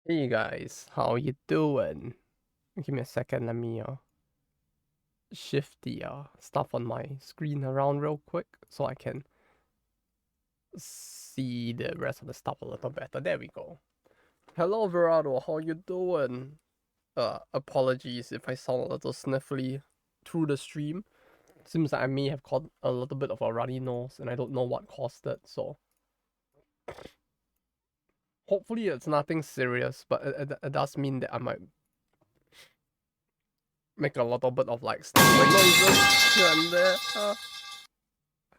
Hey guys, how you doing? Give me a second, let me shift the stuff on my screen around real quick so I can see the rest of the stuff a little better. There we go. Hello Verado, how you doing? Apologies if I sound a little sniffly through the stream. Seems like I may have caught a little bit of a runny nose and I don't know what caused it, so hopefully it's nothing serious, but it does mean that I might make a little bit of like sniffling noises here and there.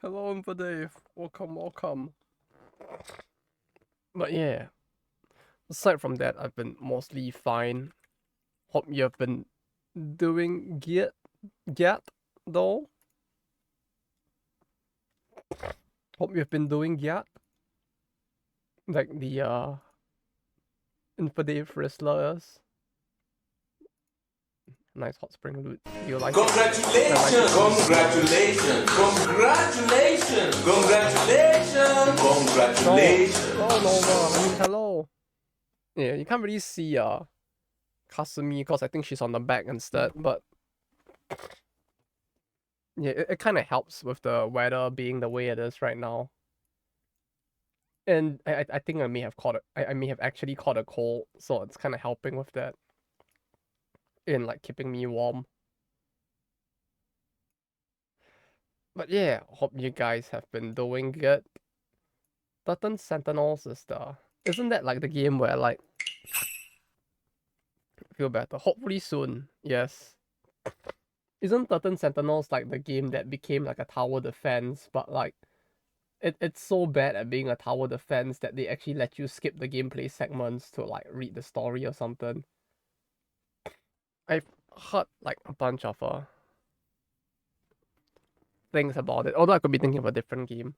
Hello, Dave. Welcome, welcome. But yeah, aside from that, I've been mostly fine. Hope you've been doing get though. Hope you've been doing get like the Infodave wrestlers. Nice hot spring loot. Do you like Congratulations! Congratulations! Congratulations! Congratulations! Congratulations! Oh no, I mean hello. Yeah, you can't really see Kasumi because I think she's on the back instead, but yeah, it kind of helps with the weather being the way it is right now. And I think I may have caught it. I may have actually caught a cold, so it's kind of helping with that in like keeping me warm. But yeah, hope you guys have been doing good. Titan Sentinels isn't that like the game where like feel better? Hopefully soon. Yes. Isn't Titan Sentinels like the game that became like a tower defense, but like it's so bad at being a tower defense that they actually let you skip the gameplay segments to like read the story or something. I've heard like a bunch of things about it. Although I could be thinking of a different game.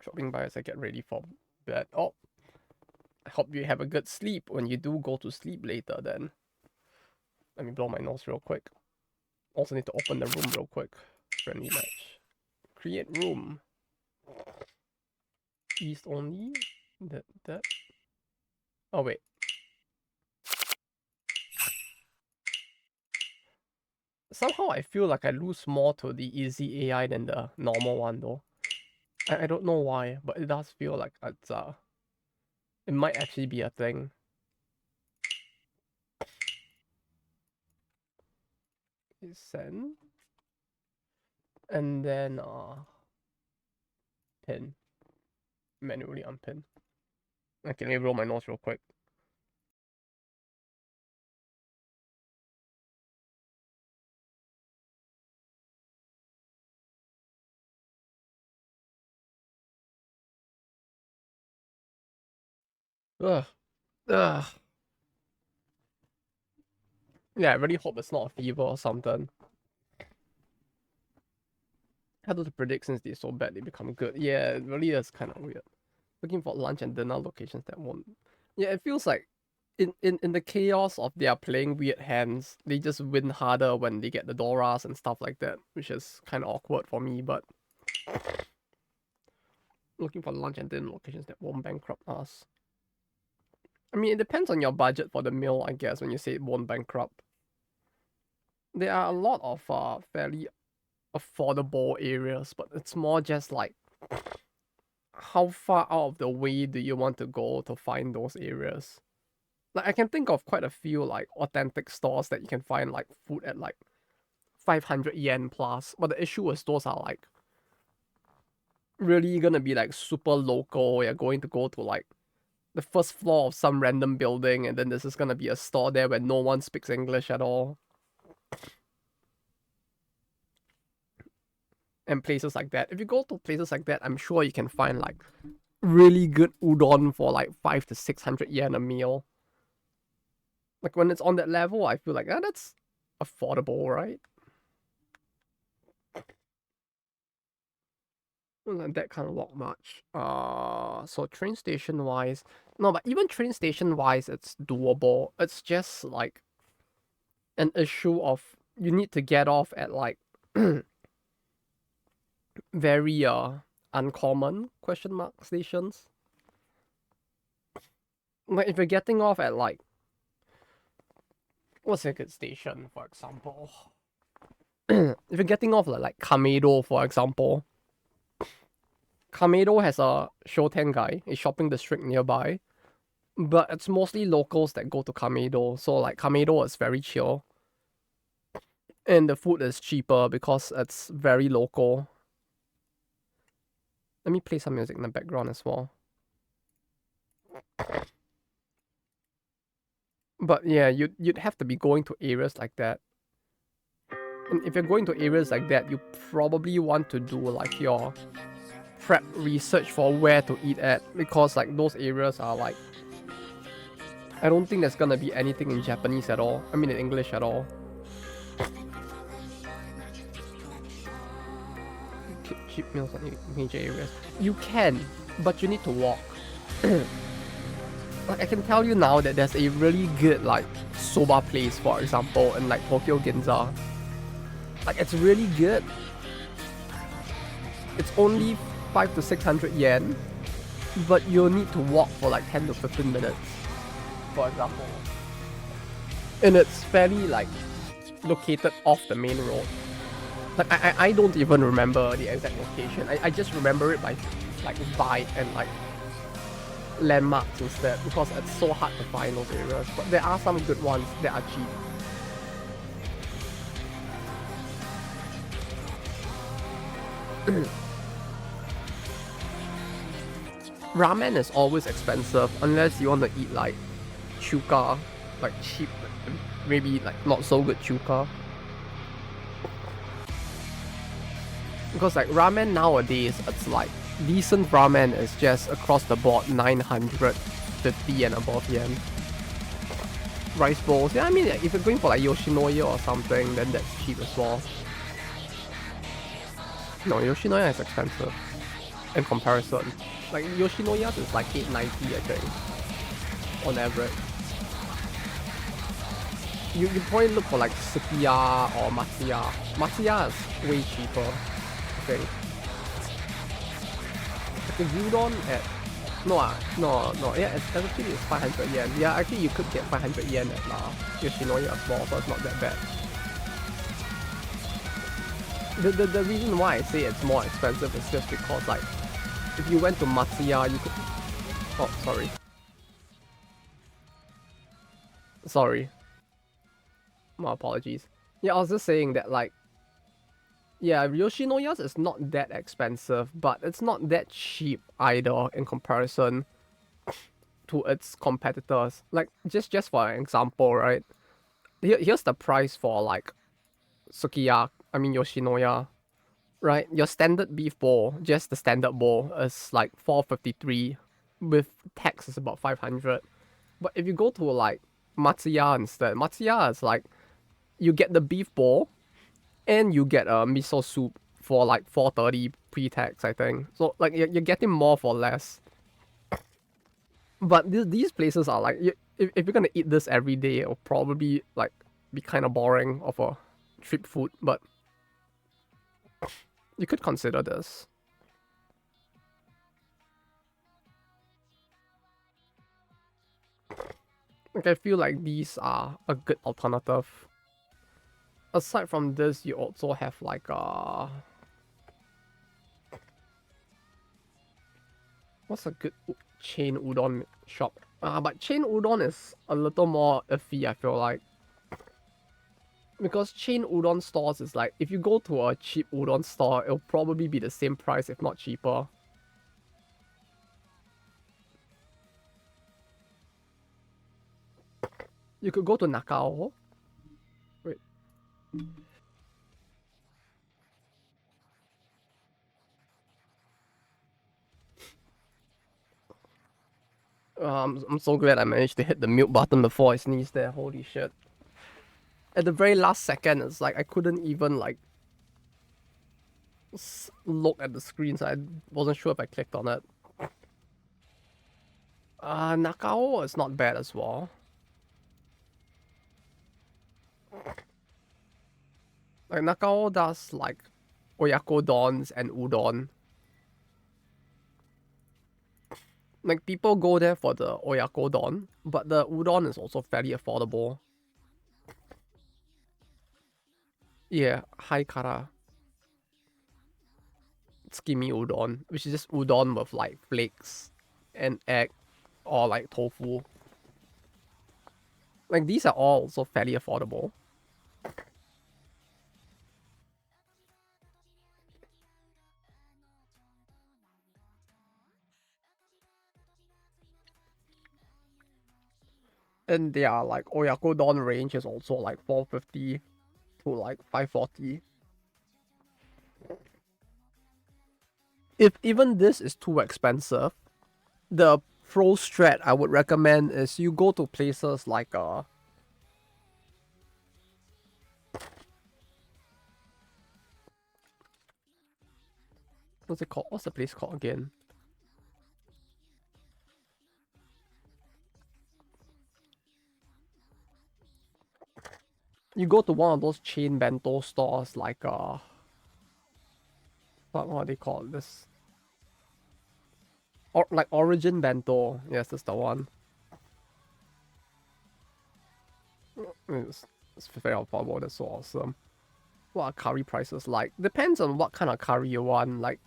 Shopping by as I get ready for bed. Oh, I hope you have a good sleep when you do go to sleep later then. Let me blow my nose real quick. Also need to open the room real quick. Friendly match. Create room. East only? That. Oh wait. Somehow I feel like I lose more to the easy AI than the normal one though. I don't know why, but it does feel like it might actually be a thing. Send. And then pin. Manually unpin. Okay, let me roll my nose real quick. Ugh. Ugh. Yeah, I really hope it's not a fever or something. How do the predictions they're so bad they become good? Yeah, it really is kind of weird. Looking for lunch and dinner locations that won't. Yeah, it feels like in the chaos of their playing weird hands, they just win harder when they get the Doras and stuff like that, which is kind of awkward for me. But looking for lunch and dinner locations that won't bankrupt us. I mean, it depends on your budget for the meal, I guess. When you say it won't bankrupt, there are a lot of fairly affordable areas, but it's more just like how far out of the way do you want to go to find those areas? Like I can think of quite a few like authentic stores that you can find like food at like 500 yen plus, but the issue is those are like really gonna be like super local. You're going to go to like the first floor of some random building, and then this is gonna be a store there where no one speaks English at all. And places like that. If you go to places like that, I'm sure you can find like really good udon for like 500 to 600 yen a meal. Like when it's on that level, I feel like that's affordable, right? That can't walk much. So train station wise, no, but even train station wise, it's doable. It's just like an issue of you need to get off at like very uncommon question mark stations. Like if you're getting off at like, what's a good station, for example? If you're getting off like Kamedo, for example, Kamedo has a Shotengai, a shopping district nearby, but it's mostly locals that go to Kamedo. So like Kamedo is very chill, and the food is cheaper because it's very local. Let me play some music in the background as well. But yeah, you'd have to be going to areas like that. And if you're going to areas like that, you probably want to do like your prep research for where to eat at, because like those areas are like, I don't think there's gonna be anything in Japanese at all. I mean in English at all. Cheap meals on major areas. You can, but you need to walk. Like I can tell you now that there's a really good like soba place, for example, in like Tokyo Ginza. Like it's really good. It's only 5 to 600 yen, but you'll need to walk for like 10 to 15 minutes, for example. And it's fairly like located off the main road. Like I don't even remember the exact location. I just remember it by like vibe and like landmarks instead, because it's so hard to find those areas. But there are some good ones that are cheap. Ramen is always expensive unless you want to eat like chuka, like cheap, maybe like not so good chuka. Because like ramen nowadays, it's like decent ramen is just across the board 950 and above yen. Rice bowls, yeah, I mean if you're going for like Yoshinoya or something, then that's cheap as well. No, Yoshinoya is expensive in comparison. Like Yoshinoya is like 890, I think, on average. You probably look for like Sukiya or Matsuya. Matsuya is way cheaper, I think. Like the gyudon at no, yeah, it's actually it's 500 yen. Yeah, actually you could get 500 yen at Yoshinoya as well, so it's not that bad. The reason why I say it's more expensive is just because like if you went to Matsuya, you could. Oh, sorry. My apologies. Yeah, I was just saying that like, yeah, Yoshinoya's is not that expensive, but it's not that cheap either in comparison to its competitors. Like just for an example, right? Here's the price for like Sukiya. I mean Yoshinoya. Right, your standard beef bowl, just the standard bowl, is like 453, with tax is about 500. But if you go to like Matsuya instead, Matsuya is like you get the beef bowl and you get a miso soup for like 430 pre-tax, I think. So like you're getting more for less. But these places are like, if you're gonna eat this every day, it'll probably like be kind of boring of a trip food. But you could consider this. Like I feel like these are a good alternative. Aside from this, you also have like what's a good chain udon shop? But chain udon is a little more iffy, I feel like. Because chain udon stores is like, if you go to a cheap udon store, it'll probably be the same price, if not cheaper. You could go to Nakao. Wait. I'm so glad I managed to hit the mute button before I sneezed there. Holy shit. At the very last second, it's like I couldn't even like look at the screen, so I wasn't sure if I clicked on it. Nakao is not bad as well. Like Nakao does like oyakodons and udon. Like people go there for the oyakodon, but the udon is also fairly affordable. Yeah, high kara skimmy udon, which is just udon with like flakes and egg or like tofu. Like these are all also fairly affordable. And their like oyakodon range is also like 450 to like 540. If even this is too expensive, the pro strat I would recommend is you go to places like what's it called? What's the place called again? You go to one of those chain bento stores like what do they call this? Or like Origin Bento. Yes, that's the one. It's, it's very affordable. That's so awesome. What are curry prices like? Depends on what kind of curry you want. Like,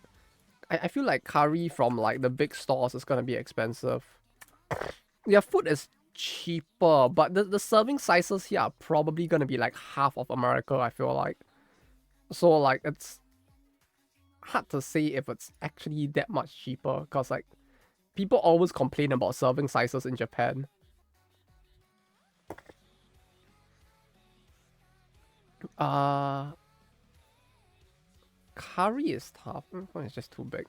I feel like curry from like the big stores is gonna be expensive. Their food is cheaper, but the serving sizes here are probably gonna be like half of America, I feel like. So like it's hard to say if it's actually that much cheaper, because like people always complain about serving sizes in Japan. Uh Curry is tough. It's just too big.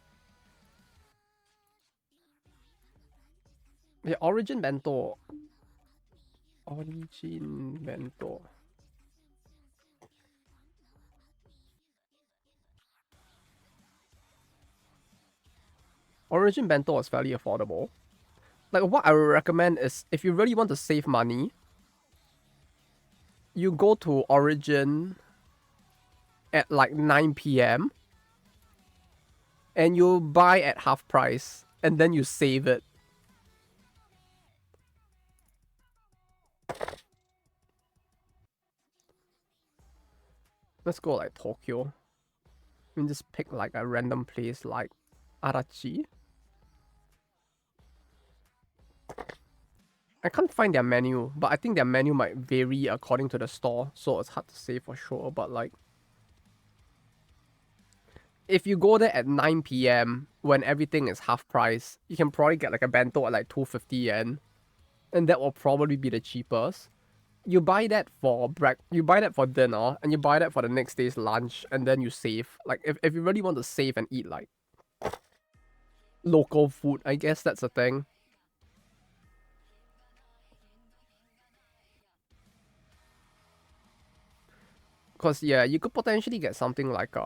The Origin Bento. Origin Bento. Origin Bento is fairly affordable. Like what I would recommend is if you really want to save money, you go to Origin at like 9 p.m. and you buy at half price and then you save it. Let's go like Tokyo. You can just pick like a random place like Arachi. I can't find their menu, but I think their menu might vary according to the store, so it's hard to say for sure. But like, if you go there at 9 p.m. when everything is half price, you can probably get like a bento at like 250 yen, and that will probably be the cheapest. You buy that for you buy that for dinner, and you buy that for the next day's lunch, and then you save. Like, if you really want to save and eat like local food, I guess that's the thing. Cause yeah, you could potentially get something like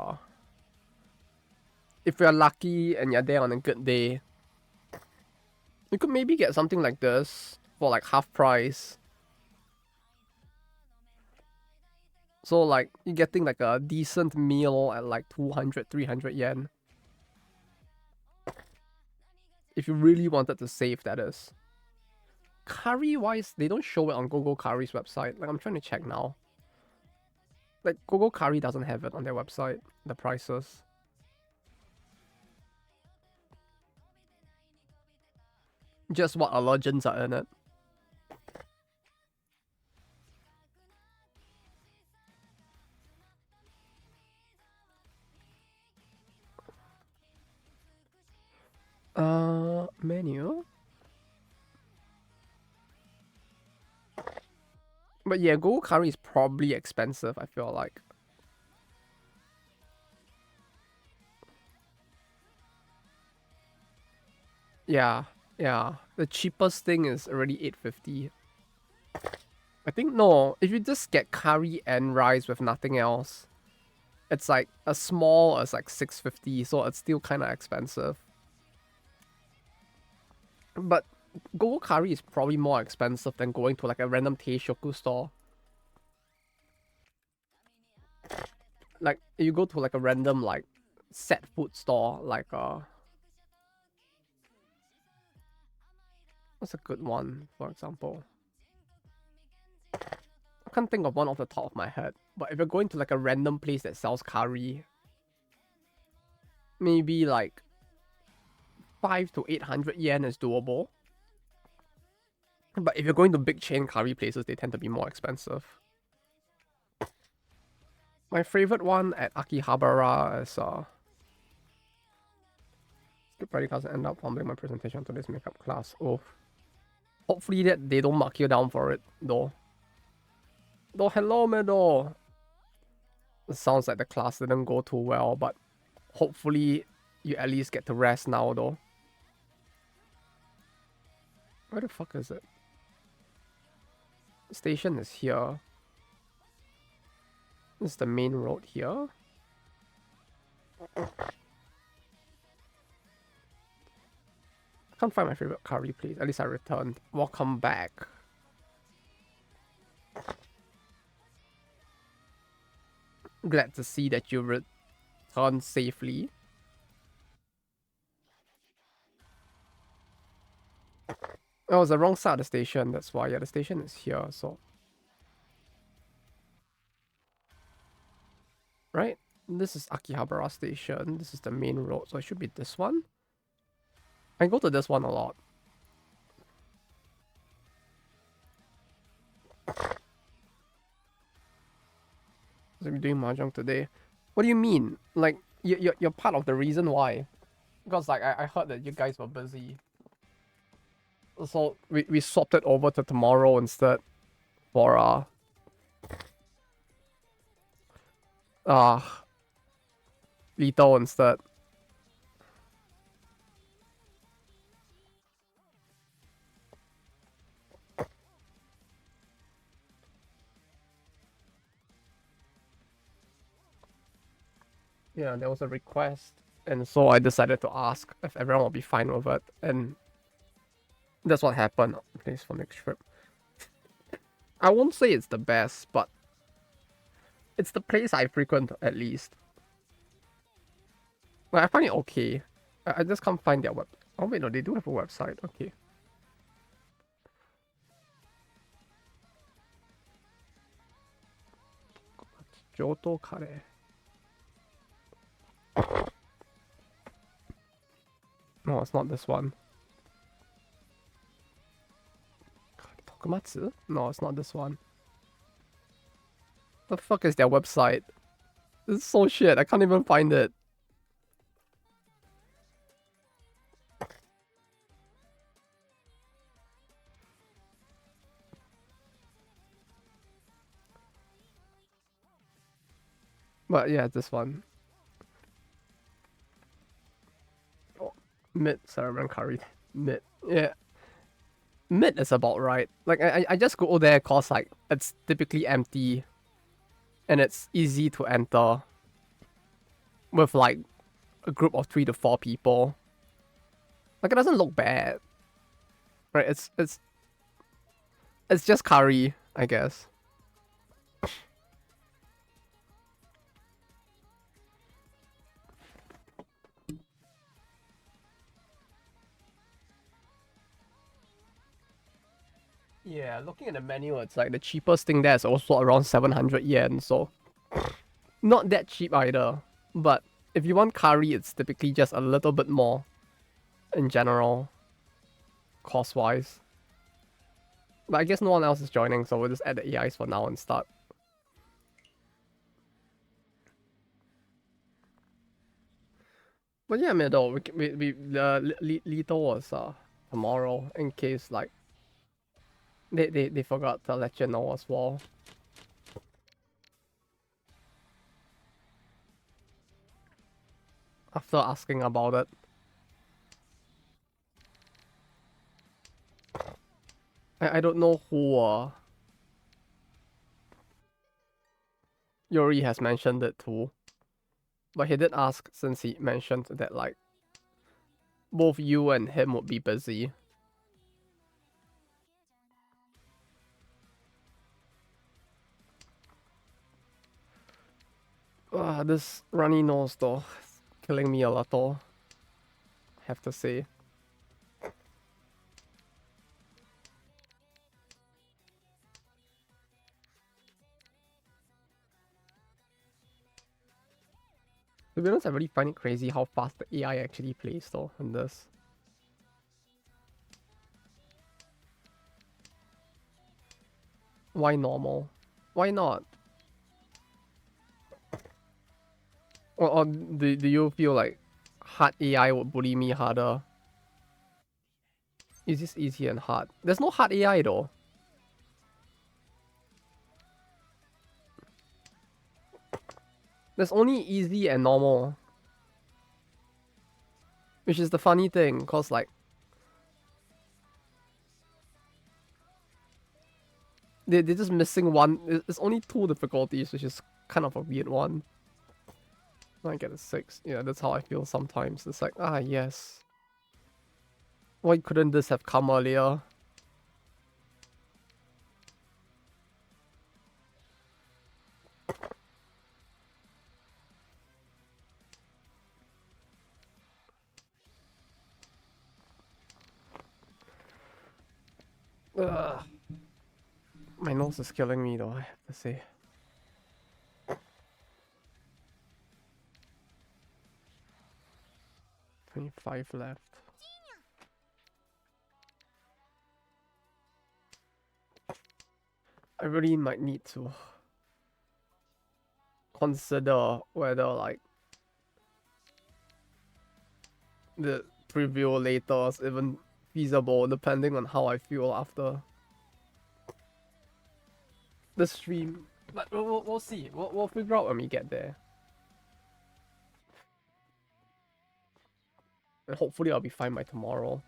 if you're lucky and you're there on a good day, you could maybe get something like this for like half price. So like you're getting like a decent meal at like 200, 300 yen. If you really wanted to save, that is. Curry wise, they don't show it on Gogo Curry's website. Like I'm trying to check now. Like Gogo Curry doesn't have it on their website, the prices. Just what allergens are in it. Menu. But yeah, Gogo Curry is probably expensive, I feel like. Yeah, yeah. The cheapest thing is already 850. I think no, if you just get curry and rice with nothing else, it's like a small as like 650, so it's still kind of expensive. But Gogo curry is probably more expensive than going to like a random Teishoku store. Like you go to like a random like set food store, like What's a good one, for example? I can't think of one off the top of my head. But if you're going to like a random place that sells curry, maybe like 5 to 800 yen is doable. But if you're going to big chain curry places, they tend to be more expensive. My favorite one at Akihabara is skip writing class and end up fumbling my presentation to this makeup class. Oh. Hopefully that they don't mark you down for it though. Though hello Meadow. It sounds like the class didn't go too well, but hopefully you at least get to rest now though. Where the fuck is it? The station is here. This is the main road here. I can't find my favorite curry place. At least I returned. Welcome back. Glad to see that you returned safely. Oh, it was the wrong side of the station. That's why. Yeah, the station is here, so. Right? This is Akihabara Station. This is the main road, so it should be this one. I go to this one a lot. So we're doing Mahjong today. What do you mean? Like, you're part of the reason why. Because, like, I heard that you guys were busy. So, we swapped it over to tomorrow instead. For, Lito instead. Yeah, there was a request, and so I decided to ask if everyone will be fine with it, and that's what happened. Place for next trip. I won't say it's the best, but it's the place I frequent at least. Like, I find it okay. I just can't find their web. Oh wait, no, they do have a website. Okay. Johto Kare. No, it's not this one. Tokumatsu? No, it's not this one. The fuck is their website? This is so shit. I can't even find it. But yeah, this one. Oh, mid Cerebral Curry. Mid. Yeah. Mid is about right. Like, I just go there cause, like, it's typically empty. And it's easy to enter. With, like, a group of 3 to 4 people. Like, it doesn't look bad. Right, it's just curry, I guess. Yeah, looking at the menu, it's like the cheapest thing there is also around 700 yen, so not that cheap either. But if you want curry, it's typically just a little bit more in general, cost-wise. But I guess no one else is joining, so we'll just add the AIs for now and start. But yeah, middle, Lito was tomorrow in case like they forgot to let you know as well. After asking about it. I don't know who Yuri has mentioned it too. But he did ask since he mentioned that like both you and him would be busy. This runny nose though is killing me a little. I have to say. To be honest, I really find it crazy how fast the AI actually plays though in this. Why normal? Why not? Or do you feel like hard AI would bully me harder? Is this easy and hard? There's no hard AI though. There's only easy and normal. Which is the funny thing, cause like they're just missing one. It's only two difficulties, which is kind of a weird one. I get a 6. Yeah, that's how I feel sometimes. It's like, ah, yes. Why couldn't this have come earlier? Ugh. My nose is killing me though, I have to say. $25 left. I really might need to consider whether like the preview later is even feasible depending on how I feel after the stream. But we'll see. We'll figure out when we get there. And hopefully I'll be fine by tomorrow.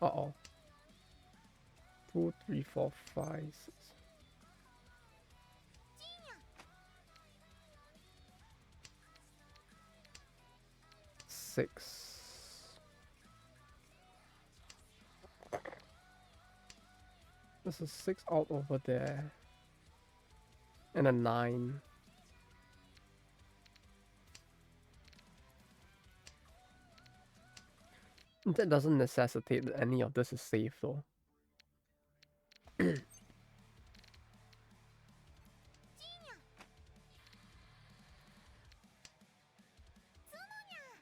Uh-oh. 2, 3, 4, 5, 6. 6. There's a 6 out over there. And a 9. That doesn't necessitate that any of this is safe though.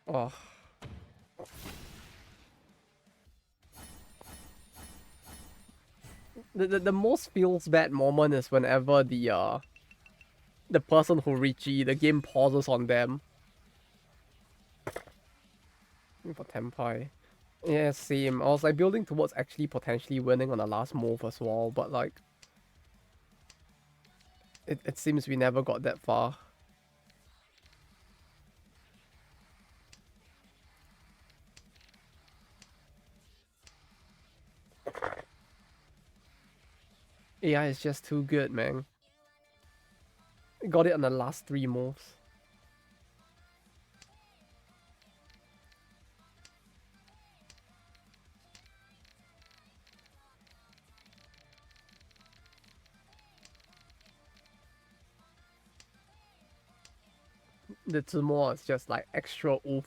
Oh. The most feels bad moment is whenever the person who Richie, the game pauses on them. For Tempai. Yeah, same. I was like building towards actually potentially winning on the last move as well, but like it seems we never got that far. AI is just too good, man. Got it on the last 3 moves. The Tsumo is just like extra oof.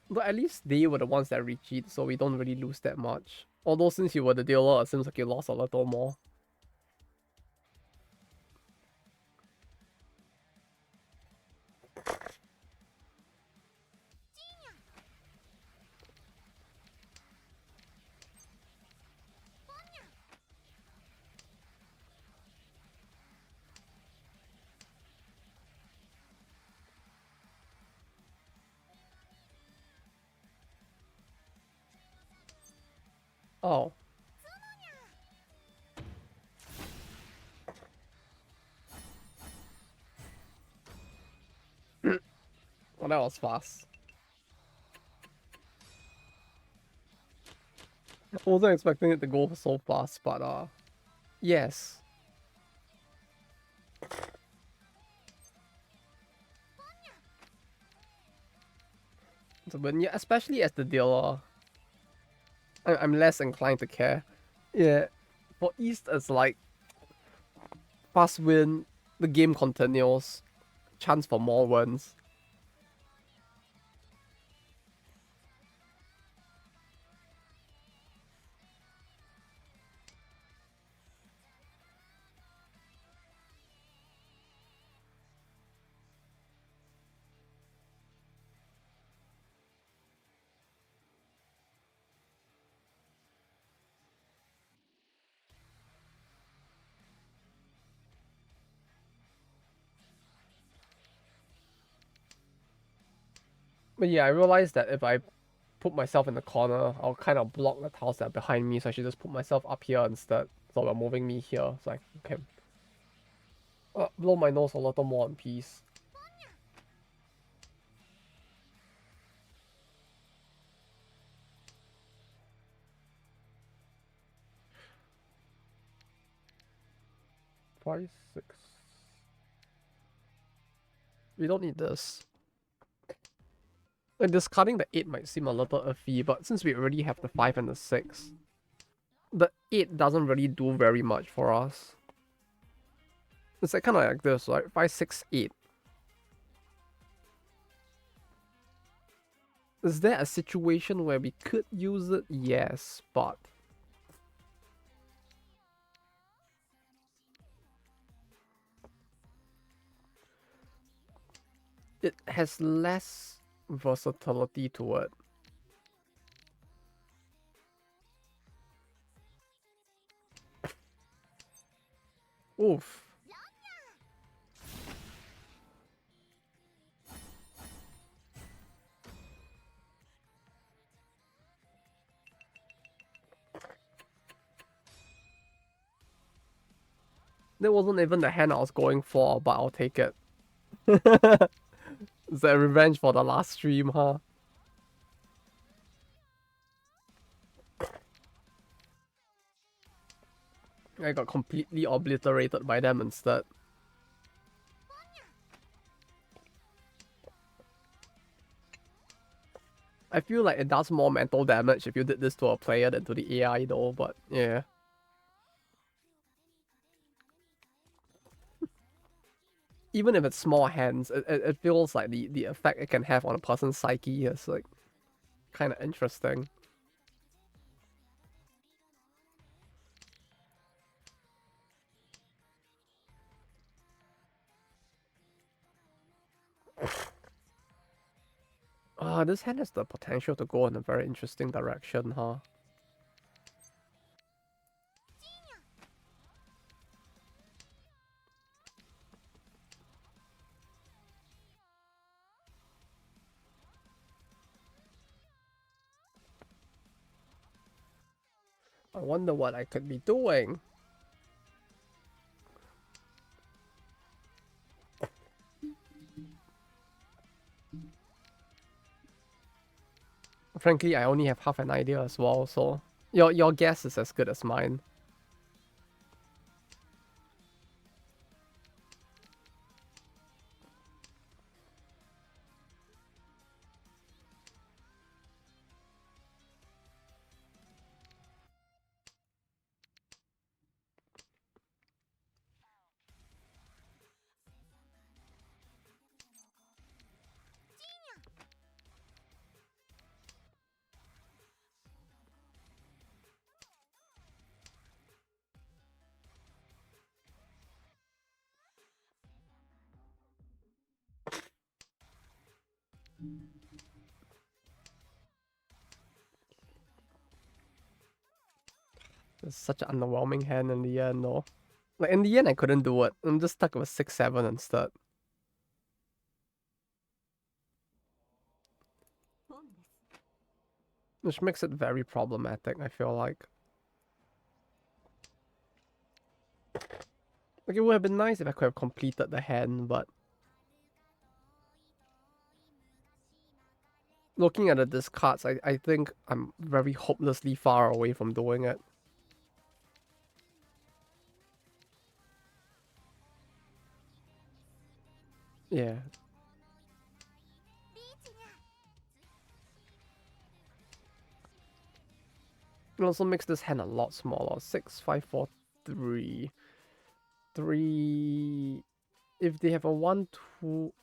But at least they were the ones that recheat, so we don't really lose that much. Although since you were the dealer, it seems like you lost a little more. Oh. Well, that was fast. I wasn't expecting it to go so fast, but yes. So, but yeah, especially as the dealer, I'm less inclined to care. Yeah, for East, it's like fast win, the game continues, chance for more wins. But yeah, I realized that if I put myself in the corner, I'll kind of block the tiles that are behind me, so I should just put myself up here instead. So they're moving me here, so I can blow my nose a little more in peace. Five, six. We don't need this. Like discarding the 8 might seem a little iffy, but since we already have the 5 and the 6, the 8 doesn't really do very much for us. It's like kind of like this, right? 5, 6, 8. Is there a situation where we could use it? Yes, but it has less versatility to it. Oof. That wasn't even the hand I was going for, but I'll take it. Is that revenge for the last stream, huh? I got completely obliterated by them instead. I feel like it does more mental damage if you did this to a player than to the AI though, but yeah. Even if it's small hands, it feels like the effect it can have on a person's psyche is like kind of interesting. This hand has the potential to go in a very interesting direction, huh? I wonder what I could be doing. Frankly, I only have half an idea as well, so your guess is as good as mine. It's such an underwhelming hand in the end, though. Like in the end, I couldn't do it. I'm just stuck with 6-7 instead. Which makes it very problematic, I feel like. Like, it would have been nice if I could have completed the hand, but... Looking at the discards, I think I'm very hopelessly far away from doing it. Yeah. It also makes this hand a lot smaller. 6, 5, 4, 3. 3... If they have a 1, 2...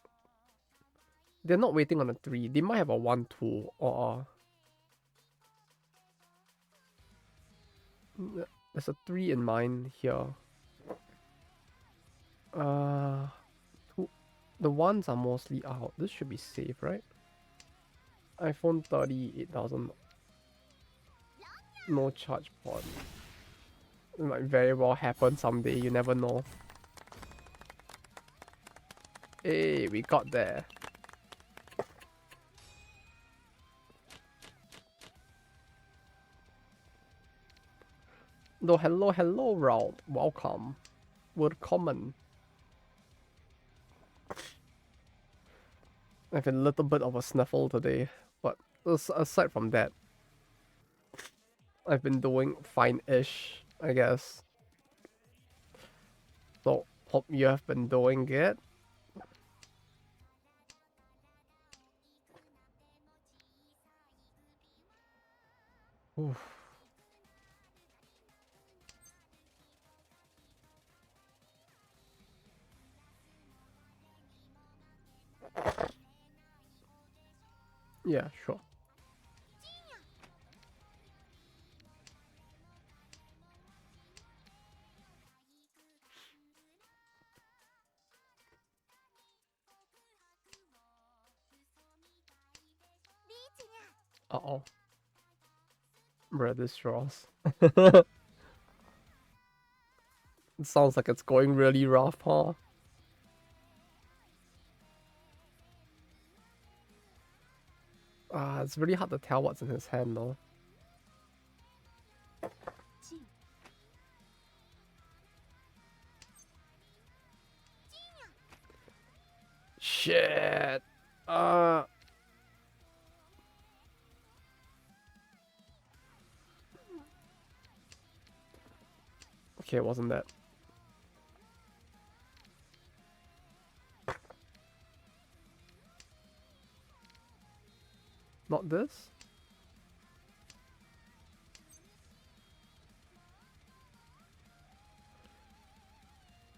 They're not waiting on a 3. They might have a 1, 2 or there's a 3 in mind here. The ones are mostly out. This should be safe, right? iPhone 30, 8,000. No charge port. It might very well happen someday, you never know. Hey, we got there. Though hello, Raul. Welcome. Willkommen. I've a little bit of a sniffle today, but aside from that, I've been doing fine-ish, I guess. So, hope you have been doing it. Oof. Yeah, sure. Uh-oh. Bread is straws. It sounds like it's going really rough, huh? It's really hard to tell what's in his hand, though. Shit. Okay, it wasn't that. Not this?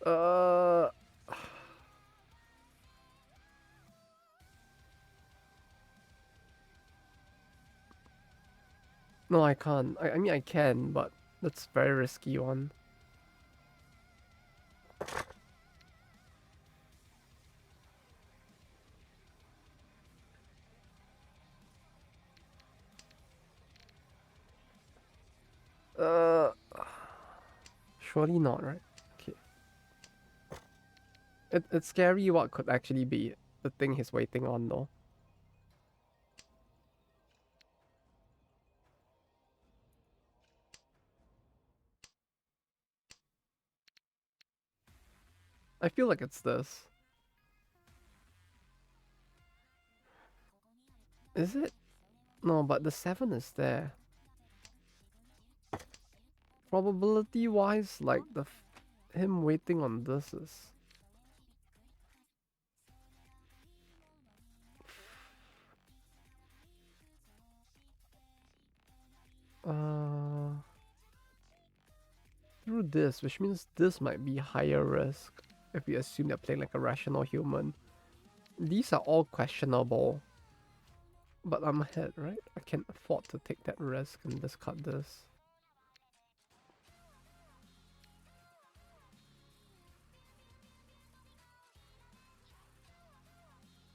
Uh... No, I can't. I mean, I can, but that's very risky one. Uh... Surely not, right? Okay. It's scary what could actually be the thing he's waiting on, though. I feel like it's this. Is it? No, but the 7 is there. Probability-wise, like, him waiting on this is... Through this, which means this might be higher risk if we assume they're playing like a rational human. These are all questionable. But I'm ahead, right? I can afford to take that risk and discard this.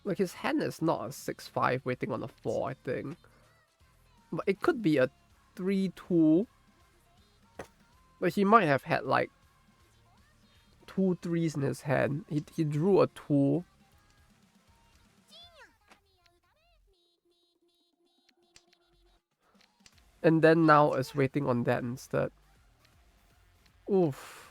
Like his hand is not a 6-5 waiting on a 4, I think. But it could be a 3-2. But he might have had like 2 3s in his hand. He drew a 2. And then now is waiting on that instead. Oof.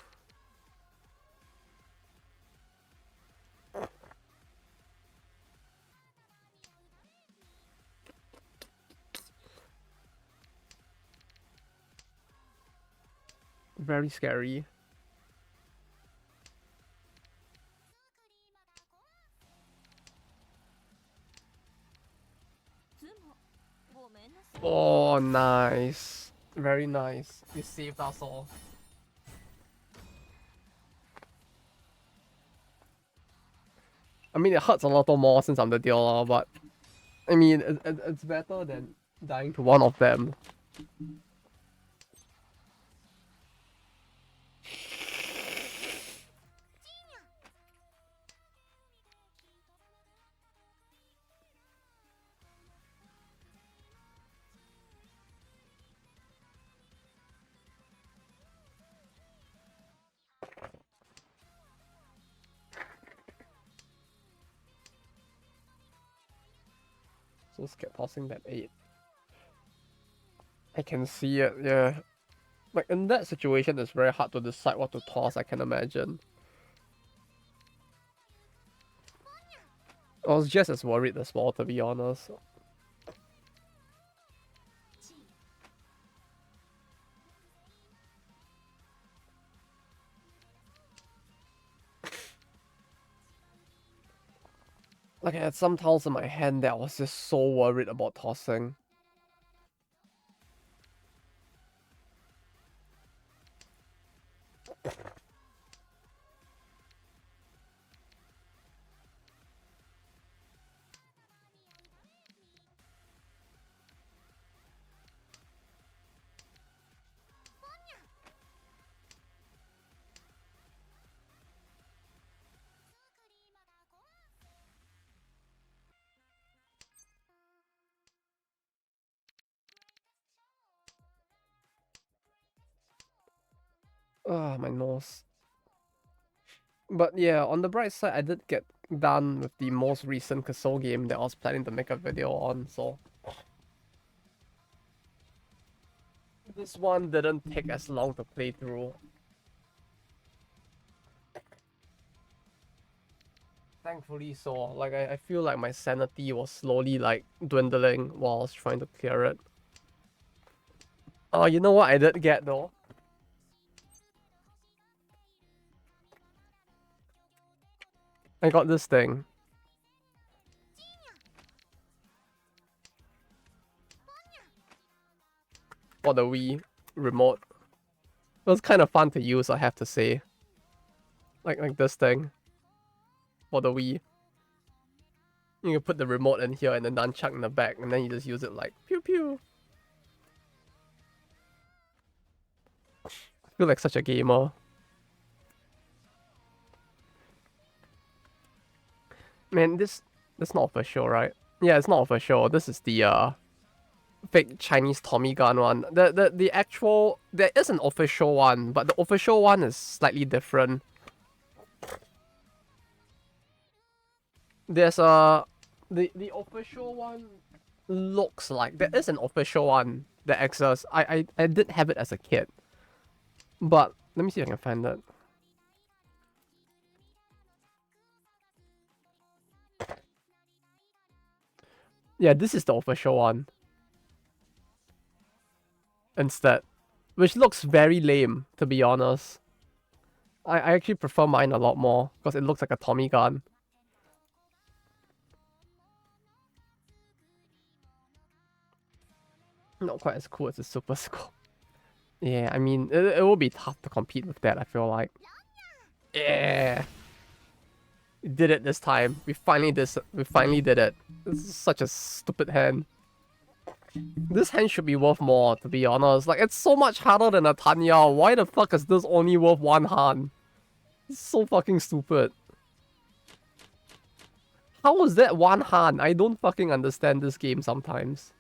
Very scary. Oh, nice. Very nice. You saved us all. I mean, it hurts a lot more since I'm the dealer, but... I mean, it's better than dying to one of them. So just kept tossing that 8. I can see it, yeah. Like, in that situation, it's very hard to decide what to toss, I can imagine. I was just as worried as well, to be honest. Like, I had some tiles in my hand that I was just so worried about tossing. Ah, my nose. But yeah, on the bright side, I did get done with the most recent console game that I was planning to make a video on, so... This one didn't take as long to play through. Thankfully so. Like, I feel like my sanity was slowly, like, dwindling while I was trying to clear it. Oh, you know what I did get, though? I got this thing. For the Wii remote. It was kind of fun to use, I have to say. Like this thing. For the Wii. You can put the remote in here and the nunchuck in the back, and then you just use it like pew pew. I feel like such a gamer. Man, this not official, right? Yeah, it's not official. This is the fake Chinese Tommy gun one. The actual, there is an official one, but the official one is slightly different. There's the official one looks like there is an official one that exists. I did have it as a kid, but let me see if I can find it. Yeah, this is the official one instead, which looks very lame, to be honest. I actually prefer mine a lot more because it looks like a Tommy gun. Not quite as cool as the Super Scope. Yeah, I mean, it will be tough to compete with that, I feel like. Yeah. We did it this time. We finally did it. This is such a stupid hand. This hand should be worth more, to be honest. Like, it's so much harder than a Tanya. Why the fuck is this only worth one hand? It's so fucking stupid. How is that one hand? I don't fucking understand this game sometimes.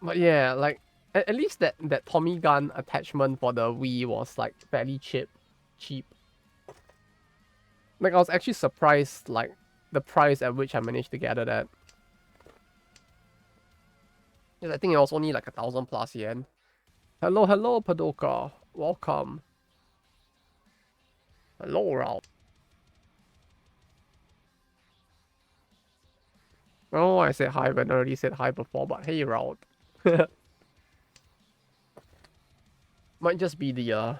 But yeah, like, at least that Tommy gun attachment for the Wii was like fairly cheap. Like, I was actually surprised, like, the price at which I managed to get it at. Yeah, I think it was only like 1,000 plus yen. Hello, Padoka. Welcome. Hello, Ralph. Oh, I said hi, but I already said hi before, but hey, Ralph. Might just be the,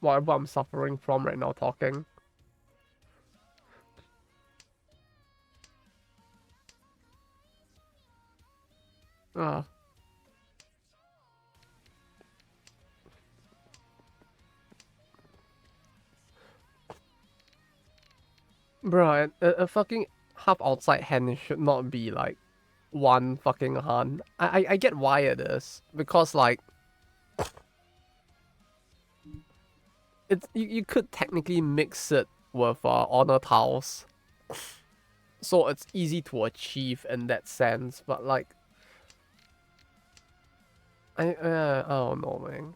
whatever I'm suffering from right now talking. Ah. Bruh, a fucking half outside hand should not be like one fucking hand. I get why it is. Because like it's you could technically mix it with honor tiles. So it's easy to achieve in that sense, but like I don't know, man.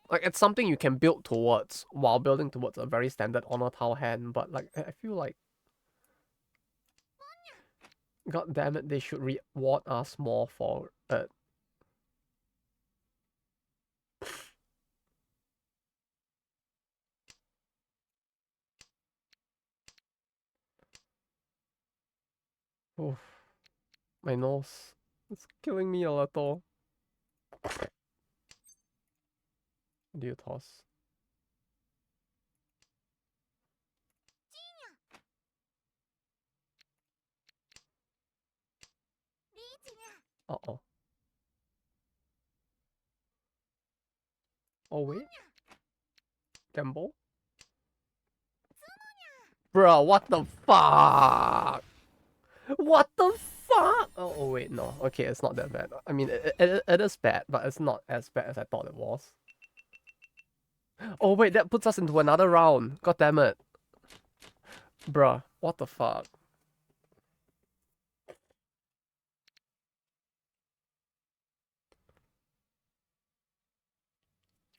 Like, it's something you can build towards while building towards a very standard honor tile hand, but like I feel like God damn it, they should reward us more for it. Oof. My nose. It's killing me a little. Do you toss? Uh-oh. Oh, wait. Gamble? Bro, what the fuck? What the fuck? Oh, wait, no. Okay, it's not that bad. I mean, it is bad, but it's not as bad as I thought it was. Oh, wait, that puts us into another round. God damn it. Bruh, what the fuck?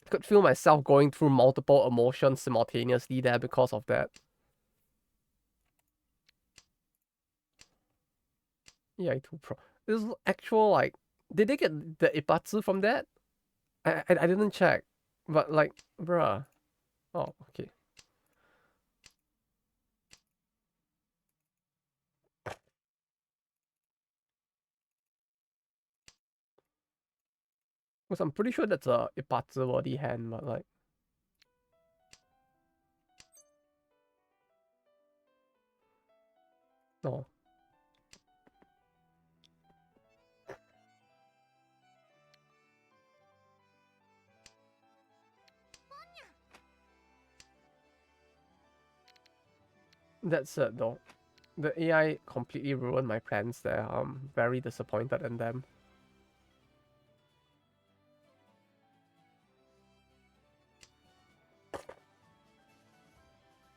I could feel myself going through multiple emotions simultaneously there because of that. EI2 Pro. This is actual, like, did they get the Ipatsu from that? I didn't check. But, like, bruh. Oh, okay. Because I'm pretty sure that's a Ipatsu body hand, but, like. No. That's it, though. The AI completely ruined my plans there. I'm very disappointed in them.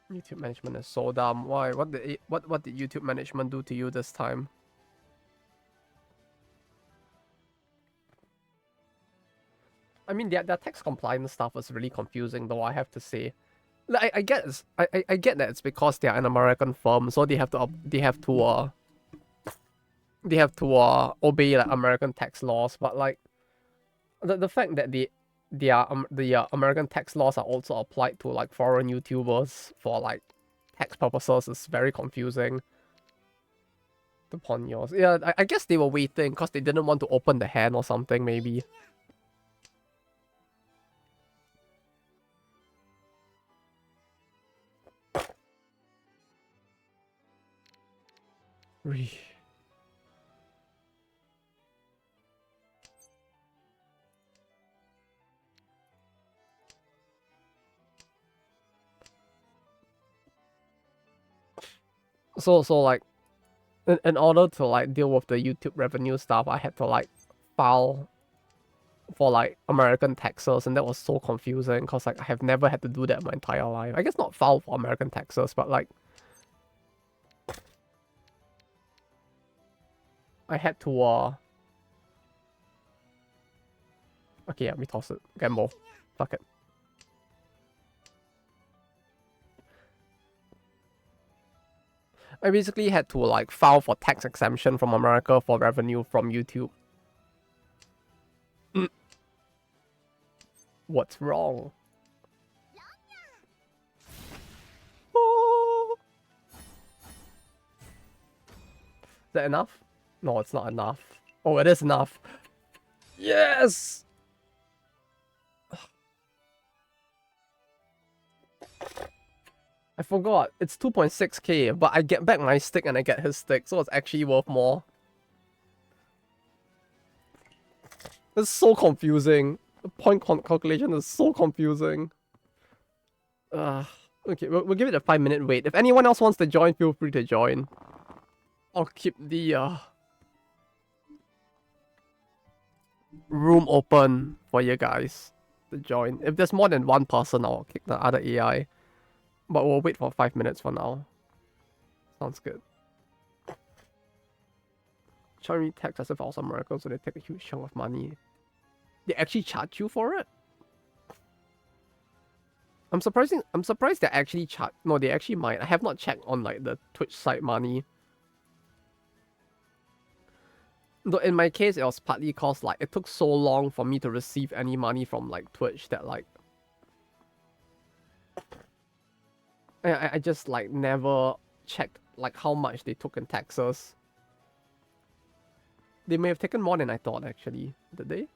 YouTube management is so dumb. Why? What did YouTube management do to you this time? I mean, their tax compliance stuff was really confusing, though, I have to say. I get I get that it's because they're an American firm, so they have to obey like American tax laws. But like the fact that the American tax laws are also applied to like foreign YouTubers for like tax purposes is very confusing. The Ponyos, yeah, I guess they were waiting because they didn't want to open the hand or something, maybe. So like in order to like deal with the YouTube revenue stuff, I had to like file for like American taxes, and that was so confusing because like I have never had to do that my entire life. I guess not file for American taxes, but like I had to okay, yeah, we toss it. Gamble. Fuck it. I basically had to like file for tax exemption from America for revenue from YouTube. What's wrong? Oh. Is that enough? No, it's not enough. Oh, it is enough. Yes! I forgot. It's 2.6k, but I get back my stick and I get his stick, so it's actually worth more. It's so confusing. The point calculation is so confusing. Okay, we'll give it a 5-minute wait. If anyone else wants to join, feel free to join. I'll keep the room open for you guys to join. If there's more than one person, I'll kick the other AI. But we'll wait for 5 minutes for now. Sounds good. Charlie tax as if I was American, so they take a huge chunk of money. They actually charge you for it? I'm surprised they actually charge. No, they actually might. I have not checked on like the Twitch site money. Though in my case, it was partly cause like it took so long for me to receive any money from like Twitch that like I just like never checked like how much they took in taxes. They may have taken more than I thought actually. Did they?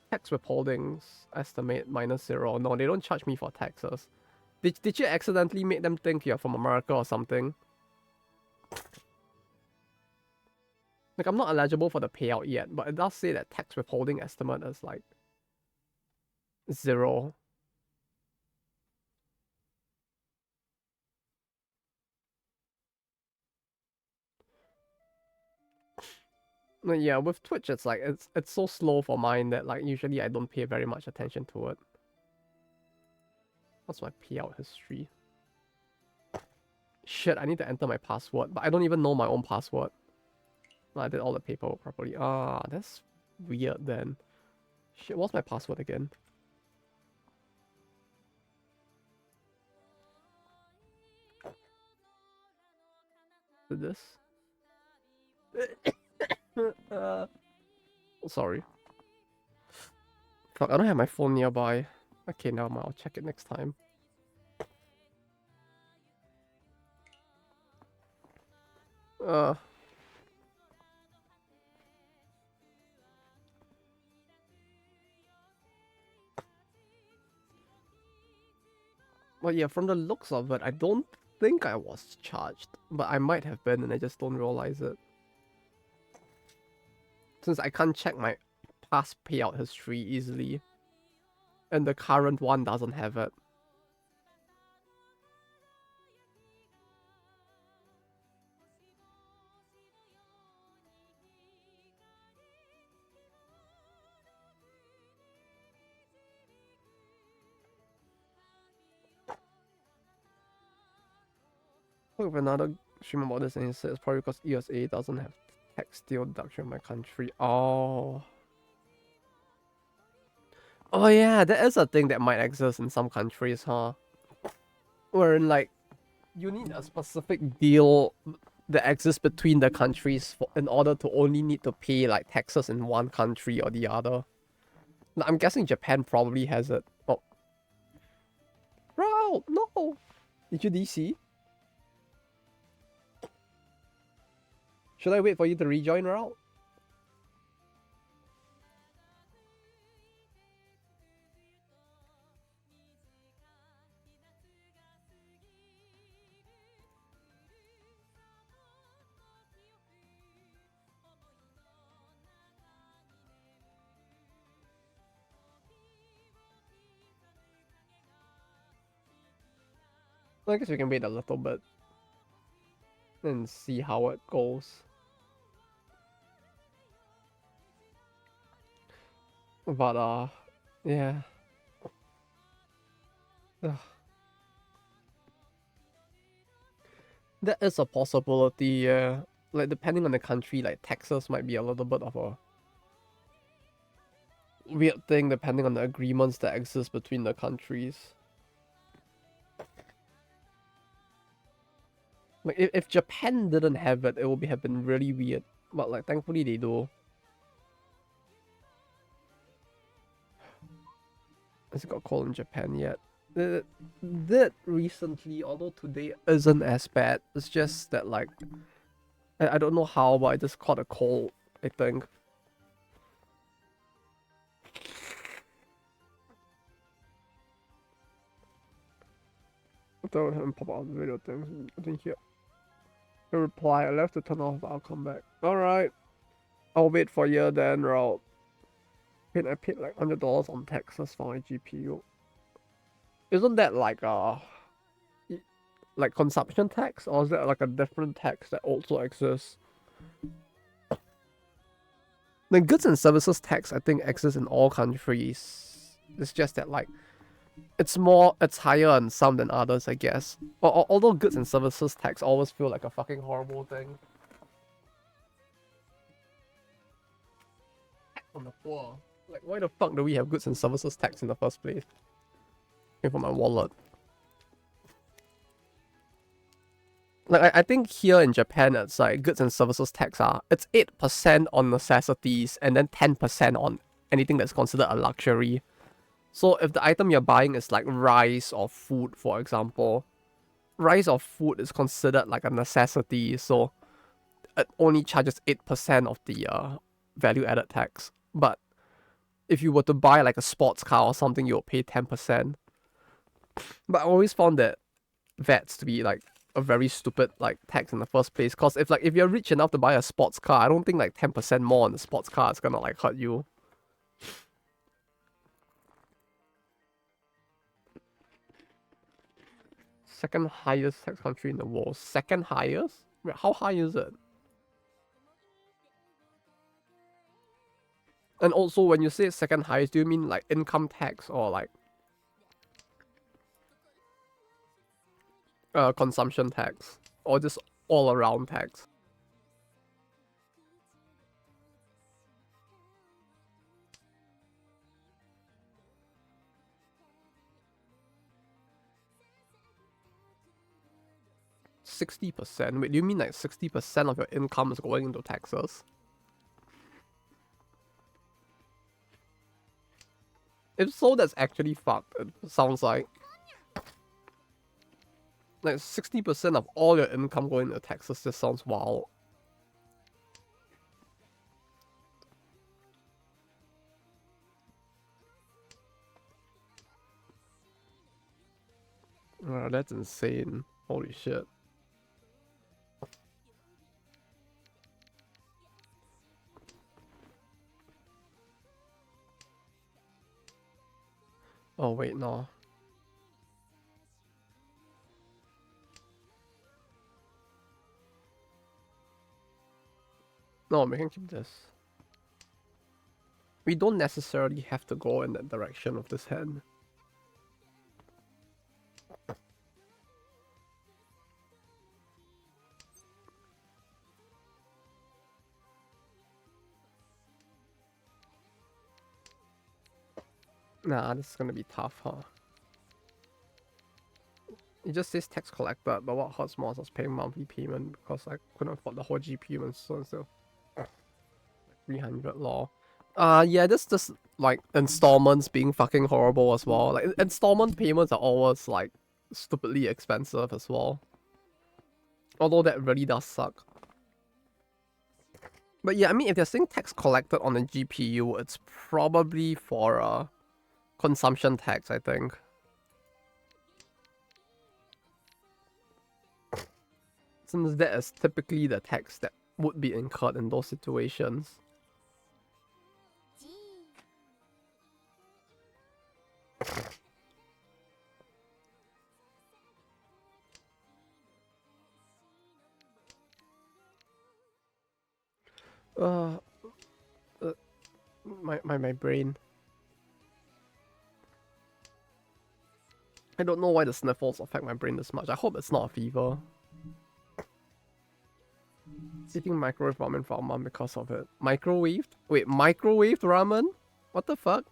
Tax withholdings estimate -0. No, they don't charge me for taxes. Did you accidentally make them think you're from America or something? Like, I'm not eligible for the payout yet, but it does say that tax withholding estimate is like 0. No, yeah, with Twitch, it's like it's so slow for mine that like usually I don't pay very much attention to it. What's my payout history? Shit, I need to enter my password, but I don't even know my own password. No, I did all the paperwork properly. Ah, that's weird then. Shit, what's my password again? This? Sorry. Fuck, I don't have my phone nearby. Okay, now I'll check it next time. Well, yeah, from the looks of it, I don't think I was charged, but I might have been and I just don't realize it. Since I can't check my past payout history easily, and the current one doesn't have it. Look, if another stream about this and he said it's probably because ESA doesn't have tax deal deduction in my country. Oh. Oh yeah, that is a thing that might exist in some countries, huh? Wherein like you need a specific deal that exists between the countries in order to only need to pay like taxes in one country or the other. I'm guessing Japan probably has it. Oh. Raul, no! Did you DC? Should I wait for you to rejoin, Raul? I guess we can wait a little bit and see how it goes. But yeah. Ugh. That is a possibility, yeah. Like depending on the country, like taxes might be a little bit of a weird thing depending on the agreements that exist between the countries. Like if Japan didn't have it, it would have been really weird. But like thankfully they do. Has it got cold in Japan yet? That recently, although today isn't as bad. It's just that like I don't know how, but I just caught a cold, I think. I don't have pop out the video things. I think here. A reply. I left to turn off, but I'll come back. Alright. I'll wait for you then, Raul. I paid like $100 on taxes for my GPU. Isn't that like like consumption tax, or is that like a different tax that also exists? The goods and services tax, I think, exists in all countries. It's just that like it's higher on some than others, I guess. Although goods and services tax always feel like a fucking horrible thing. Tax on the poor. Like, why the fuck do we have goods and services tax in the first place? Came from my wallet. Like I think here in Japan, it's like goods and services tax it's 8% on necessities and then 10% on anything that's considered a luxury. So if the item you're buying is like rice or food, for example, rice or food is considered like a necessity, so it only charges 8% of the value added tax. But if you were to buy like a sports car or something, you'll pay 10%. But I always found that VATs to be like a very stupid like tax in the first place. Cause if you're rich enough to buy a sports car, I don't think like 10% more on the sports car is gonna like hurt you. Second highest tax country in the world. Second highest? Wait, how high is it? And also, when you say second highest, do you mean like income tax or like consumption tax? Or just all around tax? %60%? Wait, do you mean like 60% of your income is going into taxes? If so, that's actually fucked, it sounds like. Like 60% of all your income going into taxes just sounds wild. That's insane. Holy shit. Oh wait, no. No, we can keep this. We don't necessarily have to go in that direction of this hand. Nah, this is gonna be tough, huh? It just says tax collected, but what hurts more is I was paying monthly payment because I couldn't afford the whole GPU and so 300 law. Yeah, this just like installments being fucking horrible as well. Like installment payments are always like stupidly expensive as well. Although that really does suck. But yeah, I mean, if they're saying tax collected on a GPU, it's probably for consumption tax, I think. Since that is typically the tax that would be incurred in those situations. Uh, my brain. I don't know why the sniffles affect my brain this much. I hope it's not a fever. Eating microwave ramen for a month because of it. Microwaved? Wait, microwaved ramen? What the fuck?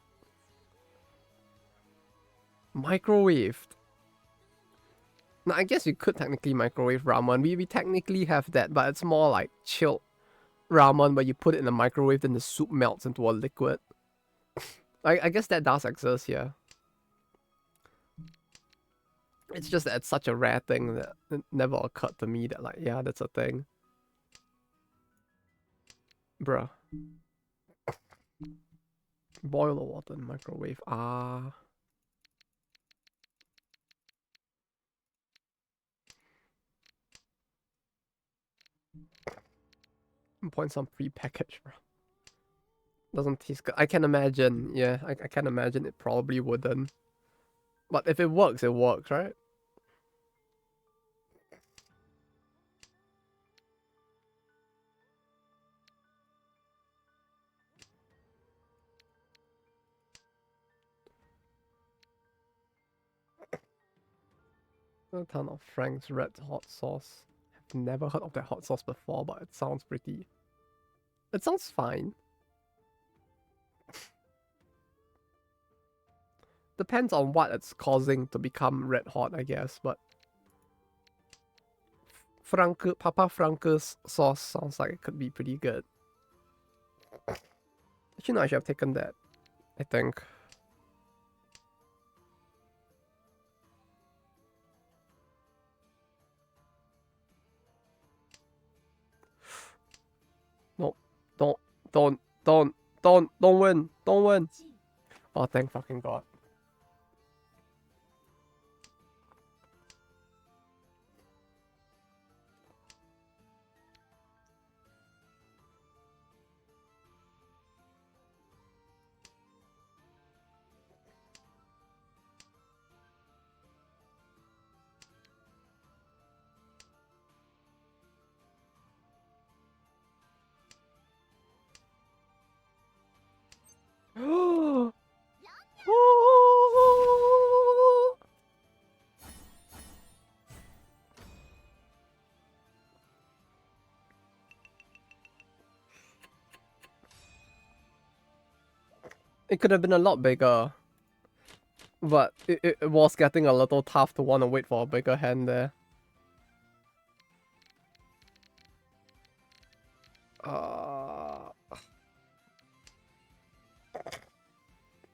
Microwaved. Now, I guess you could technically microwave ramen. We technically have that, but it's more like chilled ramen where you put it in the microwave and the soup melts into a liquid. I guess that does exist, yeah. It's just that it's such a rare thing that it never occurred to me that like, yeah, that's a thing. Bruh. Boil the water in microwave. Ah. Point some pre-packaged, bro. Doesn't taste good. I can imagine. Yeah, I can imagine it probably wouldn't. But if it works, right? A ton of Frank's red hot sauce. I've never heard of that hot sauce before, but it sounds pretty. It sounds fine. Depends on what it's causing to become red hot, I guess, but Papa Franke's sauce sounds like it could be pretty good. Actually, no, I should have taken that, I think. No, don't win. Don't win. Oh, thank fucking God. It could have been a lot bigger. But it was getting a little tough to want to wait for a bigger hand there.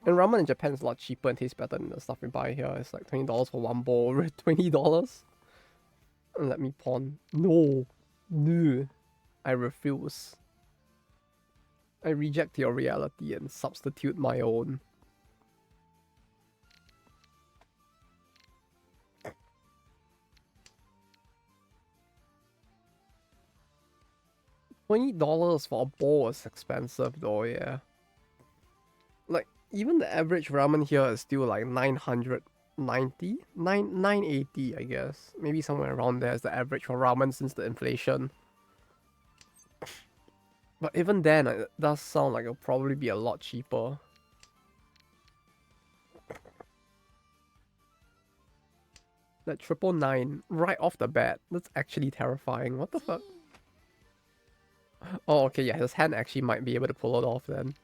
And ramen in Japan is a lot cheaper and tastes better than the stuff we buy here. It's like $20 for one bowl. $20? Let me pawn. No. No. I refuse. I reject your reality and substitute my own. $20 for a bowl is expensive though, yeah. Like, even the average ramen here is still like 990? 980, I guess. Maybe somewhere around there is the average for ramen since the inflation. But even then, it does sound like it'll probably be a lot cheaper. That 999 right off the bat. That's actually terrifying. What the fuck? Oh, okay, yeah, his hand actually might be able to pull it off then.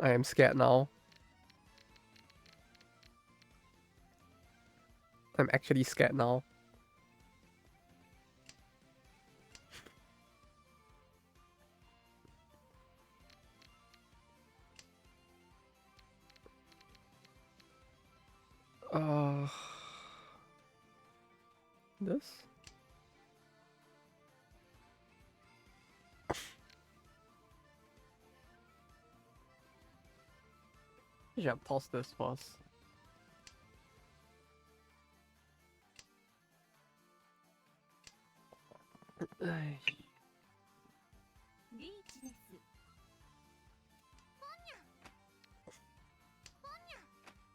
I am scared now. I'm actually scared now. This? I should have tossed this first.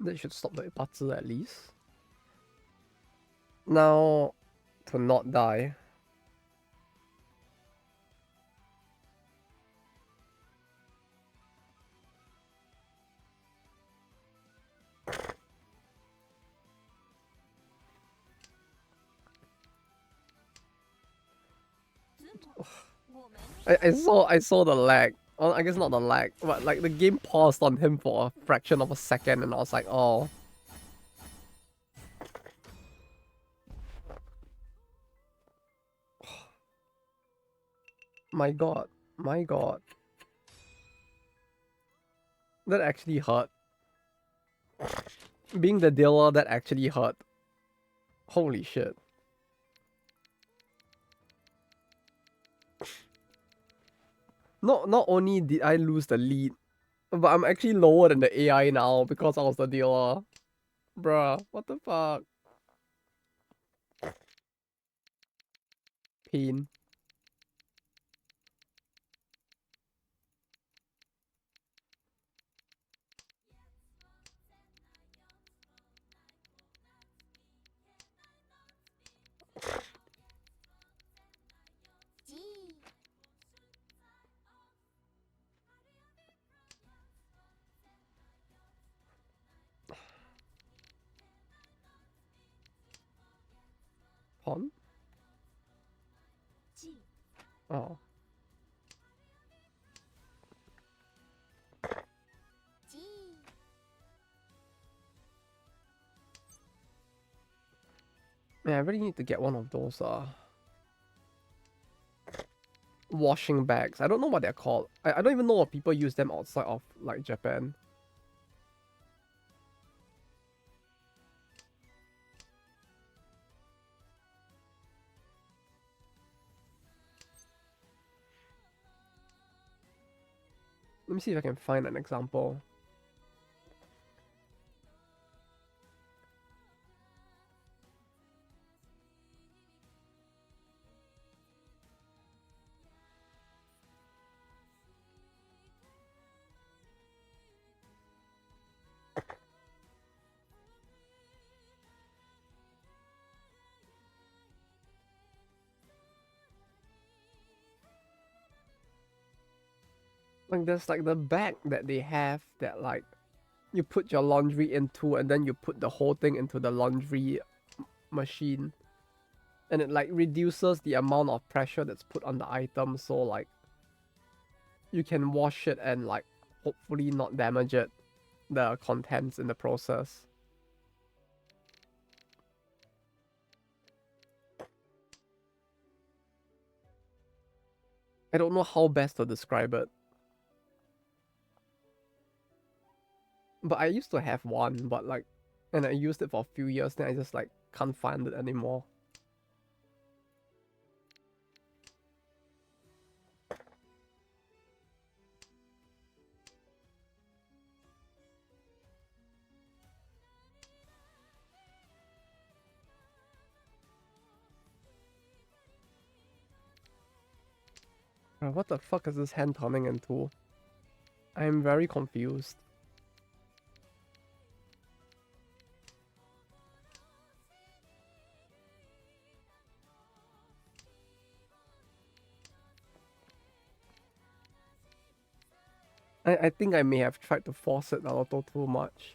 That should stop the Ipatsu at least. Now, to not die. I saw the lag. Well, I guess not the lag, but like the game paused on him for a fraction of a second, and I was like, oh. My God, my God. That actually hurt. Being the dealer, that actually hurt. Holy shit. Not only did I lose the lead, but I'm actually lower than the AI now because I was the dealer. Bruh, what the fuck? Pain. Pawn? Oh. Man, I really need to get one of those washing bags. I don't know what they're called. I don't even know if people use them outside of like Japan. Let me see if I can find an example. Like there's like the bag that they have that like you put your laundry into and then you put the whole thing into the laundry machine. And it like reduces the amount of pressure that's put on the item, so like you can wash it and like hopefully not damage it, the contents in the process. I don't know how best to describe it. But I used to have one, but like, and I used it for a few years, then I just like can't find it anymore. What the fuck is this hand turning into? I'm very confused. I think I may have tried to force it a little too much.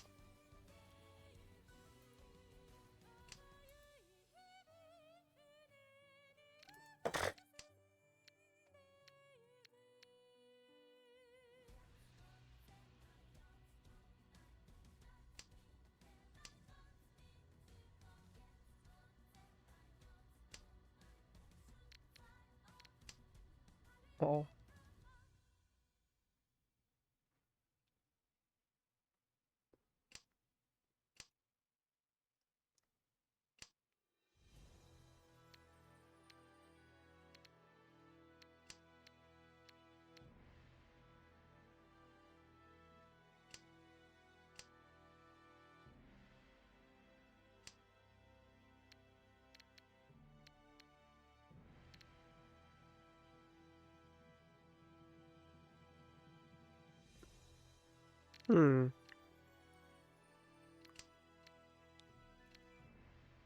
Oh. Hmm.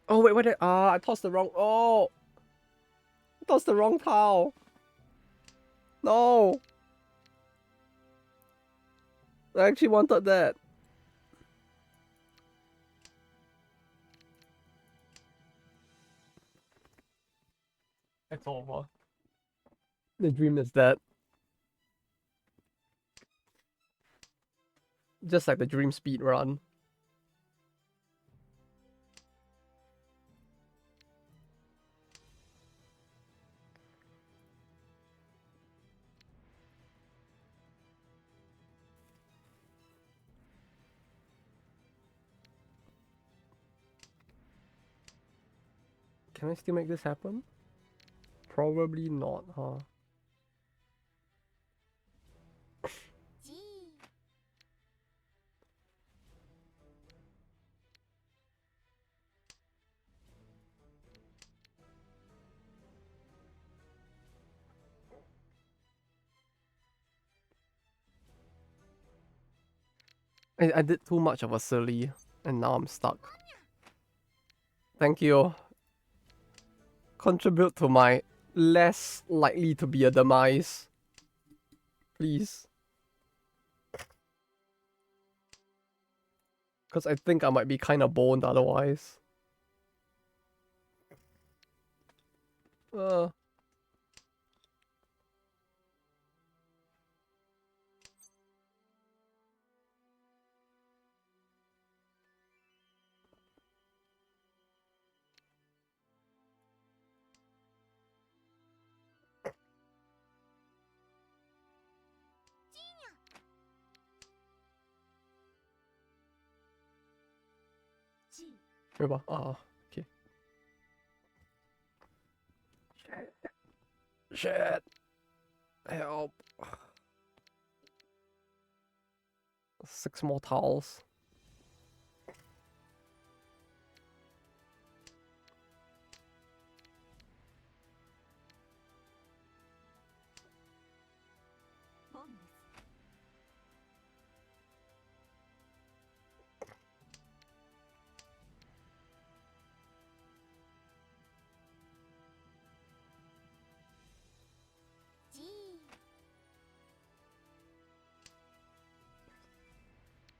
Oh wait, what? I tossed the wrong. Oh, I tossed the wrong towel. No, I actually wanted that. It's over. The dream is dead. Just like the dream speed run. Can I still make this happen? Probably not, huh? I did too much of a silly, and now I'm stuck. Thank you. Contribute to my less likely to be a demise. Please. Because I think I might be kind of boned otherwise. Uh, Remember? Ah, okay. Shit. Help. 6 more towels.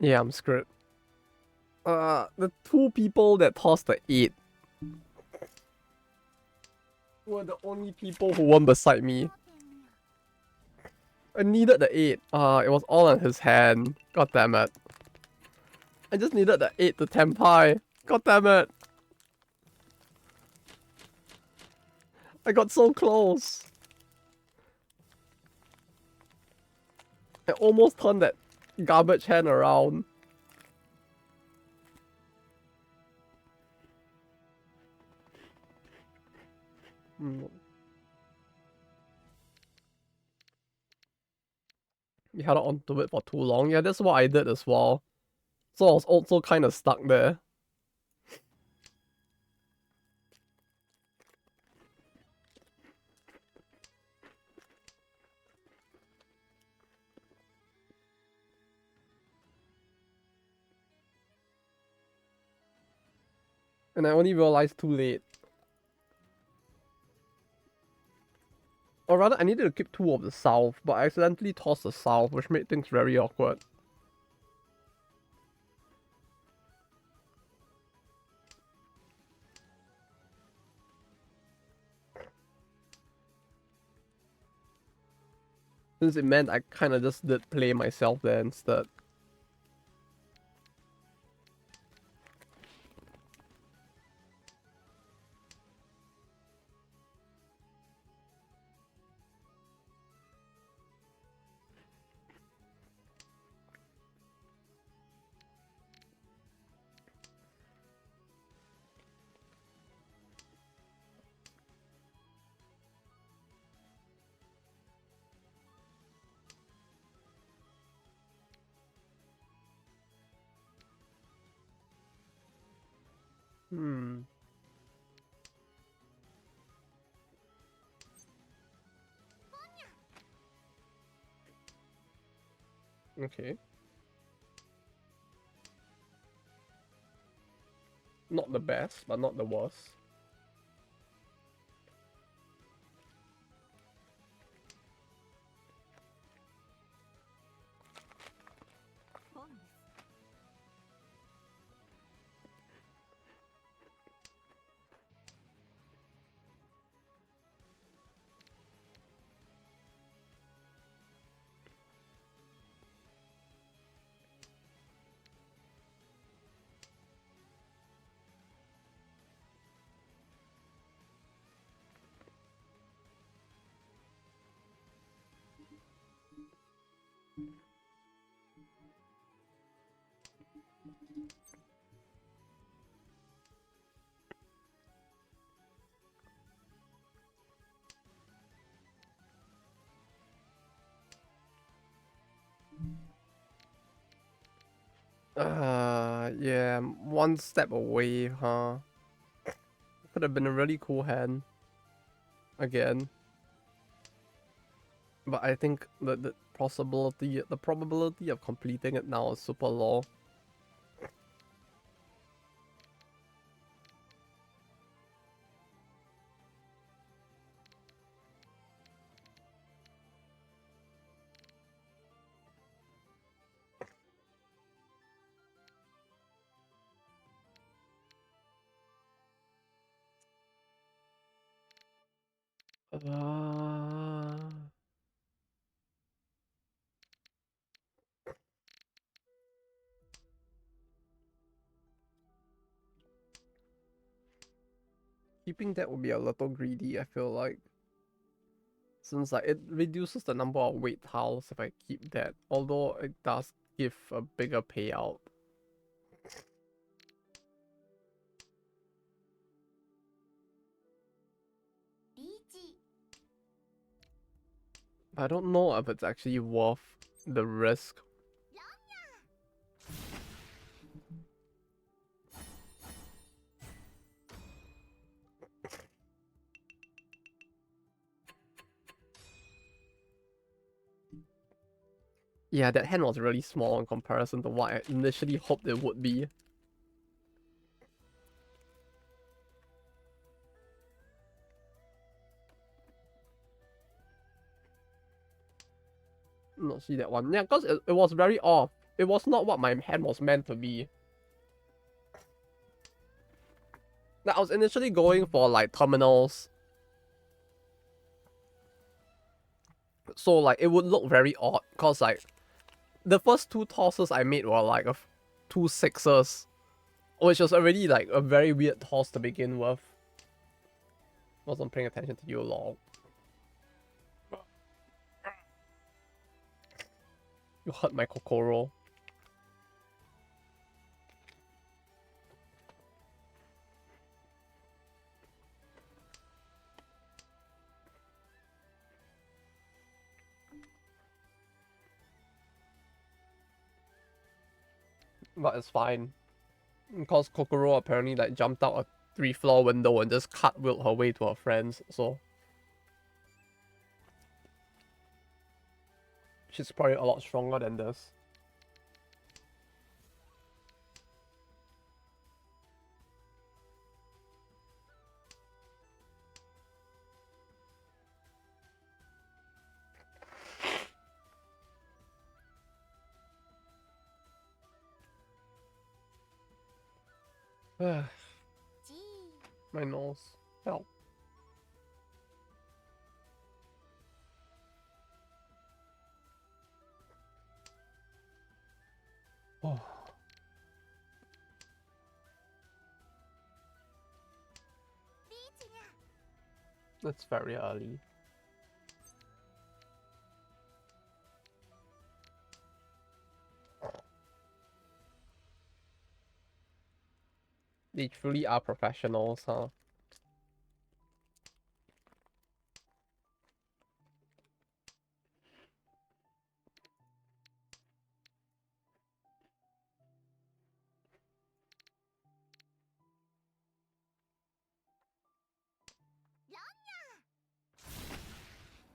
Yeah, I'm screwed. The 2 people that tossed the 8 were the only people who weren't beside me. I needed the 8. It was all on his hand. God damn it. I just needed the 8 to tempai. God damn it. I got so close. I almost turned that garbage hand around. Hmm. You held on to it for too long. Yeah, that's what I did as well. So I was also kind of stuck there. And I only realized too late. Or rather, I needed to keep 2 of the south, but I accidentally tossed the south, which made things very awkward. Since it meant I kind of just did play myself there instead. Hmm. Okay. Not the best, but not the worst. Yeah, 1 step away, huh? Could have been a really cool hand. Again. But I think the probability of completing it now is super low. Uh... Keeping that would be a little greedy, I feel like. Since like it reduces the number of weight tiles if I keep that, although it does give a bigger payout. I don't know if it's actually worth the risk. Yeah, that hand was really small in comparison to what I initially hoped it would be. Not see that one. Yeah, because it was very off. It was not what my hand was meant to be. Like, I was initially going for like terminals. So like it would look very odd. Cause like the first two tosses I made were like two sixes. Which was already like a very weird toss to begin with. Wasn't paying attention to you lol. You hurt my Kokoro. But it's fine. Because Kokoro apparently like jumped out a 3-floor window and just cartwheeled her way to her friends, so she's probably a lot stronger than this. My nose. Help. Oh. That's very early. They truly are professionals, huh?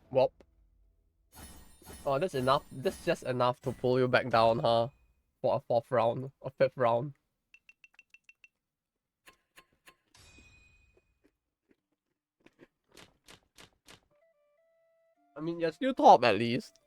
Whoop. Oh, that's enough. That's just enough to pull you back down, huh? For a 4th round, a 5th round. I mean, you're still top at least.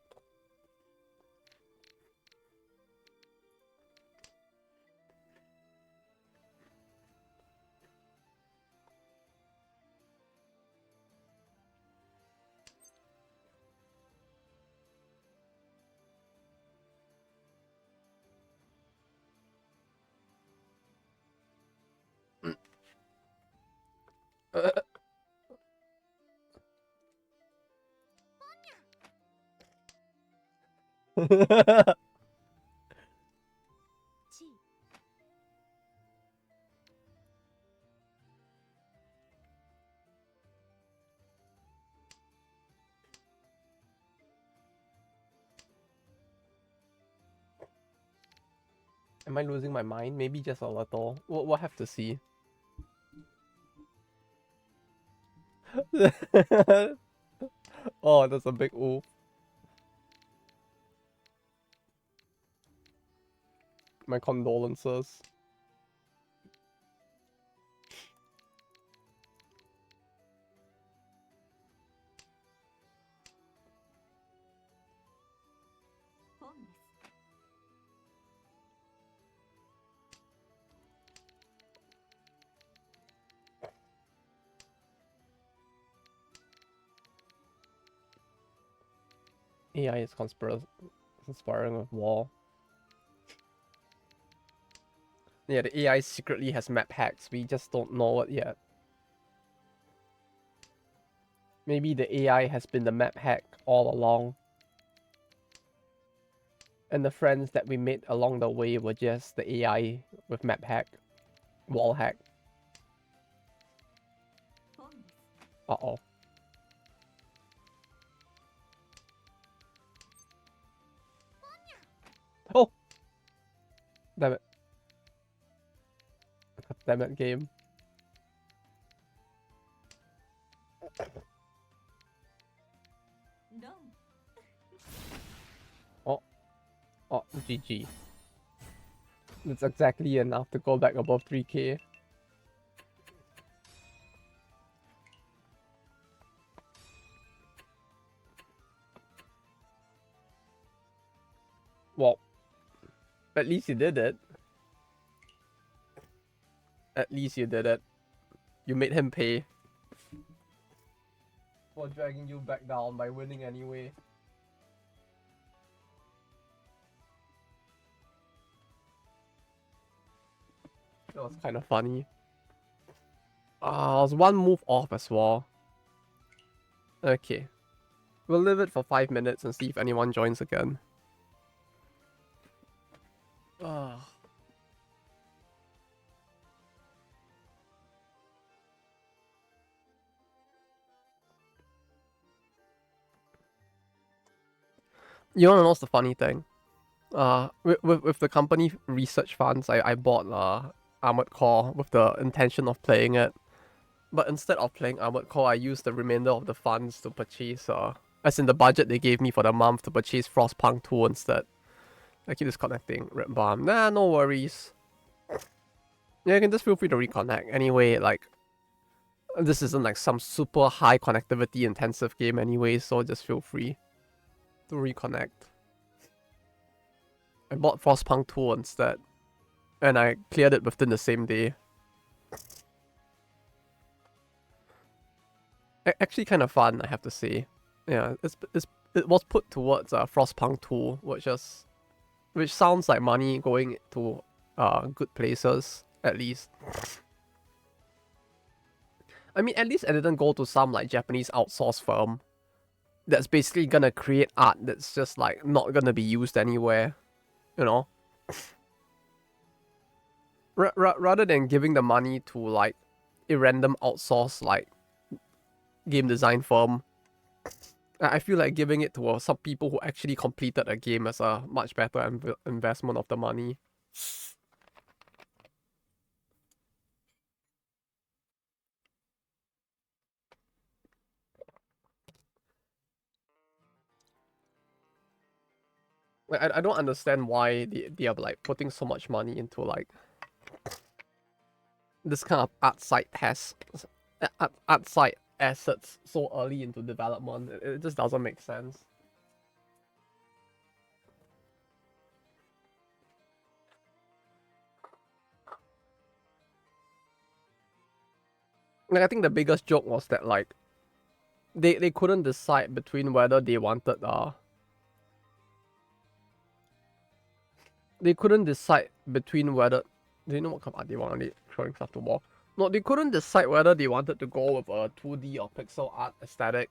Am I losing my mind? Maybe just a little. We'll have to see. Oh, that's a big oof. My condolences. AI is conspiring with war. Yeah, the AI secretly has map hacks. We just don't know it yet. Maybe the AI has been the map hack all along. And the friends that we made along the way were just the AI with map hack. Wall hack. Uh-oh. Damn it. Damn it, game. No. Oh, GG. That's exactly enough to go back above 3k. Well, at least you did it. At least you did it. You made him pay for dragging you back down by winning anyway. That was kind of funny. I was one move off as well. Okay. We'll leave it for 5 minutes and see if anyone joins again. Ah. You wanna know what's the funny thing? With the company research funds, I bought Armored Core with the intention of playing it. But instead of playing Armored Core, I used the remainder of the funds to purchase as in the budget they gave me for the month to purchase Frostpunk 2 instead. I keep disconnecting. Red Bomb. Nah, no worries. Yeah, you can just feel free to reconnect. Anyway, like, this isn't like some super high connectivity intensive game anyway, so just feel free to reconnect. I bought Frostpunk 2 instead, and I cleared it within the same day. Actually kind of fun, I have to say. Yeah, it was put towards Frostpunk 2, which sounds like money going to good places, at least. I mean, at least it didn't go to some like Japanese outsource firm that's basically gonna create art that's just like not gonna be used anywhere, you know? Rather than giving the money to like a random outsource like game design firm, I feel like giving it to some people who actually completed a game as a much better investment of the money. Like, I don't understand why they are like putting so much money into like this kind of art site tests, art site assets so early into development. It just doesn't make sense. Like, I think the biggest joke was that like they couldn't decide between whether they wanted they couldn't decide between whether do you know what kind of art they wanted throwing stuff to wall. No, they couldn't decide whether they wanted to go with a 2D or pixel art aesthetic.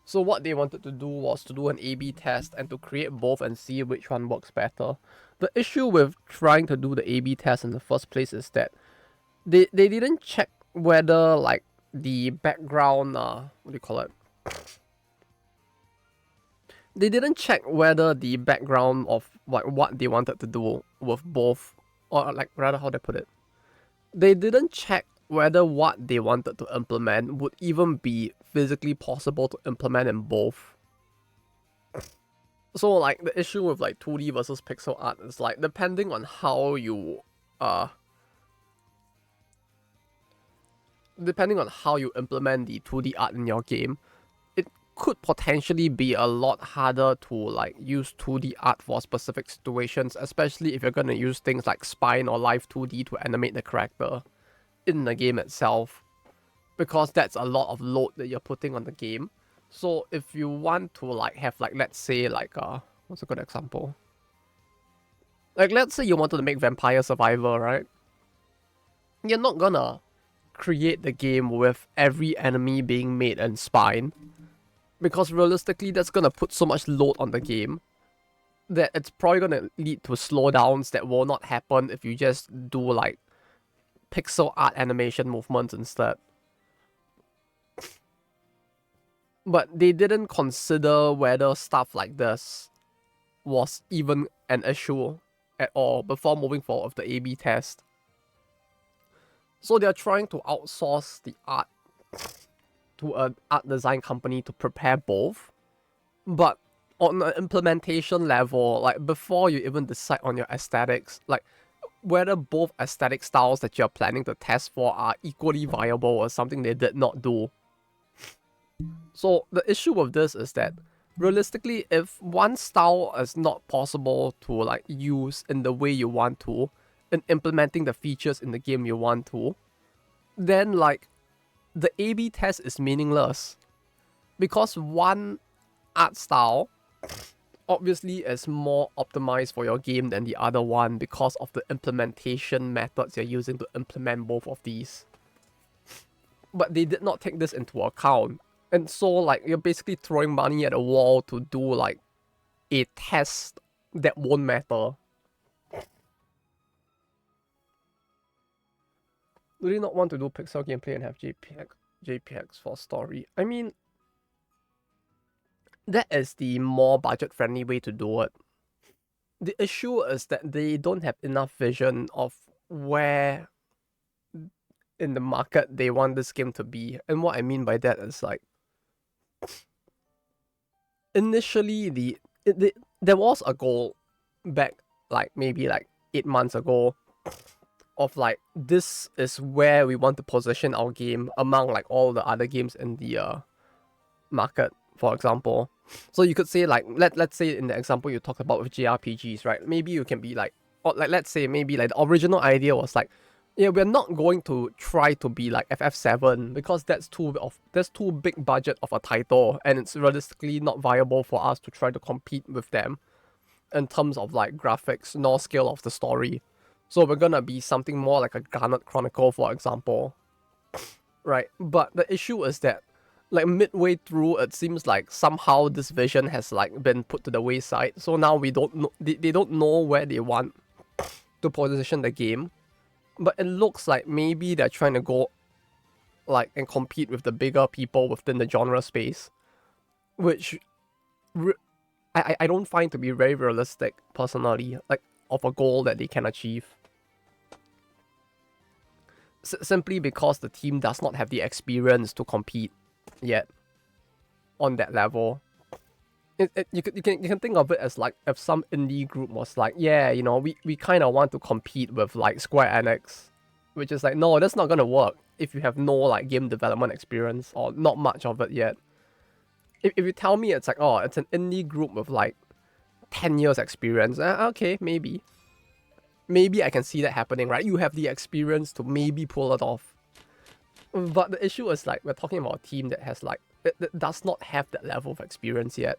So what they wanted to do was to do an A/B test and to create both and see which one works better. The issue with trying to do the A/B test in the first place is that they didn't check whether like the background what do you call it? They didn't check whether the background of like what they wanted to do with both, or like rather how they put it. They didn't check whether what they wanted to implement would even be physically possible to implement in both. So like the issue with like 2D versus pixel art is like depending on how you implement the 2D art in your game, it could potentially be a lot harder to like use 2D art for specific situations, especially if you're gonna use things like spine or live 2D to animate the character in the game itself, because that's a lot of load that you're putting on the game. So if you want to like have like, let's say like what's a good example? Like let's say you wanted to make Vampire Survivor, right? You're not gonna create the game with every enemy being made in spine, because realistically that's gonna put so much load on the game that it's probably gonna lead to slowdowns that will not happen if you just do like pixel art animation movements instead. But they didn't consider whether stuff like this was even an issue at all before moving forward with the A/B test. So they're trying to outsource the art to an art design company to prepare both. But on an implementation level, like before you even decide on your aesthetics, like whether both aesthetic styles that you're planning to test for are equally viable or something they did not do. So the issue with this is that realistically, if one style is not possible to like use in the way you want to, in implementing the features in the game you want to, then like the A/B test is meaningless. Because one art style obviously is more optimized for your game than the other one because of the implementation methods you're using to implement both of these. But they did not take this into account. And so like you're basically throwing money at a wall to do like a test that won't matter. Do they not want to do pixel gameplay and have JPEGs for story? I mean, that is the more budget-friendly way to do it. The issue is that they don't have enough vision of where in the market they want this game to be. And what I mean by that is like, initially there was a goal back like maybe like 8 months ago of like, this is where we want to position our game among like all the other games in the market, for example. So you could say like, let's say in the example you talked about with JRPGs, right? Maybe you can be like, or like let's say maybe like the original idea was like, yeah, we're not going to try to be like FF7 because that's too big budget of a title, and it's realistically not viable for us to try to compete with them in terms of like graphics nor scale of the story. So we're gonna be something more like a Garnet Chronicle, for example. Right? But the issue is that like midway through, it seems like somehow this vision has like been put to the wayside. So now we don't know, they don't know where they want to position the game. But it looks like maybe they're trying to go like and compete with the bigger people within the genre space, which I don't find to be very realistic personally, like of a goal that they can achieve. Simply because the team does not have the experience to compete yet on that level. You can think of it as like if some indie group was like, yeah, you know, we kind of want to compete with like Square Enix, which is like, no, that's not gonna work if you have no like game development experience or not much of it yet. If you tell me it's like, oh, it's an indie group with like 10 years experience, okay, maybe I can see that happening, right? You have the experience to maybe pull it off. But the issue is like, we're talking about a team that has like, that does not have that level of experience yet.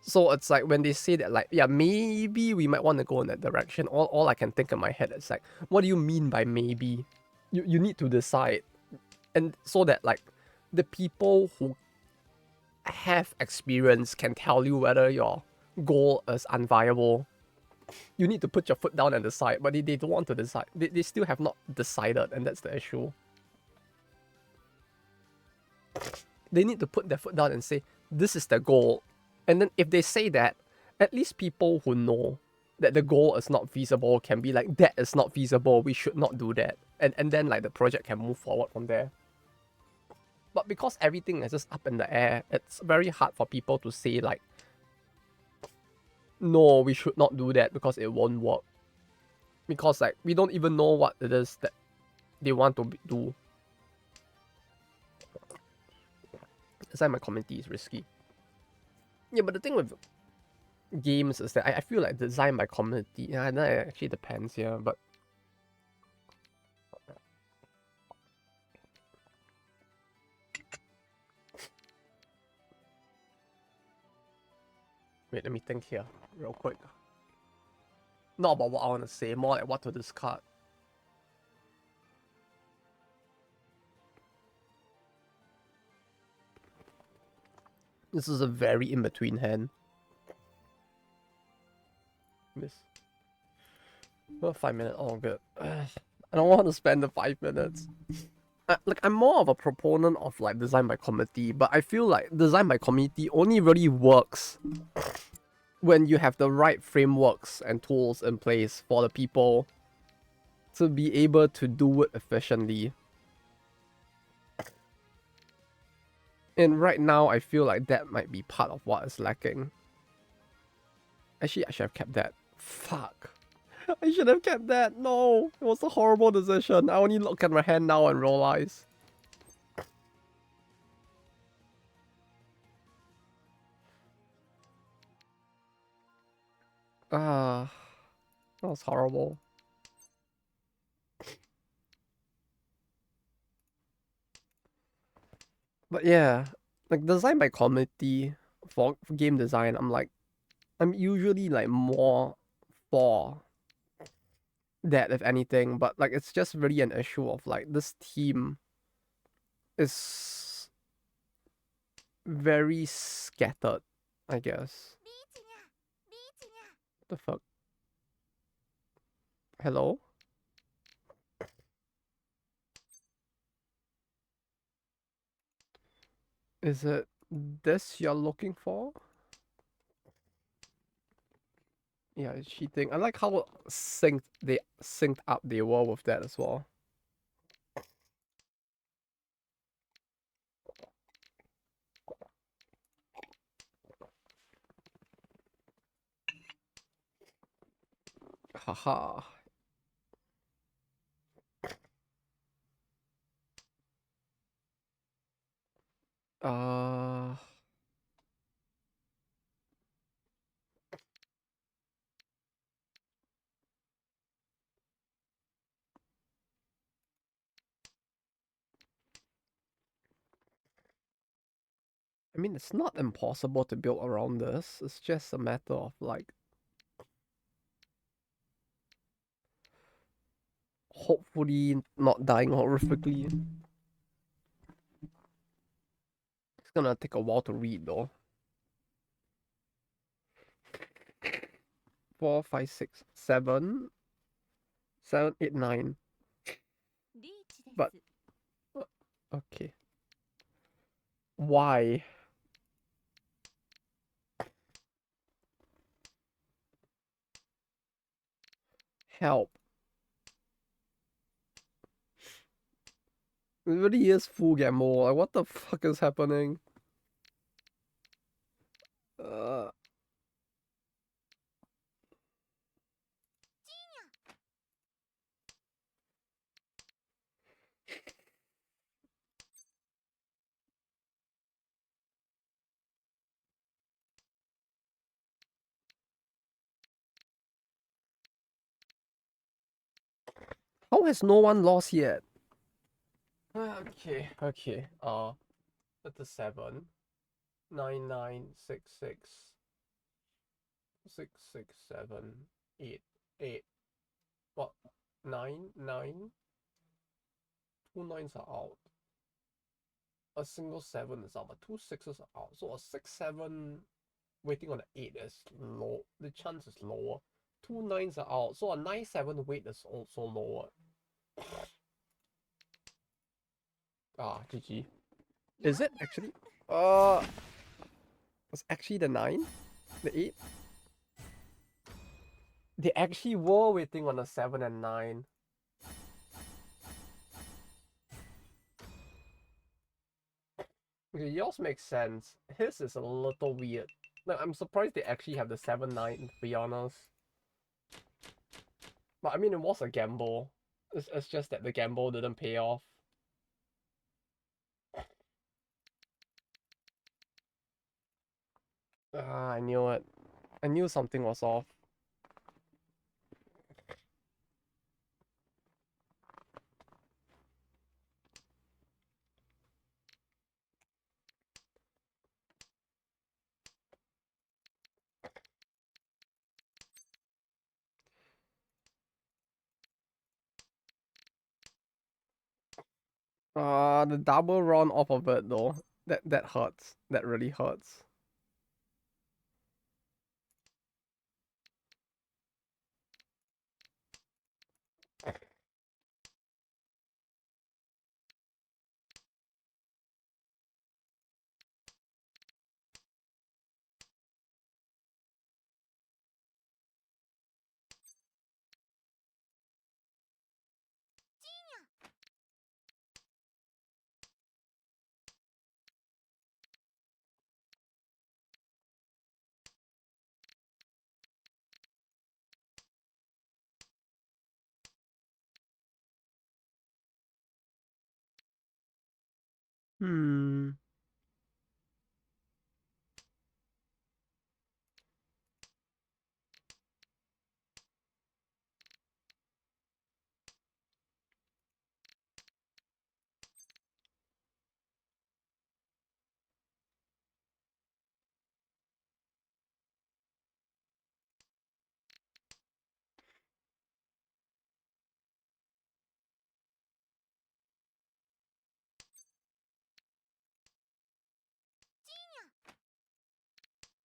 So it's like when they say that like, yeah, maybe we might want to go in that direction, all I can think in my head is like, what do you mean by maybe? You need to decide. And so that like the people who have experience can tell you whether your goal is unviable. You need to put your foot down and decide, but they don't want to decide. They still have not decided, and that's the issue. They need to put their foot down and say, this is the goal. And then if they say that, at least people who know that the goal is not feasible can be like, that is not feasible, we should not do that. And then like the project can move forward from there. But because everything is just up in the air, it's very hard for people to say like, no, we should not do that because it won't work. Because like, we don't even know what it is that they want to do. Design by community is risky. Yeah, but the thing with games is that I feel like design by community, yeah, that actually depends, yeah, but wait, let me think here real quick. Not about what I want to say, more like what to discard. This is a very in-between hand. Miss. Well, 5 minutes, oh good. I don't want to spend the 5 minutes. Like, I'm more of a proponent of like design by committee, but I feel like design by committee only really works when you have the right frameworks and tools in place for the people to be able to do it efficiently. And right now, I feel like that might be part of what is lacking. Actually, I should have kept that. Fuck. I should have kept that. No, it was a horrible decision. I only look at my hand now and realize. Ah, that was horrible. But yeah, like design by committee for game design, I'm usually like more for that if anything, but like it's just really an issue of like this team is very scattered, I guess. The fuck? Hello? Is it this you're looking for? Yeah, it's cheating. I like how synced up they were with that as well. Haha. Uh I mean it's not impossible to build around this. It's just a matter of like hopefully not dying horrifically. It's gonna take a while to read though. 4, 5, 6, 7, 7, 8, 9. But okay. Why? Help. It really is full gamble. Like, what the fuck is happening? Uh, how has no one lost yet? Okay, okay. That's a 7. 9, 9, 6, 6, 6, 6, 7, 8, 8. What? 9, 9? Two nines are out. A single 7 is out, but two sixes are out. So a 6, 7 waiting on the 8 is low. The chance is lower. Two nines are out, so a 9, 7 wait is also lower. Ah, GG. Is it actually? It's actually the 9? The 8? They actually were waiting on the 7 and 9. Okay, yours makes sense. His is a little weird. Like, I'm surprised they actually have the 7, 9, to be honest. But I mean, it was a gamble. It's just that the gamble didn't pay off. Ah, I knew it. I knew something was off. The double run off of it though. That hurts. That really hurts. Hmm.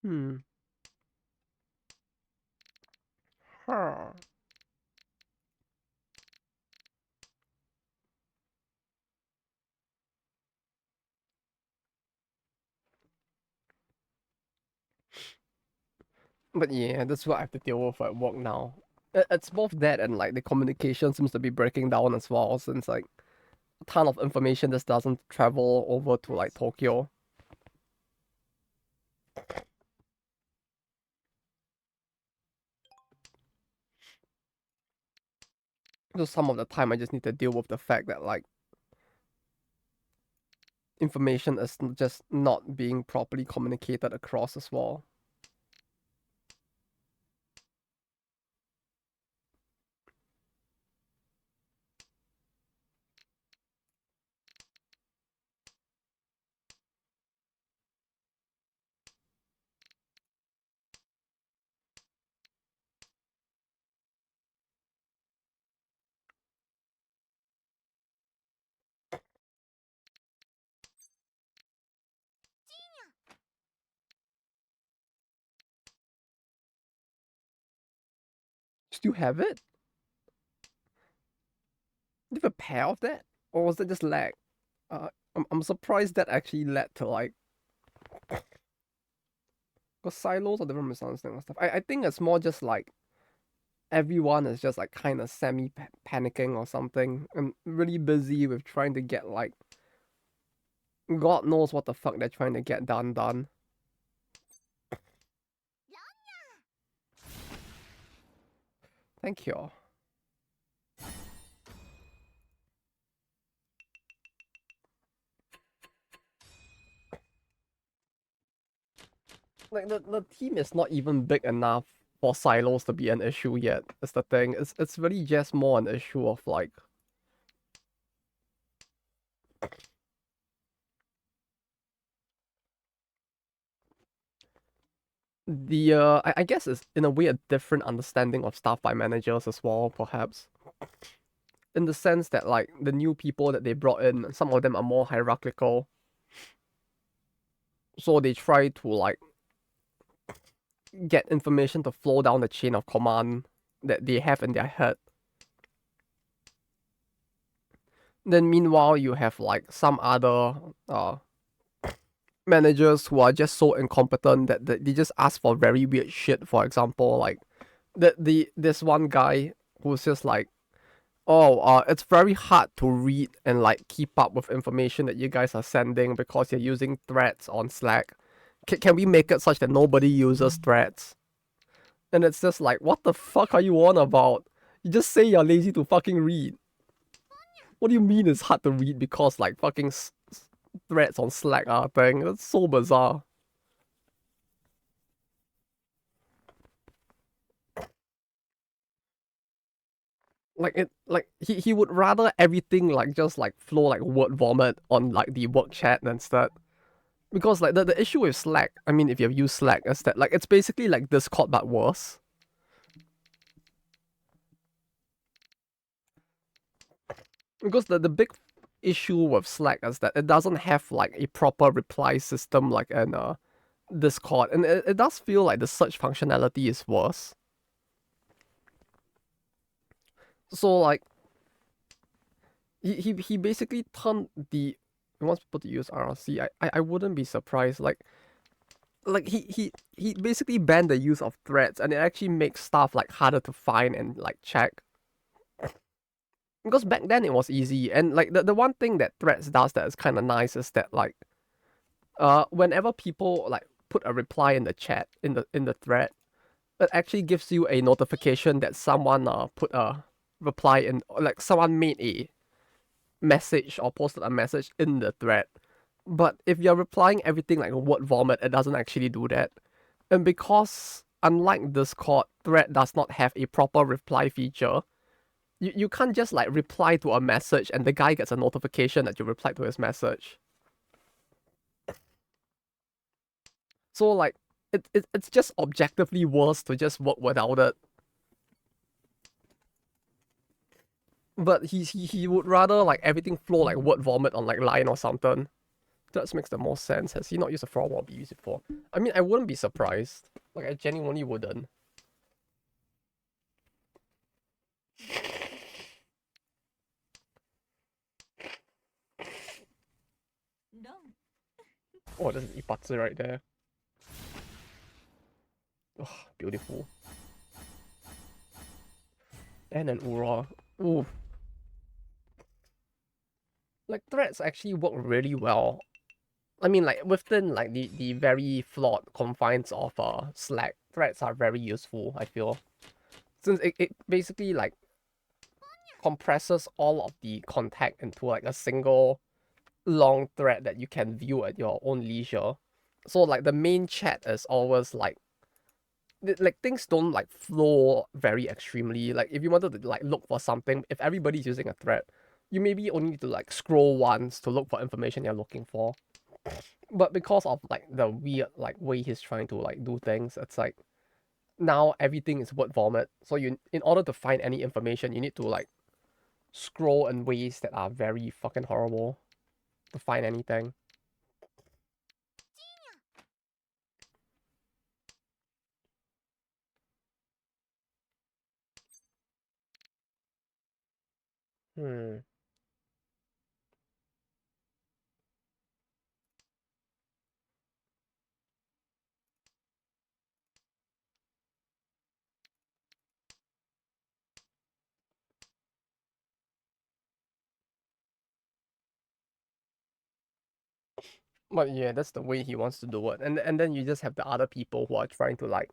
Hmm. Huh. But yeah, that's what I have to deal with at work now. It's both that and like the communication seems to be breaking down as well, since like a ton of information just doesn't travel over to like Tokyo. So some of the time I just need to deal with the fact that like information is just not being properly communicated across as well. Still have it? Do you have a pair of that? Or was that just lag? I'm surprised that actually led to like, because silos are different misunderstanding and stuff. I think it's more just like everyone is just like kind of semi panicking or something and really busy with trying to get like God knows what the fuck they're trying to get done. Thank you. Like the team is not even big enough for silos to be an issue yet. That's the thing. It's really just more an issue of like the I guess it's in a way a different understanding of staff by managers as well, perhaps. In the sense that like the new people that they brought in, some of them are more hierarchical. So they try to like get information to flow down the chain of command that they have in their head. Then meanwhile you have like some other managers who are just so incompetent that they just ask for very weird shit. For example, like this one guy who's just like, oh, it's very hard to read and like keep up with information that you guys are sending because you're using threads on Slack. Can we make it such that nobody uses threads? And it's just like, what the fuck are you on about? You just say you're lazy to fucking read. What do you mean it's hard to read because like fucking threads on Slack are a thing? That's so bizarre. Like it, like he would rather everything like just like flow like word vomit on like the work chat instead. Because like the issue with Slack, I mean, if you've used Slack, is that like it's basically like Discord but worse. Because the big issue with Slack is that it doesn't have like a proper reply system like in Discord, and it does feel like the search functionality is worse. So like he basically turned the he wants people to use RRC. I wouldn't be surprised. Like he basically banned the use of threads, and it actually makes stuff like harder to find and like check. Because back then it was easy, and like the one thing that threads does that is kind of nice is that like whenever people like put a reply in the chat in the thread, it actually gives you a notification that someone put a reply in, like someone made a message or posted a message in the thread. But if you're replying everything like a word vomit, it doesn't actually do that. And because unlike Discord, Thread does not have a proper reply feature, you can't just like reply to a message and the guy gets a notification that you replied to his message. So like it's just objectively worse to just work without it. But he would rather like everything flow like word vomit on like Line or something. That makes the most sense. Has he not used a for what be used it for? I mean, I wouldn't be surprised. Like I genuinely wouldn't. Oh, there's an Ipatsu right there. Oh, beautiful. And an Ura. Ooh. Like threads actually work really well. I mean, like within like the very flawed confines of Slack, threads are very useful. I feel since it basically like compresses all of the contact into like a single long thread that you can view at your own leisure. So like the main chat is always like things don't like flow very extremely. Like if you wanted to like look for something, if everybody's using a thread, you maybe only need to like scroll once to look for information you're looking for. But because of like the weird like way he's trying to like do things, it's like now everything is word vomit. So you in order to find any information, you need to like scroll in ways that are very fucking horrible to find anything. Hmm. But yeah, that's the way he wants to do it. And then you just have the other people who are trying to like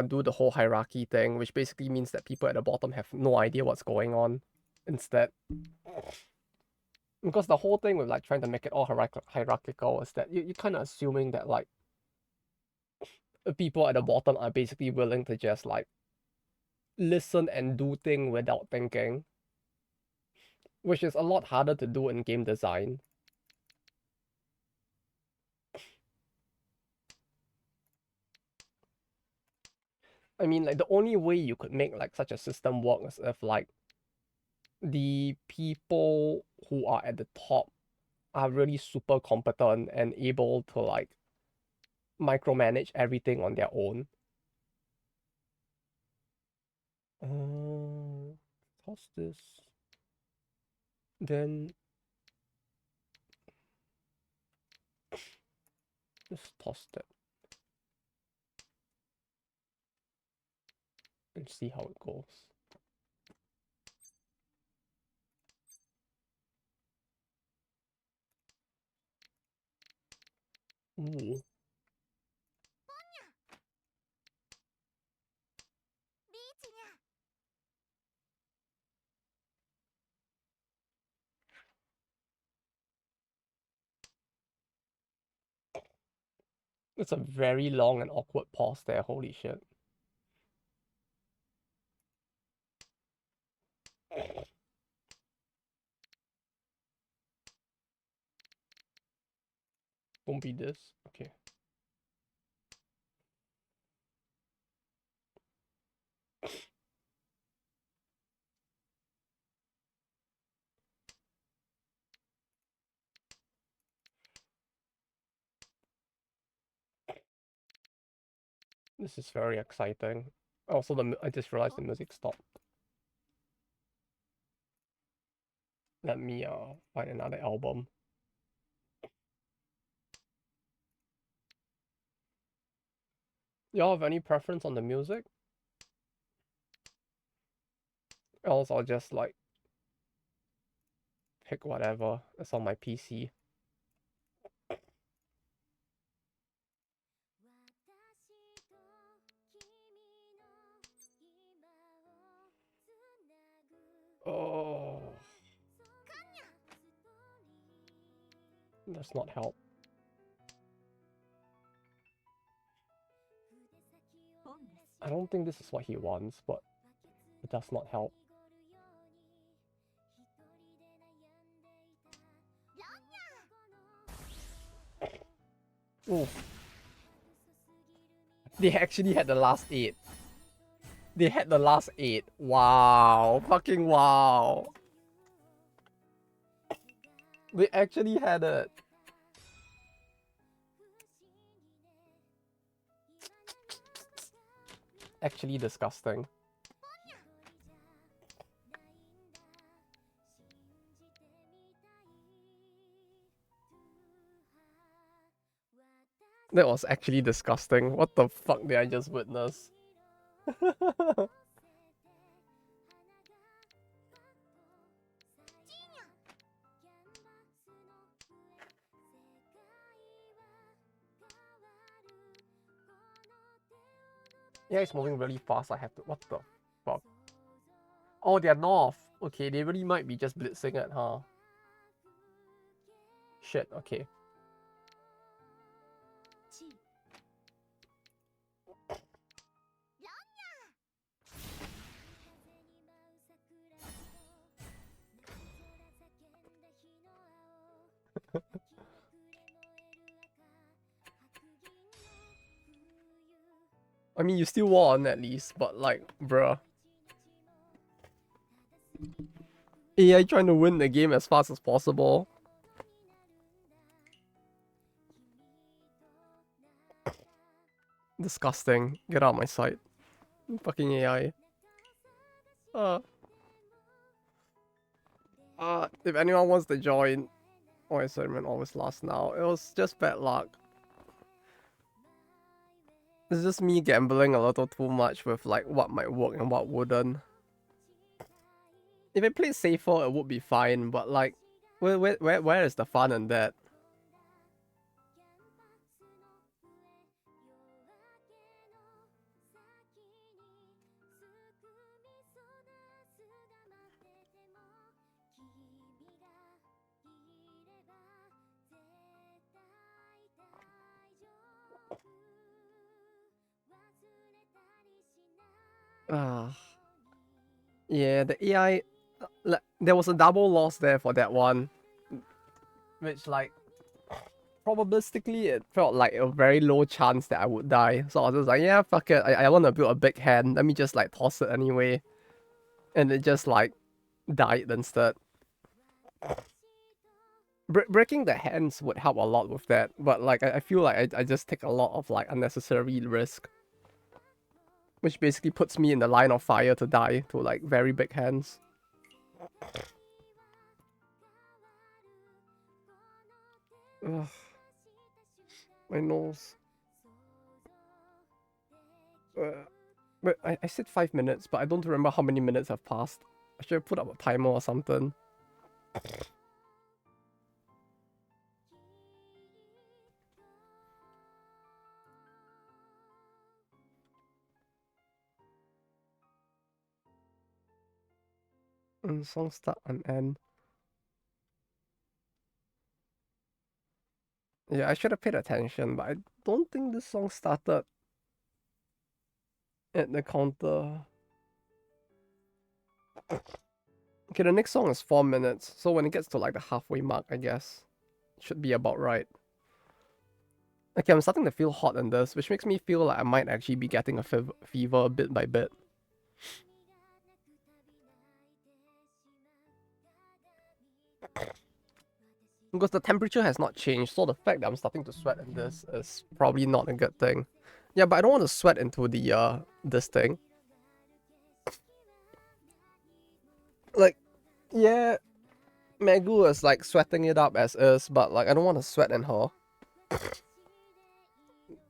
do the whole hierarchy thing, which basically means that people at the bottom have no idea what's going on instead. Because the whole thing with like trying to make it all hierarchical is that you're kind of assuming that like the people at the bottom are basically willing to just like listen and do things without thinking, which is a lot harder to do in game design. I mean, like the only way you could make like such a system work is if like the people who are at the top are really super competent and able to like micromanage everything on their own. Toss this. Then just toss that and see how it goes. Ooh. It's a very long and awkward pause there, holy shit. Don't be this. Okay. This is very exciting. Also, I just realized the music stopped. Let me find another album. Y'all have any preference on the music? Else I'll just like pick whatever. It's on my PC. Oh. Does not help. I don't think this is what he wants, but it does not help. Ooh. They actually had the last 8. They had the last 8. Wow. Fucking wow. They actually had it. Actually disgusting. That was actually disgusting. What the fuck did I just witness? Yeah, it's moving really fast. I have to. What the fuck? Oh, they're north. Okay, they really might be just blitzing it, huh? Shit, okay. I mean, you still won at least, but like, bruh. AI trying to win the game as fast as possible. Disgusting. Get out of my sight. Fucking AI. If anyone wants to join, my assignment always lasts now. It was just bad luck. It's just me gambling a little too much with like what might work and what wouldn't. If I played safer, it would be fine, but like, where is the fun in that? Yeah, the AI, there was a double loss there for that one, which like, probabilistically it felt like a very low chance that I would die. So I was just like, yeah, fuck it, I want to build a big hand, let me just like toss it anyway. And it just like died instead. Breaking the hands would help a lot with that, but like I feel like I just take a lot of like unnecessary risk. Which basically puts me in the line of fire to die to like very big hands. Ugh. My nose. But I said 5 minutes, but I don't remember how many minutes have passed. I should have put up a timer or something. Song start and end. Yeah, I should have paid attention, but I don't think this song started at the counter. Okay, the next song is 4 minutes, so when it gets to like the halfway mark, I guess, it should be about right. Okay, I'm starting to feel hot in this, which makes me feel like I might actually be getting a fever bit by bit. Because the temperature has not changed, so the fact that I'm starting to sweat in this is probably not a good thing. Yeah, but I don't want to sweat into the this thing. Like, yeah, Megu is like sweating it up as is, but like I don't want to sweat in her.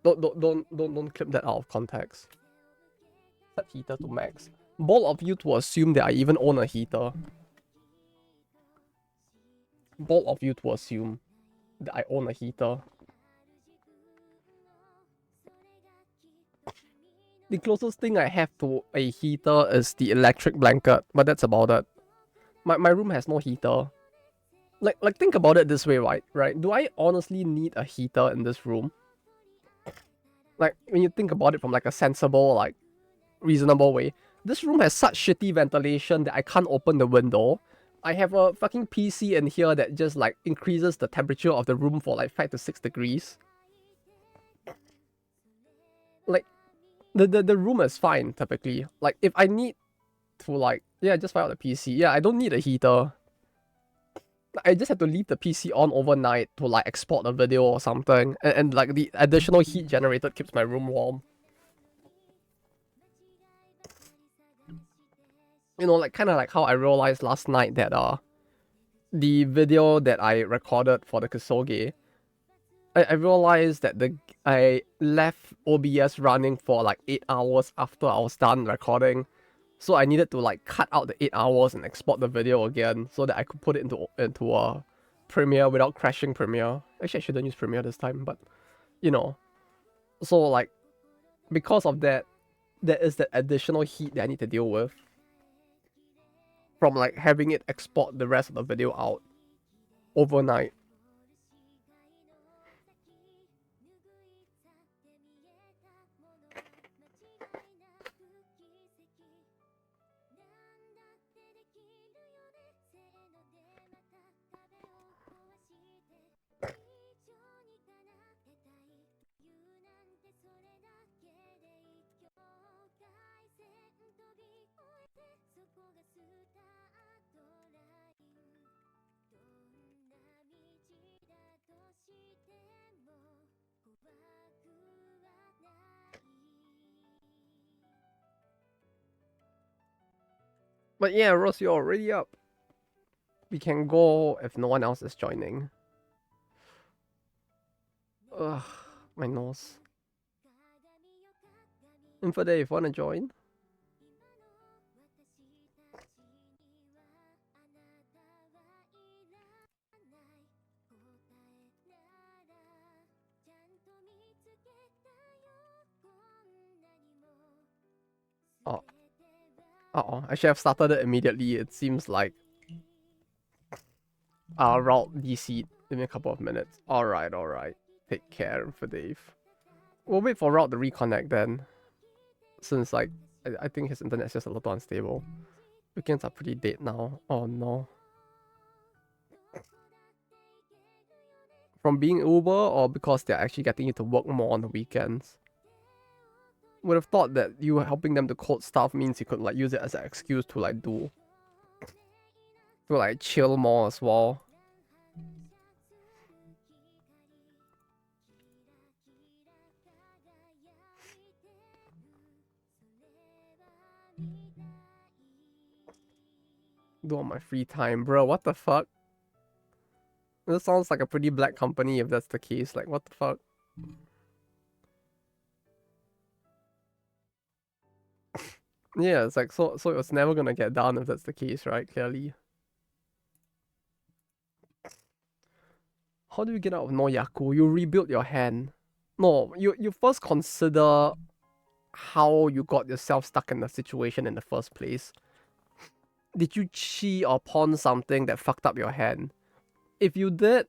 Don't clip that out of context. Set heater to max. Bold of you to assume that I even own a heater. Bold of you to assume that I own a heater. The closest thing I have to a heater is the electric blanket, but that's about it. My room has no heater. Like think about it this way, right? Right? Do I honestly need a heater in this room? Like when you think about it from like a sensible, like reasonable way, this room has such shitty ventilation that I can't open the window. I have a fucking PC in here that just like increases the temperature of the room for like 5 to 6 degrees. Like the room is fine typically. Like if I need to like yeah, just fire out the PC. Yeah, I don't need a heater. I just have to leave the PC on overnight to like export a video or something, and like the additional heat generated keeps my room warm. You know, like kind of like how I realized last night that the video that I recorded for the Kusoge, I realized that I left OBS running for like 8 hours after I was done recording, so I needed to like cut out the 8 hours and export the video again so that I could put it into a Premiere without crashing Premiere. Actually, I shouldn't use Premiere this time, but you know, so like because of that, there is that additional heat that I need to deal with from like having it export the rest of the video out overnight. But yeah, Rose, you're already up. We can go if no one else is joining. Ugh, my nose. Info Dave, wanna join? Oh. Uh-oh, I should have started it immediately. It seems like route DC in a couple of minutes. Alright. Take care, Info Dave. We'll wait for route to reconnect then. Since like I think his internet's just a little unstable. Weekends are pretty dead now. Oh no. From being Uber or because they're actually getting you to work more on the weekends? Would have thought that you helping them to code stuff means you could like use it as an excuse to like chill more as well. Do on my free time, bro. What the fuck? This sounds like a pretty black company if that's the case. Like, what the fuck? Yeah, it's like so it's never gonna get done if that's the case, right? Clearly. How do you get out of no yaku? You rebuild your hand. No, you first consider how you got yourself stuck in the situation in the first place. Did you cheat or pawn something that fucked up your hand? If you did,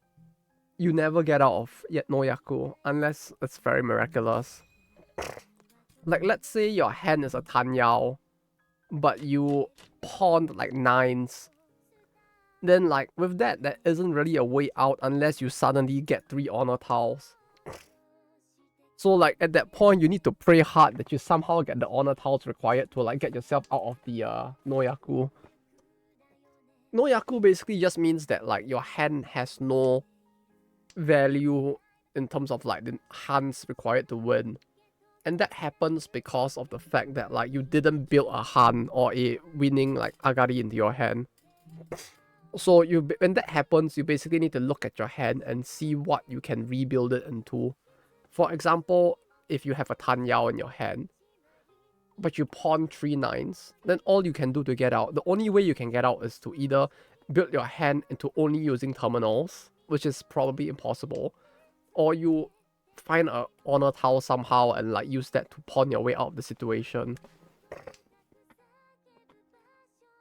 you never get out of yet no yaku unless it's very miraculous. Like let's say your hand is a tanyao, but you pawned like nines. Then like with that, there isn't really a way out unless you suddenly get 3 honor tiles. So like at that point, you need to pray hard that you somehow get the honor tiles required to like get yourself out of the noyaku. Noyaku basically just means that like your hand has no value in terms of like the hands required to win. And that happens because of the fact that like you didn't build a han or a winning like agari into your hand. So when that happens, you basically need to look at your hand and see what you can rebuild it into. For example, if you have a tanyao in your hand, but you pawn 3 nines, then all you can do to get out, the only way you can get out is to either build your hand into only using terminals, which is probably impossible, or you find a honor tile somehow and like use that to pawn your way out of the situation.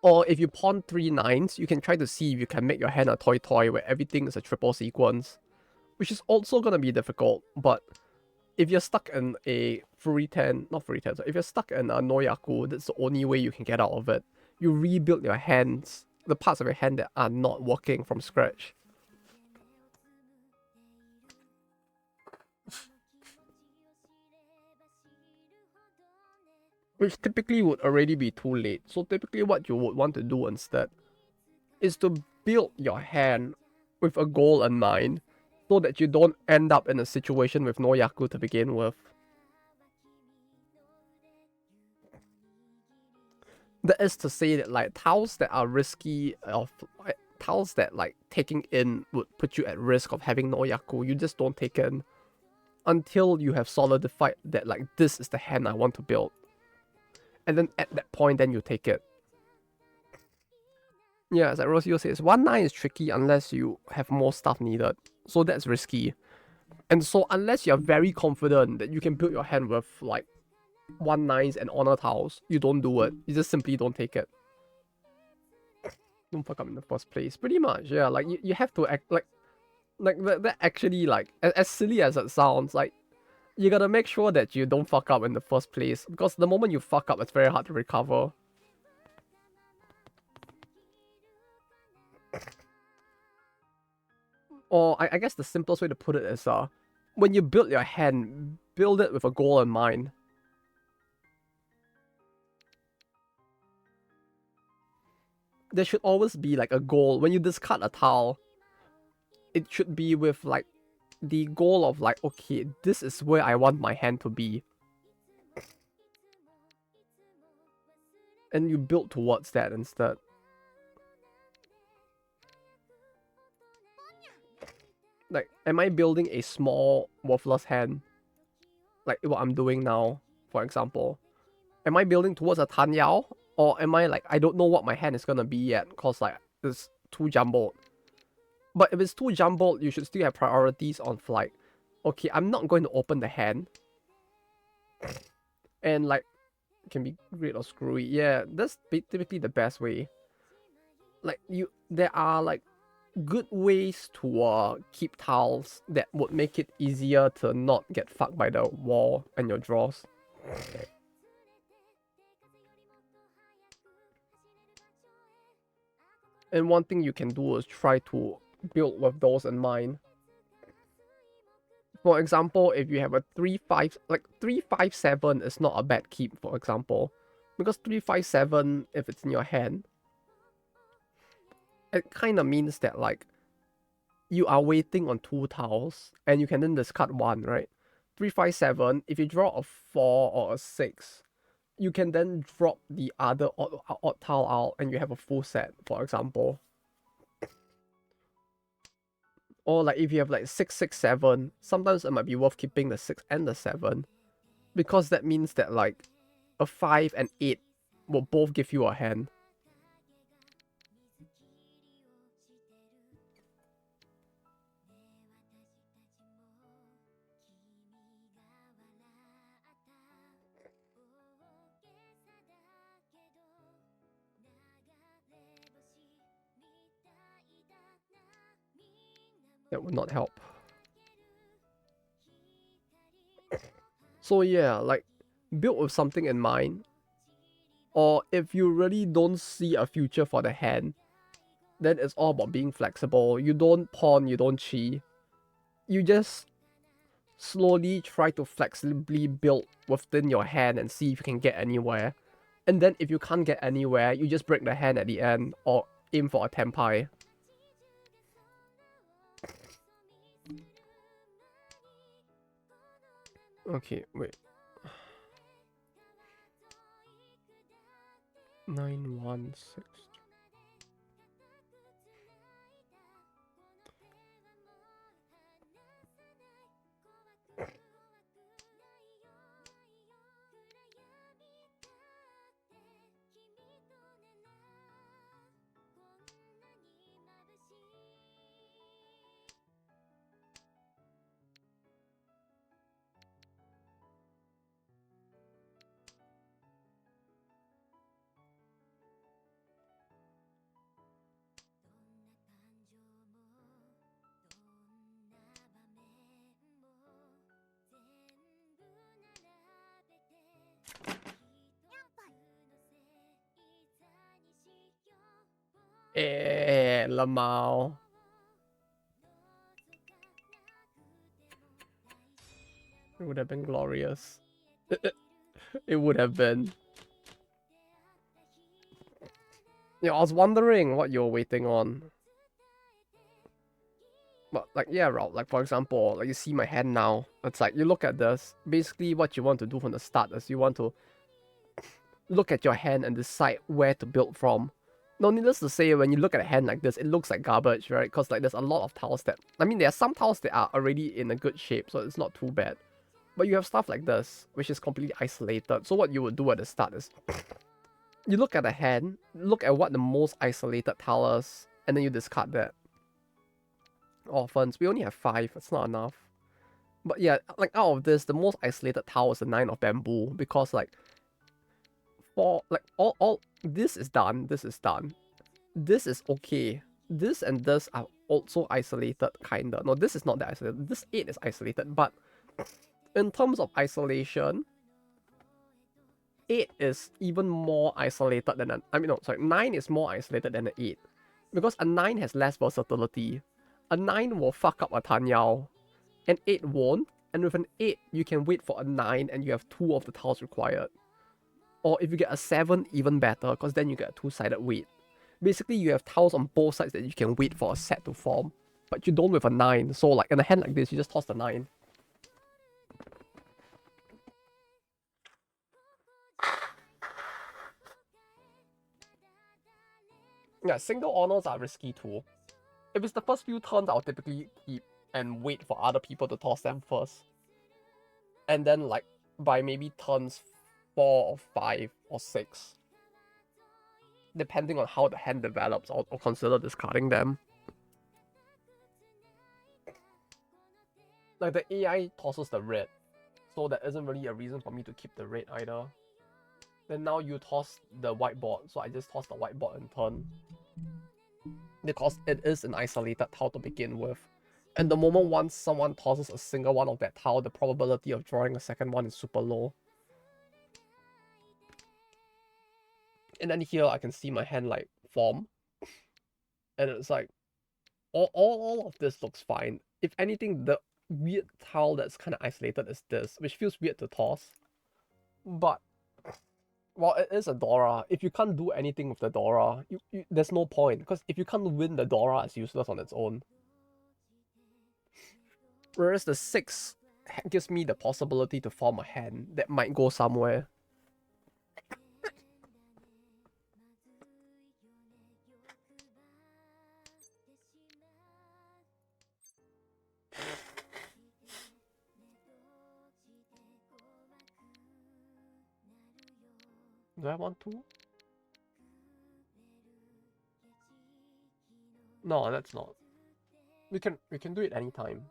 Or if you pawn 3 9s, you can try to see if you can make your hand a toy where everything is a triple sequence, which is also gonna be difficult. But if you're stuck in a free 10, not free 10, so if you're stuck in a Noyaku, that's the only way you can get out of it. You rebuild your hands, the parts of your hand that are not working from scratch. Which typically would already be too late. So typically what you would want to do instead is to build your hand with a goal in mind so that you don't end up in a situation with no Yaku to begin with. That is to say that like tiles that are risky tiles that like taking in would put you at risk of having no Yaku, you just don't take in until you have solidified that like this is the hand I want to build. And then at that point then you take it. Yeah, as like Rosio says, 1-9 is tricky unless you have more stuff needed. So that's risky. And so unless you're very confident that you can build your hand with like 1-9s and honor tiles, you don't do it. You just simply don't take it. Don't fuck up in the first place. Pretty much, yeah. Like you have to act like that actually like as silly as it sounds, like you gotta make sure that you don't fuck up in the first place. Because the moment you fuck up, it's very hard to recover. Or I guess the simplest way to put it is when you build your hand, build it with a goal in mind. There should always be like a goal. When you discard a tile, it should be with like the goal of like, okay, this is where I want my hand to be. And you build towards that instead. Like, am I building a small, worthless hand? Like what I'm doing now, for example. Am I building towards a Tan Yao? Or am I like, I don't know what my hand is gonna be yet, because like, it's too jumbled. But if it's too jumbled, you should still have priorities on like, okay, I'm not going to open the hand. And like, it can be great or screwy. Yeah, that's typically the best way. Like there are like good ways to keep tiles that would make it easier to not get fucked by the wall and your draws. And one thing you can do is try to build with those in mind. For example, if you have a 3-5, like 3-5-7 is not a bad keep, for example. Because 3-5-7, if it's in your hand, it kind of means that like you are waiting on 2 tiles and you can then discard 1, right? 3-5-7, if you draw a 4 or a 6, you can then drop the other odd tile out and you have a full set, for example. Or like if you have like 6-6-7, sometimes it might be worth keeping the 6 and the 7. Because that means that like a 5 and 8 will both give you a hand. That would not help. So yeah, like build with something in mind. Or if you really don't see a future for the hand, then it's all about being flexible. You don't pawn, you don't chi. You just slowly try to flexibly build within your hand and see if you can get anywhere. And then if you can't get anywhere, you just break the hand at the end or aim for a tenpai. Okay, wait. 9-1-6. Lamau. It would have been glorious. It would have been. Yeah, I was wondering what you were waiting on. But like, yeah, Rob, like for example, like you see my hand now. It's like you look at this. Basically, what you want to do from the start is you want to look at your hand and decide where to build from. No, needless to say, when you look at a hand like this, it looks like garbage, right? Because like there's a lot of tiles that, I mean, there are some tiles that are already in a good shape, so it's not too bad. But you have stuff like this, which is completely isolated. So what you would do at the start is, you look at a hand, look at what the most isolated tile is, and then you discard that. Orphans, we only have 5, it's not enough. But yeah, like out of this, the most isolated tile is the 9 of bamboo, because like, for like all this is done, this is done. This is okay. This and this are also isolated, kinda. No, this is not that isolated. This 8 is isolated, but in terms of isolation, 8 is even more isolated than an, I mean, no, sorry, 9 is more isolated than an 8. Because a 9 has less versatility. A 9 will fuck up a Tanyao. An 8 won't. And with an 8, you can wait for a 9 and you have 2 of the tiles required. Or if you get a 7, even better, because then you get a 2-sided wait. Basically, you have tiles on both sides that you can wait for a set to form. But you don't with a 9. So like in a hand like this, you just toss the 9. Yeah, single honors are risky too. If it's the first few turns, I'll typically keep and wait for other people to toss them first. And then like by maybe turns 4 or 5 or 6, depending on how the hand develops, I'll consider discarding them. Like the AI tosses the red, so there isn't really a reason for me to keep the red either. Then now you toss the whiteboard, so I just toss the whiteboard in turn. Because it is an isolated tile to begin with. And the moment once someone tosses a single one of that tile, the probability of drawing a second one is super low. And then here I can see my hand like form. And it's like, all of this looks fine. If anything, the weird tile that's kind of isolated is this, which feels weird to toss. But, well, it is a Dora. If you can't do anything with the Dora, there's no point. Because if you can't win the Dora, it's useless on its own. Whereas the 6 gives me the possibility to form a hand that might go somewhere. Do I want to? No, that's not. We can do it anytime.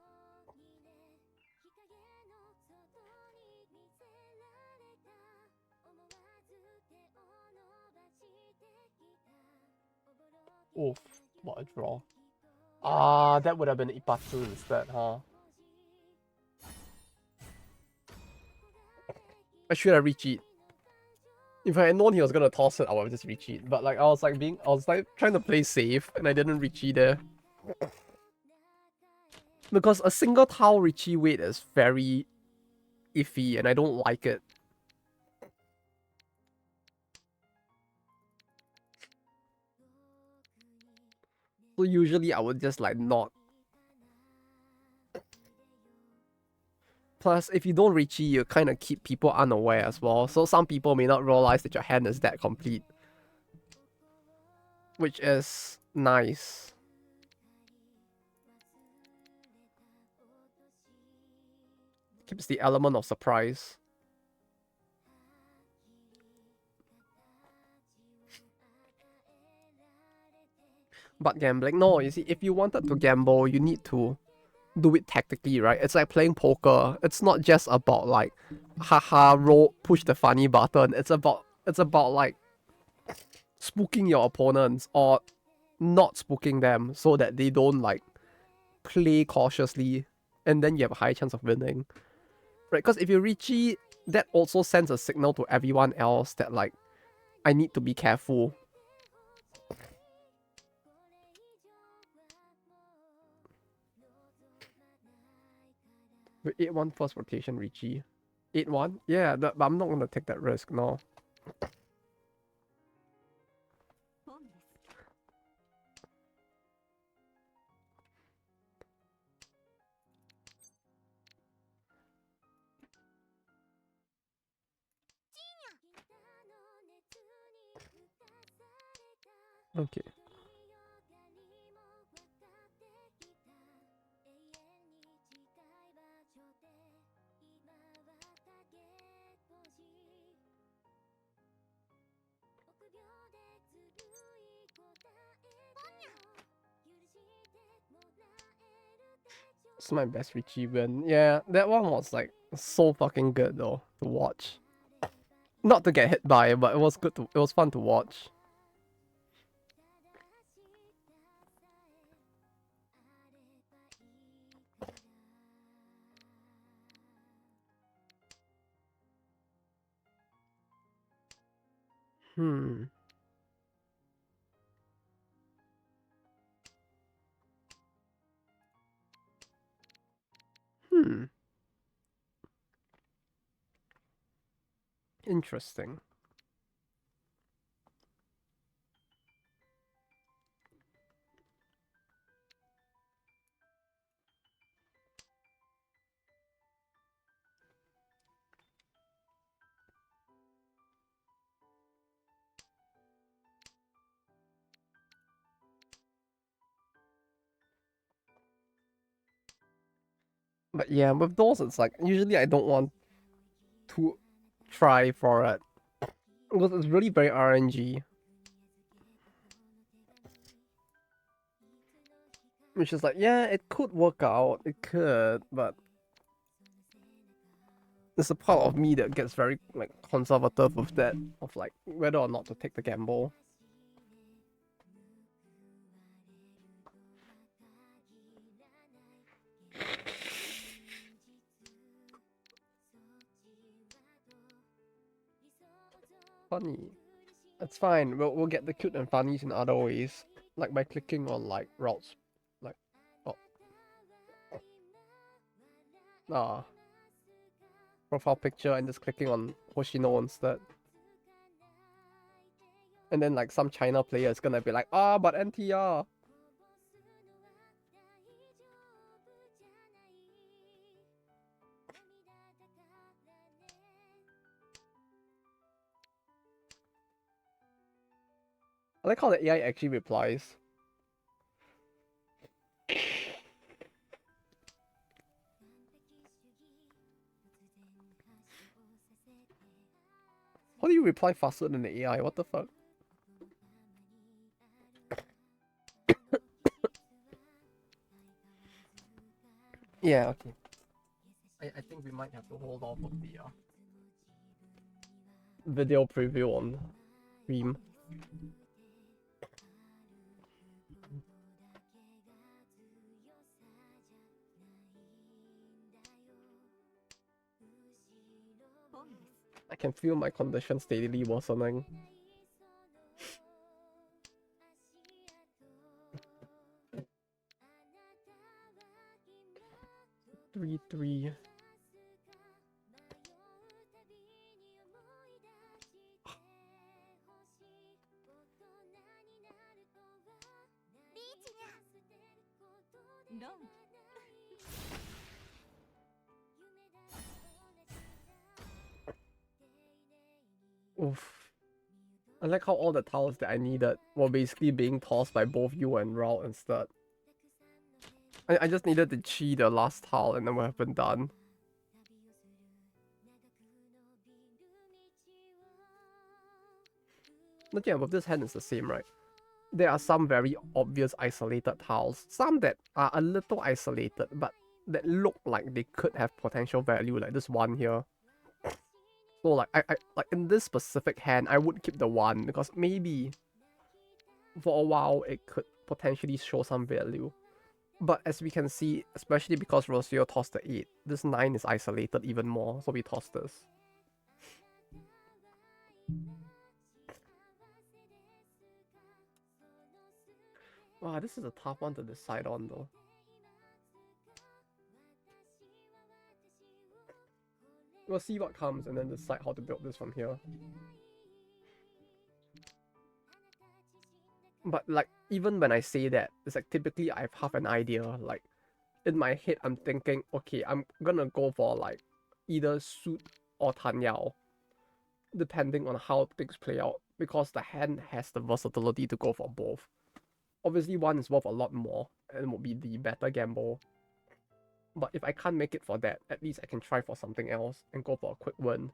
Oof, what a draw. Ah, that would have been Ipatsu instead, huh? I should have recheat. If I had known he was gonna toss it, I would have just recheat. But like I was like trying to play safe and I didn't recheat there. Because a single tile recheat weight is very iffy and I don't like it. So usually I would just like not. Plus, if you don't reachie, you kind of keep people unaware as well. So some people may not realize that your hand is that complete. Which is nice. Keeps the element of surprise. But gambling, no, you see, if you wanted to gamble, you need to do it tactically, right? It's like playing poker. It's not just about like, haha, roll, push the funny button. It's about like spooking your opponents or not spooking them so that they don't like play cautiously, and then you have a high chance of winning, right? Because if you reachie, that also sends a signal to everyone else that like, I need to be careful. With 8-1 first rotation, Richie. 8-1? Yeah, but I'm not gonna take that risk, no. Okay. It's my best Richie win. Yeah, that one was like so fucking good though to watch. Not to get hit by, but it was good to. It was fun to watch. Hmm. Hmm. Interesting. But yeah, with those, it's like usually I don't want to try for it because it's really very RNG. Which is like, yeah, it could work out, it could, but there's a part of me that gets very like conservative with that, of like whether or not to take the gamble. Funny. It's fine. We'll get the cute and funnies in other ways, like by clicking on like routes, like oh ah profile picture and just clicking on Hoshino instead. And then like some China player is gonna be like, ah, but NTR. I like how the AI actually replies. How do you reply faster than the AI? What the fuck? Yeah, okay. I think we might have to hold off of the video preview on stream. I can feel my condition steadily worsening. 3-3. Oof. I like how all the tiles that I needed were basically being tossed by both you and Raul instead. I just needed to chi the last tile and then we have been done. But yeah, with this hand it's the same, right? There are some very obvious isolated tiles. Some that are a little isolated, but that look like they could have potential value, like this one here. So I like in this specific hand, I would keep the one because maybe for a while it could potentially show some value. But as we can see, especially because Rocio tossed the 8, this 9 is isolated even more, so we toss this. Wow, this is a tough one to decide on though. We'll see what comes and then decide how to build this from here. But like, even when I say that, it's like typically I have half an idea. Like, in my head, I'm thinking, okay, I'm gonna go for like either suit or tan yao, depending on how things play out, because the hand has the versatility to go for both. Obviously, one is worth a lot more and will be the better gamble. But if I can't make it for that, at least I can try for something else and go for a quick win.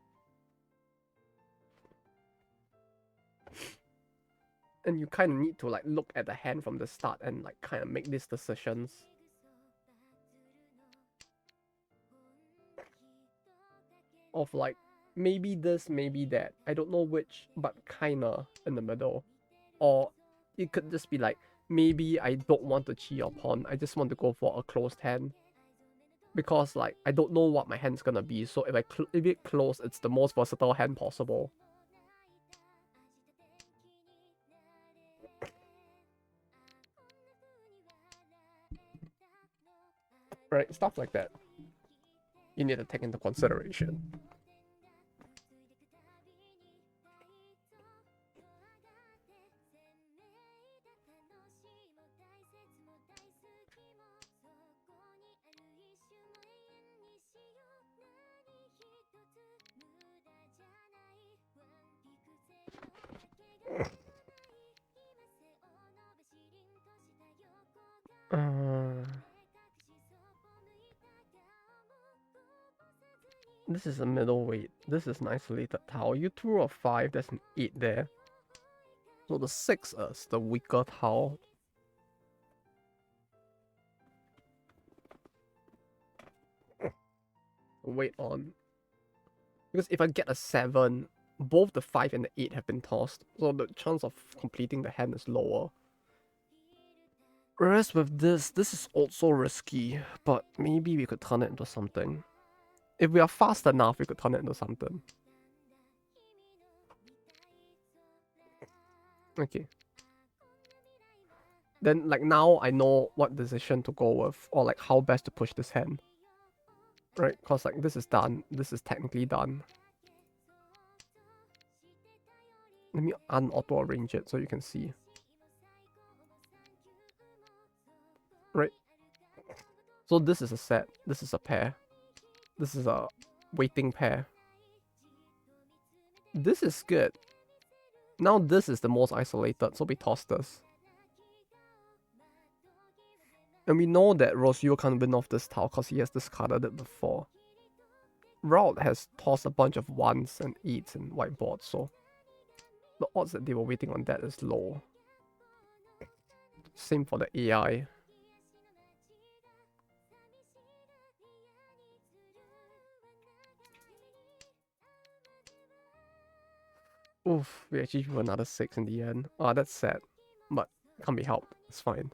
And you kind of need to like look at the hand from the start and like kind of make these decisions. Of like, maybe this, maybe that. I don't know which, but kinda in the middle. Or it could just be like, maybe I don't want to cheat your pawn. I just want to go for a closed hand. Because like, I don't know what my hand's gonna be. So if it close, it's the most versatile hand possible. Right, stuff like that. You need to take into consideration. This is a middleweight. This is an isolated tile. You threw a 5, there's an 8 there. So the 6 is the weaker tile. Wait on. Because if I get a 7, both the 5 and the 8 have been tossed. So the chance of completing the hand is lower. Whereas with this is also risky. But maybe we could turn it into something. If we are fast enough, we could turn it into something. Okay. Then, like, now I know what decision to go with, or like how best to push this hand. Right? Because like this is done. This is technically done. Let me un-auto arrange it so you can see. Right? So this is a set. This is a pair. This is a waiting pair. This is good. Now this is the most isolated, so we toss this. And we know that Rosio can't win off this tile because he has discarded it before. Rout has tossed a bunch of 1s and 8s in whiteboard, so the odds that they were waiting on that is low. Same for the AI. Oof, we actually drew another 6 in the end. Ah, that's sad. But can't be helped. It's fine.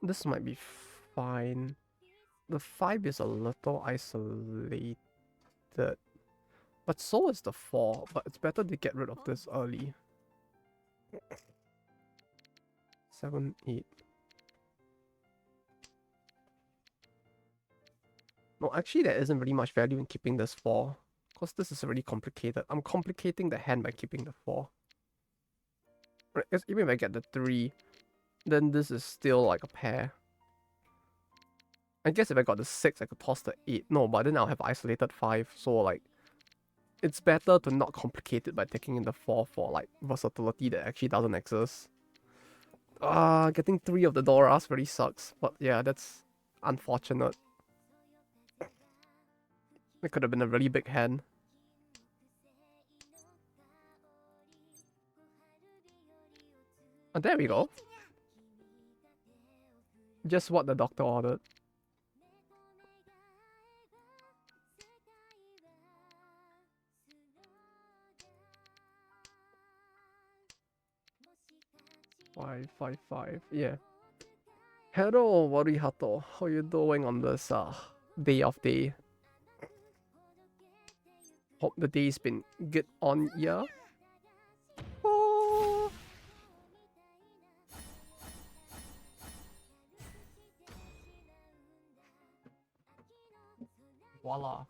This might be fine. The 5 is a little isolated. But so is the 4. But it's better to get rid of this early. 7, 8. No, actually there isn't really much value in keeping this 4. Because this is already complicated. I'm complicating the hand by keeping the 4. Right, because even if I get the 3, then this is still like a pair. I guess if I got the 6, I could toss the 8. No, but then I'll have isolated 5. So like, it's better to not complicate it by taking in the 4 for like versatility that actually doesn't exist. Getting 3 of the Doras really sucks. But yeah, that's unfortunate. It could have been a really big hand. Oh, there we go. Just what the doctor ordered. 555. Yeah. Hello, Warihato. How you doing on this day of day? Hope the day's been good on ya. Oh. Voila.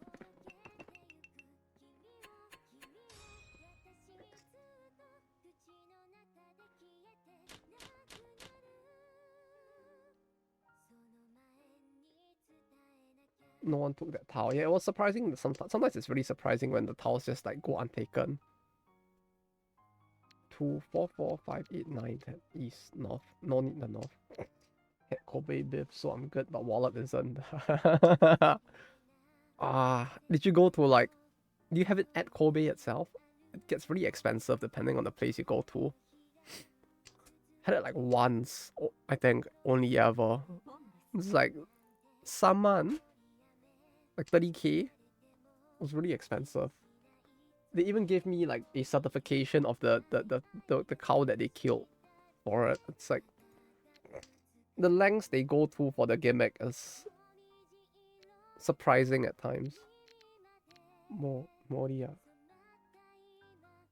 No one took that tile. Yeah, it was surprising. Sometimes it's really surprising when the tiles just like go untaken. 2, 4, 4, 5, 8, 9, 10, east, north. No need the north. Had Kobe beef, so I'm good, but wallet isn't. Did you go to like? Do you have it at Kobe itself? It gets really expensive depending on the place you go to. Had it like once, I think, only ever. It's like Saman, like 30k. It was really expensive. They even gave me like a certification of the cow that they killed for it. It's like the lengths they go to for the gimmick is surprising at times. Moria.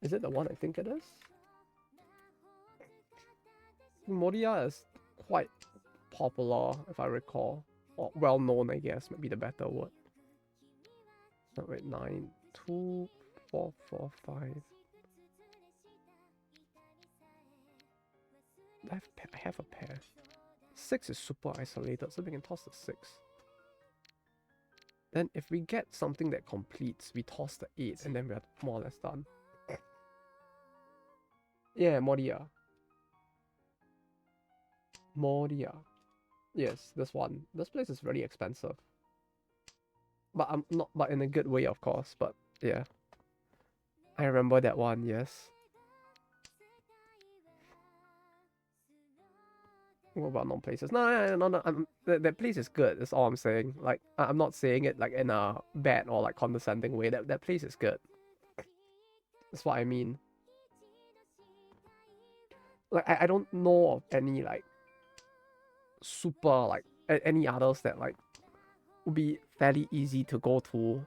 Is it the one I think it is? Moria is quite popular, if I recall. Or well known, I guess, might be the better word. No, wait, 9, 2, 4, 4, 5. I have a pair. 6 is super isolated, so we can toss the 6. Then if we get something that completes, we toss the 8, and then we're more or less done. Yeah, Moria. Moria. Yes, this one. This place is really expensive. But I'm not, but in a good way, of course. But yeah, I remember that one. Yes. What about non-places? No. That place is good. That's all I'm saying. Like, I'm not saying it like in a bad or like condescending way. That place is good. That's what I mean. Like, I don't know of any like super like any others that like would be fairly easy to go to.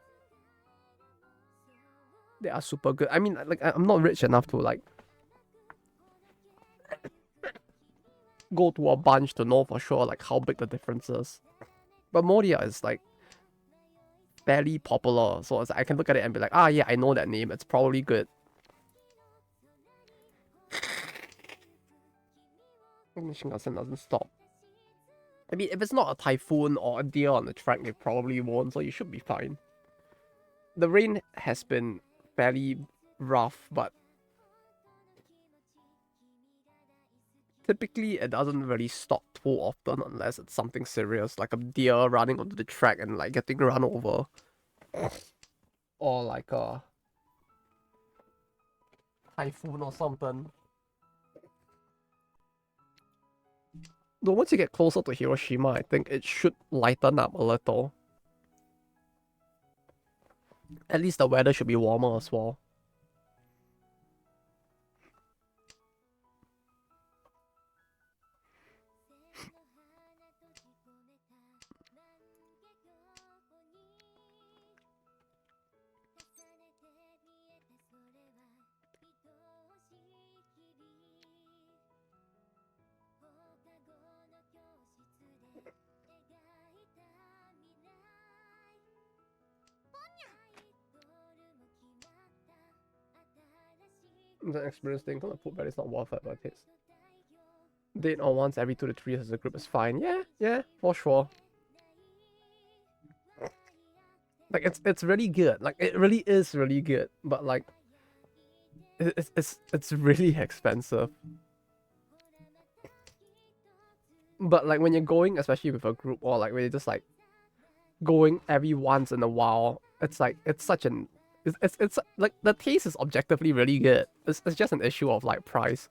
They are super good. I mean, like, I'm not rich enough to like go to a bunch to know for sure like how big the difference is. But Moria is like fairly popular, so I can look at it and be like, yeah, I know that name. It's probably good. Shinkansen doesn't stop. I mean, if it's not a typhoon or a deer on the track, it probably won't, so you should be fine. The rain has been fairly rough, but typically it doesn't really stop too often unless it's something serious, like a deer running onto the track and like getting run over. Or like a typhoon or something. Though once you get closer to Hiroshima, I think it should lighten up a little. At least the weather should be warmer as well. The experience thing, the food value is not worth it, but it's date on once every 2 to 3 years as a group is fine. Yeah, for sure. Like it's really good. Like it really is really good. But like it's really expensive. But like when you're going, especially with a group or like when you're just like going every once in a while, it's like it's such an it's like the taste is objectively really good. It's just an issue of like price.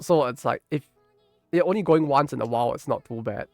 So it's like if you're only going once in a while, it's not too bad.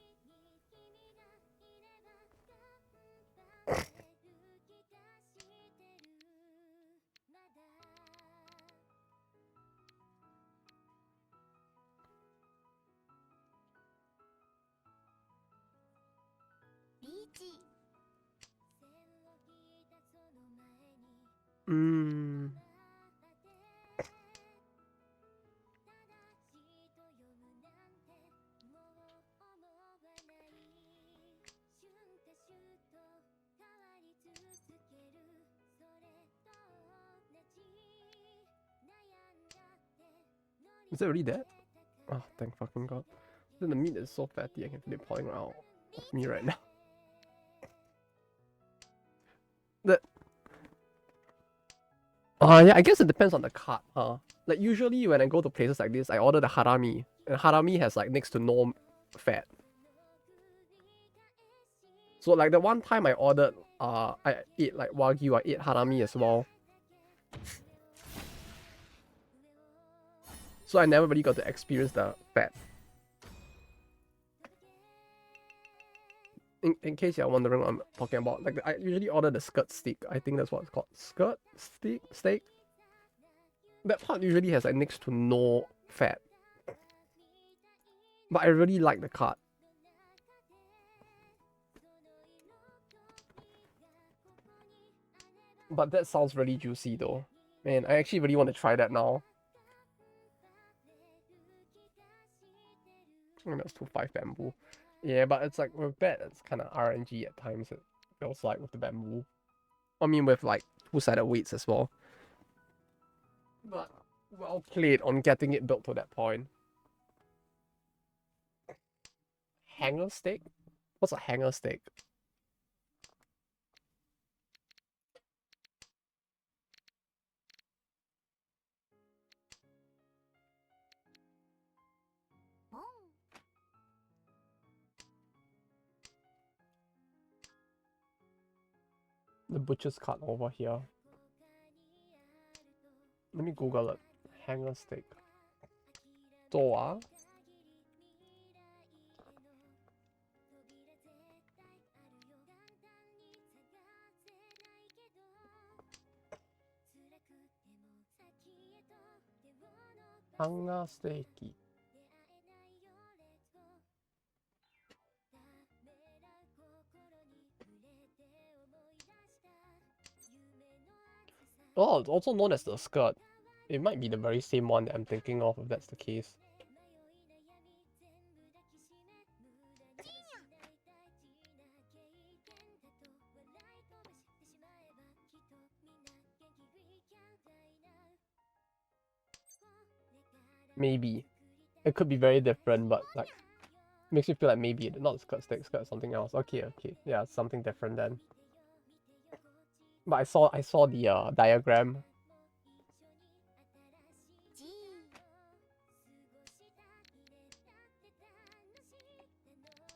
Is it really that? Oh, thank fucking god. Then the meat is so fatty I can feel it pouring out of me right now. Yeah, I guess it depends on the cart, huh? Like usually when I go to places like this, I order the harami. And harami has like next to no fat. So like the one time I ordered, I ate like wagyu, I ate harami as well. So I never really got to experience the fat. In case you're wondering what I'm talking about, like I usually order the skirt steak. I think that's what it's called. Skirt steak. That part usually has like next to no fat. But I really like the cut. But that sounds really juicy though. Man, I actually really want to try that now. Oh, that's 2.5 bamboo. Yeah, but it's like with that, it's kind of RNG at times. It feels like with the bamboo. I mean, with like two-sided weights as well. But well played on getting it built to that point. Hanger steak? What's a hanger steak? The butcher's cut over here. Let me Google it. Hanger steak. Doa. Hanger steak. Oh, it's also known as the skirt. It might be the very same one that I'm thinking of if that's the case. Maybe. It could be very different, but like makes me feel like maybe it's not skirt steak, skirt something else. Okay. Yeah, something different then. But I saw the diagram.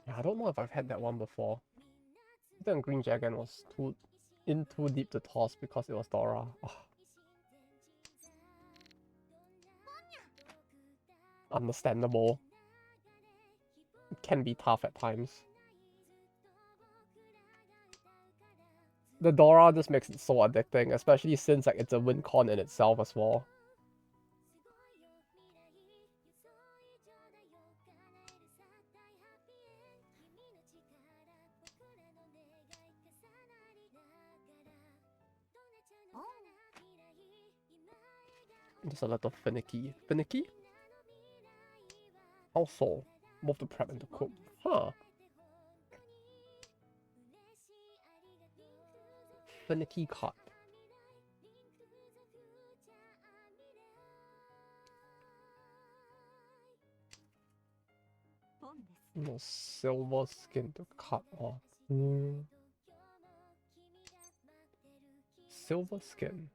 Yeah, I don't know if I've had that one before. I think Green Dragon was too deep to toss because it was Dora. Oh. Understandable. It can be tough at times. The Dora just makes it so addicting, especially since like it's a win con in itself as well. Just a little finicky. Finicky? Also, both to prep and to cook. Huh. Finicky cut. No silver skin to cut off. Silver skin.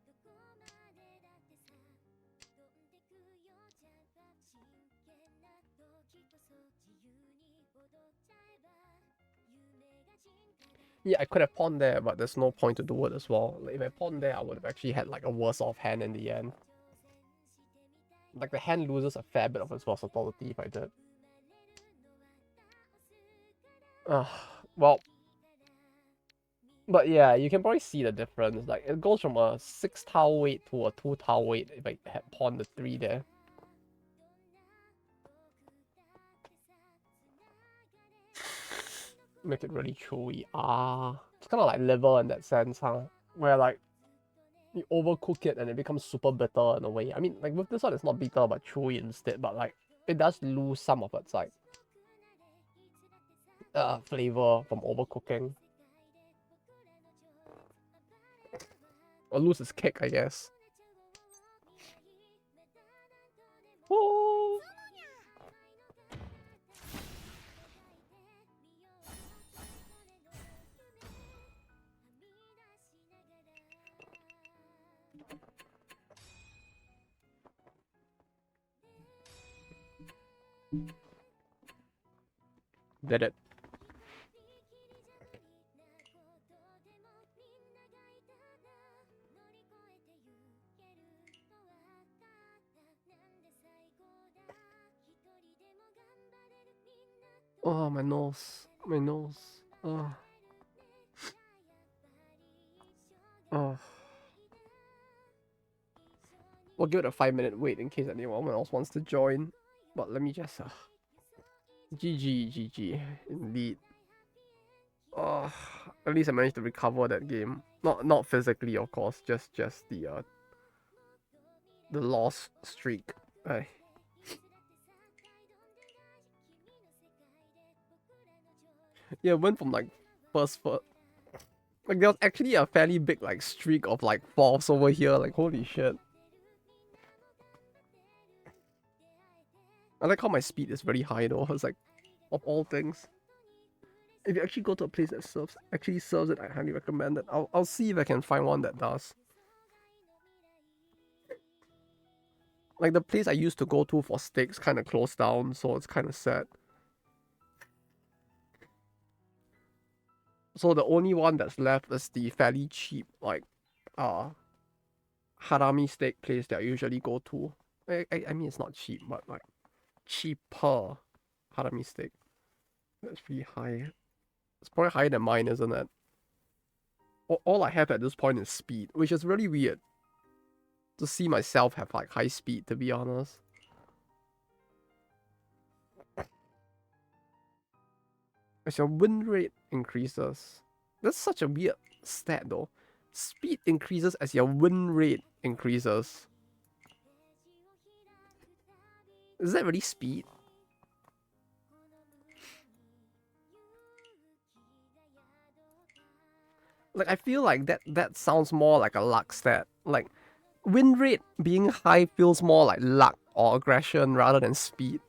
Yeah, I could have pawned there, but there's no point to do it as well. Like, if I pawned there, I would have actually had like a worse off hand in the end. Like the hand loses a fair bit of its versatility if I did. Well, but yeah, you can probably see the difference. Like it goes from a 6 tile weight to a 2 tile weight if I had pawned the 3 there. Make it really chewy. It's kind of like liver in that sense, huh? Where like you overcook it and it becomes super bitter in a way. I mean, like with this one, it's not bitter but chewy instead. But like it does lose some of its like flavor from overcooking. Or lose its kick, I guess. Oh. Did it. Oh, my nose. My nose. Oh. Oh. We'll give it a 5-minute wait in case anyone else wants to join. But let me just... GG. Indeed. Oh, at least I managed to recover that game. Not physically, of course. Just the loss streak. Ay. Yeah, it went from like first. Like there was actually a fairly big like streak of like fourths over here. Like holy shit. I like how my speed is very high though. It's like, of all things. If you actually go to a place that serves it, I highly recommend it. I'll see if I can find one that does. Like the place I used to go to for steaks kind of closed down, so it's kind of sad. So the only one that's left is the fairly cheap like harami steak place that I usually go to. I mean it's not cheap, but like cheaper harami steak. That's pretty high. It's probably higher than mine, isn't it? All I have at this point is speed, which is really weird. To see myself have like high speed, to be honest. As your win rate increases. That's such a weird stat though. Speed increases as your win rate increases. Is that really speed? Like I feel like that sounds more like a luck stat. Like win rate being high feels more like luck or aggression rather than speed.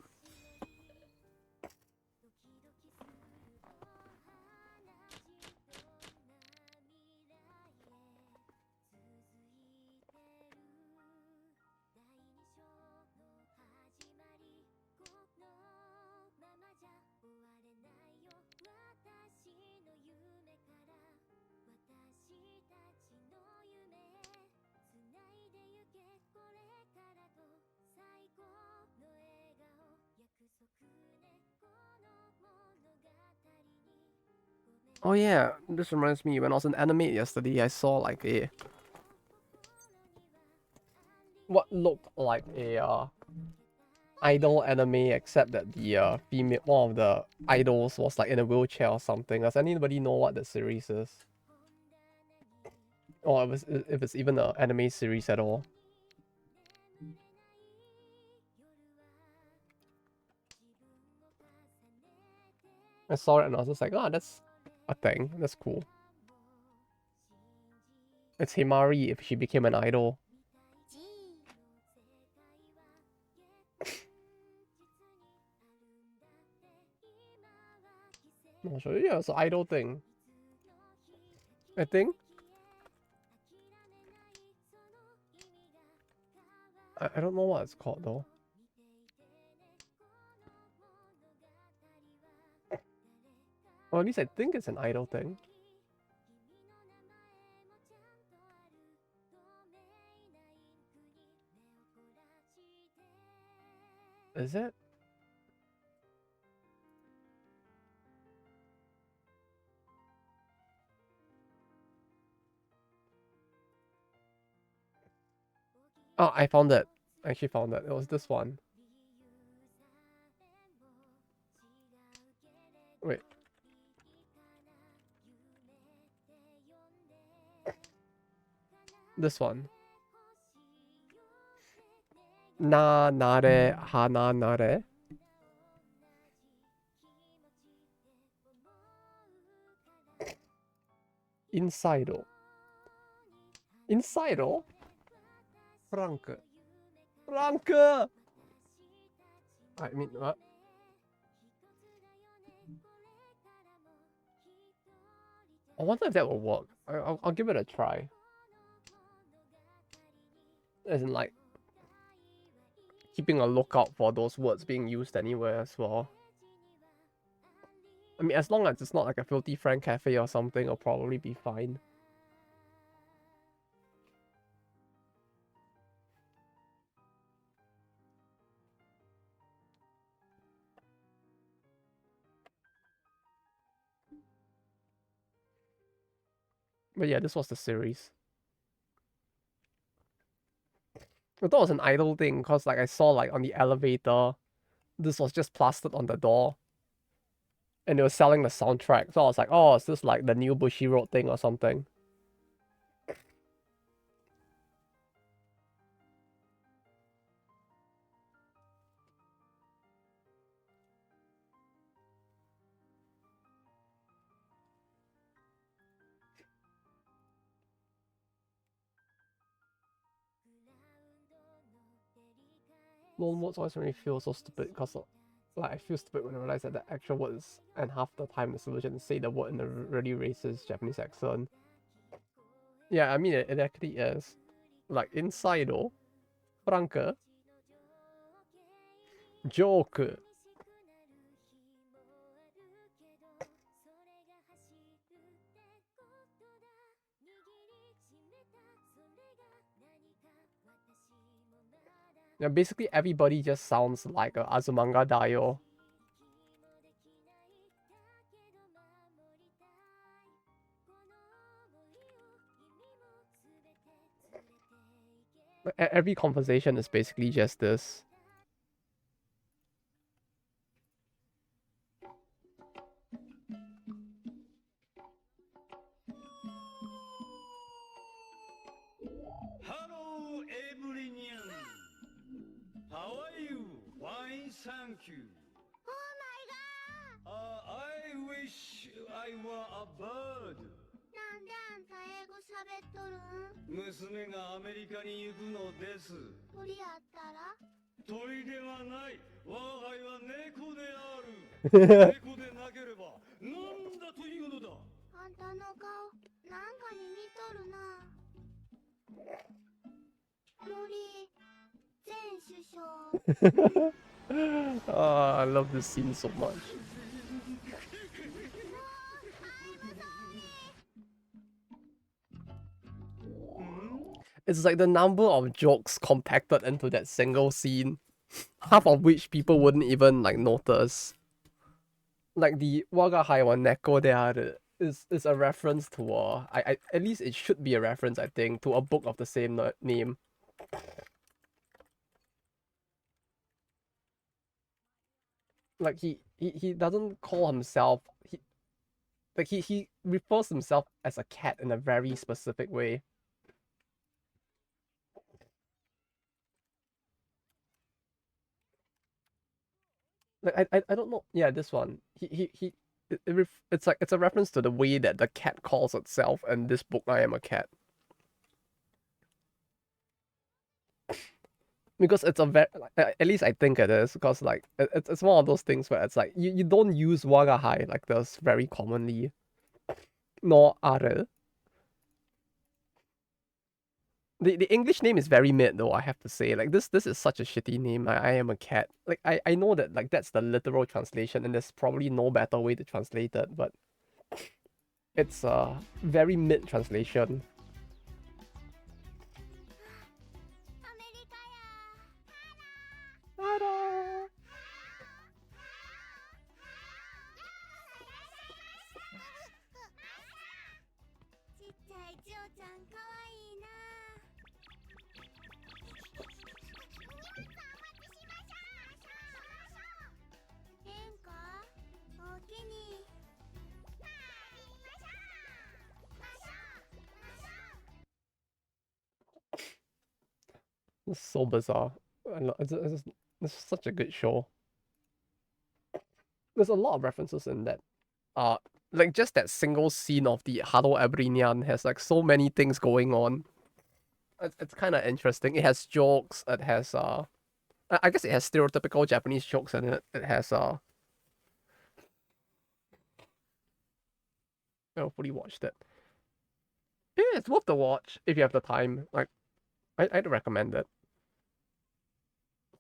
Oh yeah, this reminds me, when I was in Animate yesterday, I saw like a... what looked like a idol anime, except that the female, one of the idols was like in a wheelchair or something. Does anybody know what the series is? Or if it's even an anime series at all? I saw it and I was just like, ah, that's a thing. That's cool. It's Himari if she became an idol. Not sure. Yeah, it's an idol thing. I think. I don't know what it's called though. Or at least I think it's an idol thing. Is it? Oh, I found it. I actually found it. It was this one. Wait. This one. Na nare hana nare. Inside. Inside? Frank. I mean, what? I wonder if that will work. I'll give it a try. As in, like, keeping a lookout for those words being used anywhere as well. I mean, as long as it's not like a Filthy Frank cafe or something, it'll probably be fine. But yeah, this was the series. I thought it was an idle thing because like I saw like on the elevator, this was just plastered on the door. And they were selling the soundtrack. So I was like, oh, is this like the new Bushiroad thing or something? Loan words always made me feel so stupid because like I feel stupid when I realize that the actual words and half the time the solution is say the word in a really racist Japanese accent. Yeah, I mean it actually is. Like inside though, Franke, joke. Yeah, basically everybody just sounds like a Azumanga Daioh. Every conversation is basically just this. Hello, everyone. How are you? Fine, thank you. Oh my god! I wish I were a bird. なんであんた英語喋っとるん娘がアメリカに行くのです。鳥やったら鳥ではない。我が家は猫である。猫でなければなんだというのだ。あんたの顔なんかに似とるな。森前首相。Oh, I love this scene so much. It's like the number of jokes compacted into that single scene, half of which people wouldn't even like notice. Like the Waga Hai wa Neko de Aru is a reference to I at least it should be a reference, I think, to a book of the same name. Like he doesn't call himself he refers himself as a cat in a very specific way. Like I don't know. Yeah, this one. It's like it's a reference to the way that the cat calls itself in this book. I am a cat. Because it's a very at least I think it is because like it's one of those things where it's like you don't use waga hai like this very commonly. Nor are. The English name is very mid though, I have to say. Like this is such a shitty name. I am a cat. Like I know that like that's the literal translation and there's probably no better way to translate it, but it's a very mid translation. アメリカや。 Ta-da! ちっちゃいジオちゃんかわいいな。変化おおきに。 It's so bizarre. It's such a good show. There's a lot of references in that. Like just that single scene of the Hado Abrinian has like so many things going on. It's kind of interesting. It has jokes. It has I guess it has stereotypical Japanese jokes in it. It has I hopefully watched it. Yeah, it's worth the watch if you have the time. Like I'd recommend it.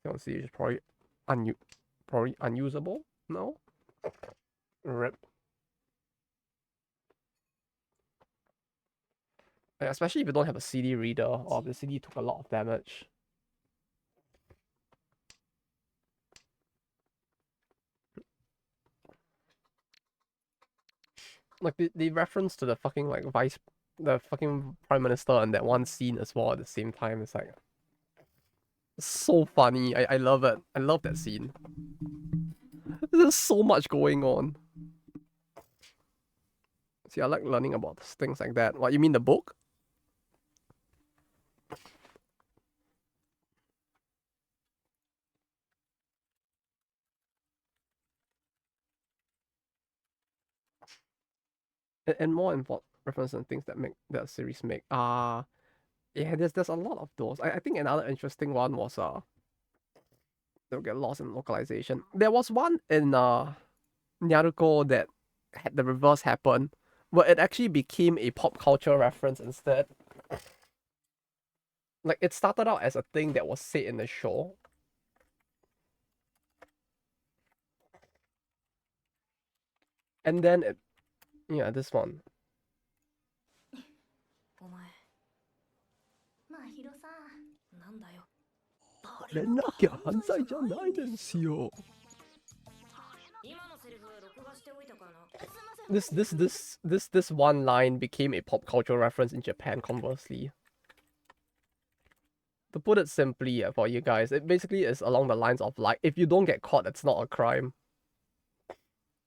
Second series is probably unusable. No. Rip. Especially if you don't have a CD reader, or if the CD took a lot of damage. Like the reference to the fucking like the fucking prime minister in that one scene as well at the same time. It's like so funny. I love it. I love that scene. There's so much going on. See, I like learning about things like that. What, you mean the book? And more important references and things that make that series make. Yeah, there's a lot of those. I think another interesting one was they'll get lost in localization. There was one in Naruto that had the reverse happen, where it actually became a pop culture reference instead. Like it started out as a thing that was said in the show. And then it, yeah, this one. お前真宙さんなんだよれなきゃ犯罪じゃないですよ。今のセリフ録画しておいたからな This one line became a pop culture reference in Japan, conversely. To put it simply for you guys, it basically is along the lines of like, if you don't get caught, it's not a crime.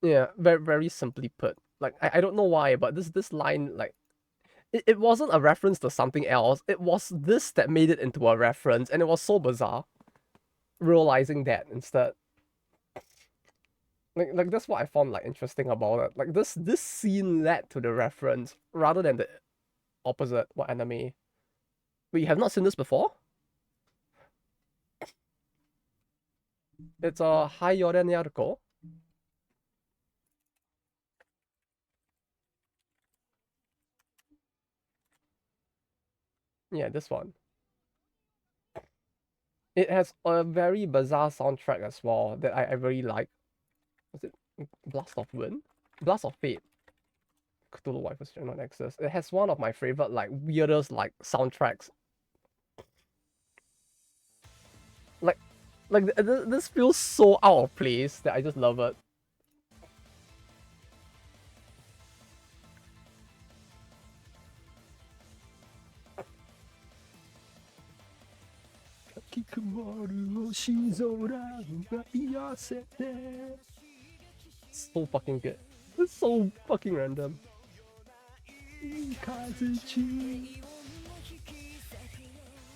Yeah, very very simply put. Like I don't know why, but this line, like, it wasn't a reference to something else. It was this that made it into a reference, and it was so bizarre realizing that instead. Like that's what I found like interesting about it. Like this scene led to the reference rather than the opposite. What anime? But you have not seen this before? It's a Hayore Naruto. Yeah, this one. It has a very bizarre soundtrack as well that I really like. Was it Blast of Wind? Blast of Fate. Cthulhu Wife was not access. It has one of my favorite like weirdest like soundtracks. Like this feels so out of place that I just love it. So fucking good. It's so fucking random.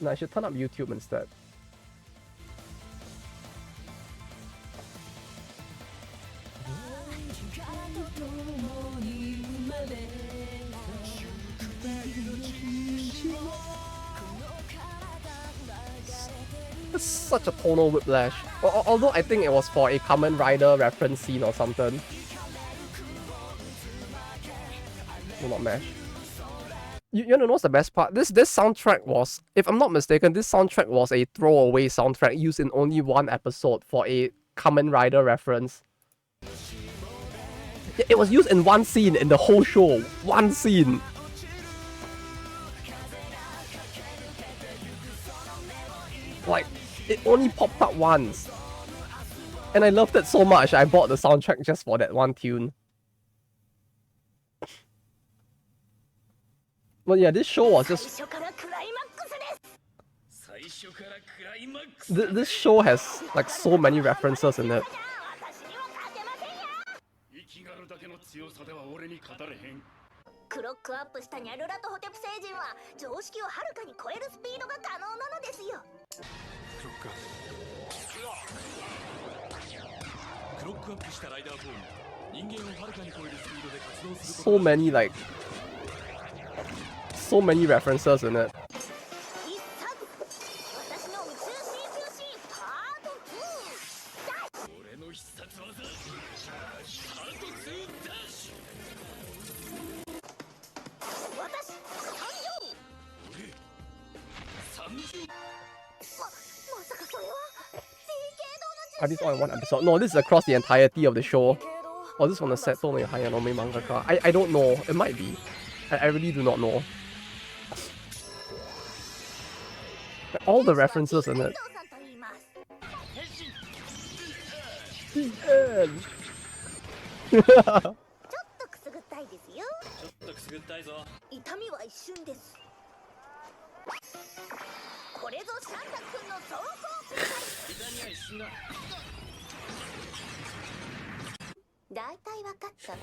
No, I should turn up YouTube instead. It's such a tonal whiplash. Although I think it was for a Kamen Rider reference scene or something. No, not MASH. You know what's the best part? This soundtrack was, if I'm not mistaken, this soundtrack was a throwaway soundtrack used in only one episode for a Kamen Rider reference. It was used in one scene in the whole show. One scene. Like, it only popped up once. And I loved it so much, I bought the soundtrack just for that one tune. But yeah, this show was just... This show has like so many references in it. クロックアップしたニャルラとホテプ星人は常識をはるかに超えるスピードが可能なのですよ。クロックアップしたライダーフォーム人間をはるかに超えるスピードで活動する So many like... So many references in it. 私の宇宙水中シーンパート2。俺の必殺技パート2ダッシュ私参上。参上まさかそれは。Are these all in one episode? No, this is across the entirety of the show. Or this one is set only Hayanome mangaka. I don't know. It might be. I really do not know. Like, all the references in it. The end. ちょっとくすぐったいですよ。ちょっとくすぐったいぞ。痛みは一瞬です。これぞシャンタ君の走行痛みは一瞬だ。だいたいわかった。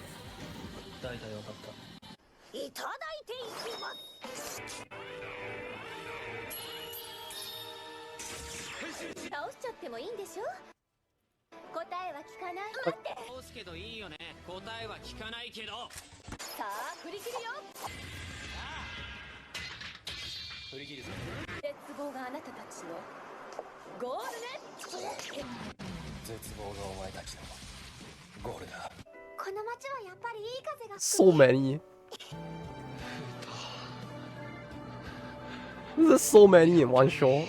大体わかった。いただいていきます。倒しちゃってもいいんでしょ。答えは聞かない。待って。倒すけどいいよね。答えは聞かないけど。さあ振り切るよ。振り切るぞ。絶望があなたたちのゴールね。絶望がお前たちのゴールだ。この街はやっぱりいい風が。So many. There's so many in one show.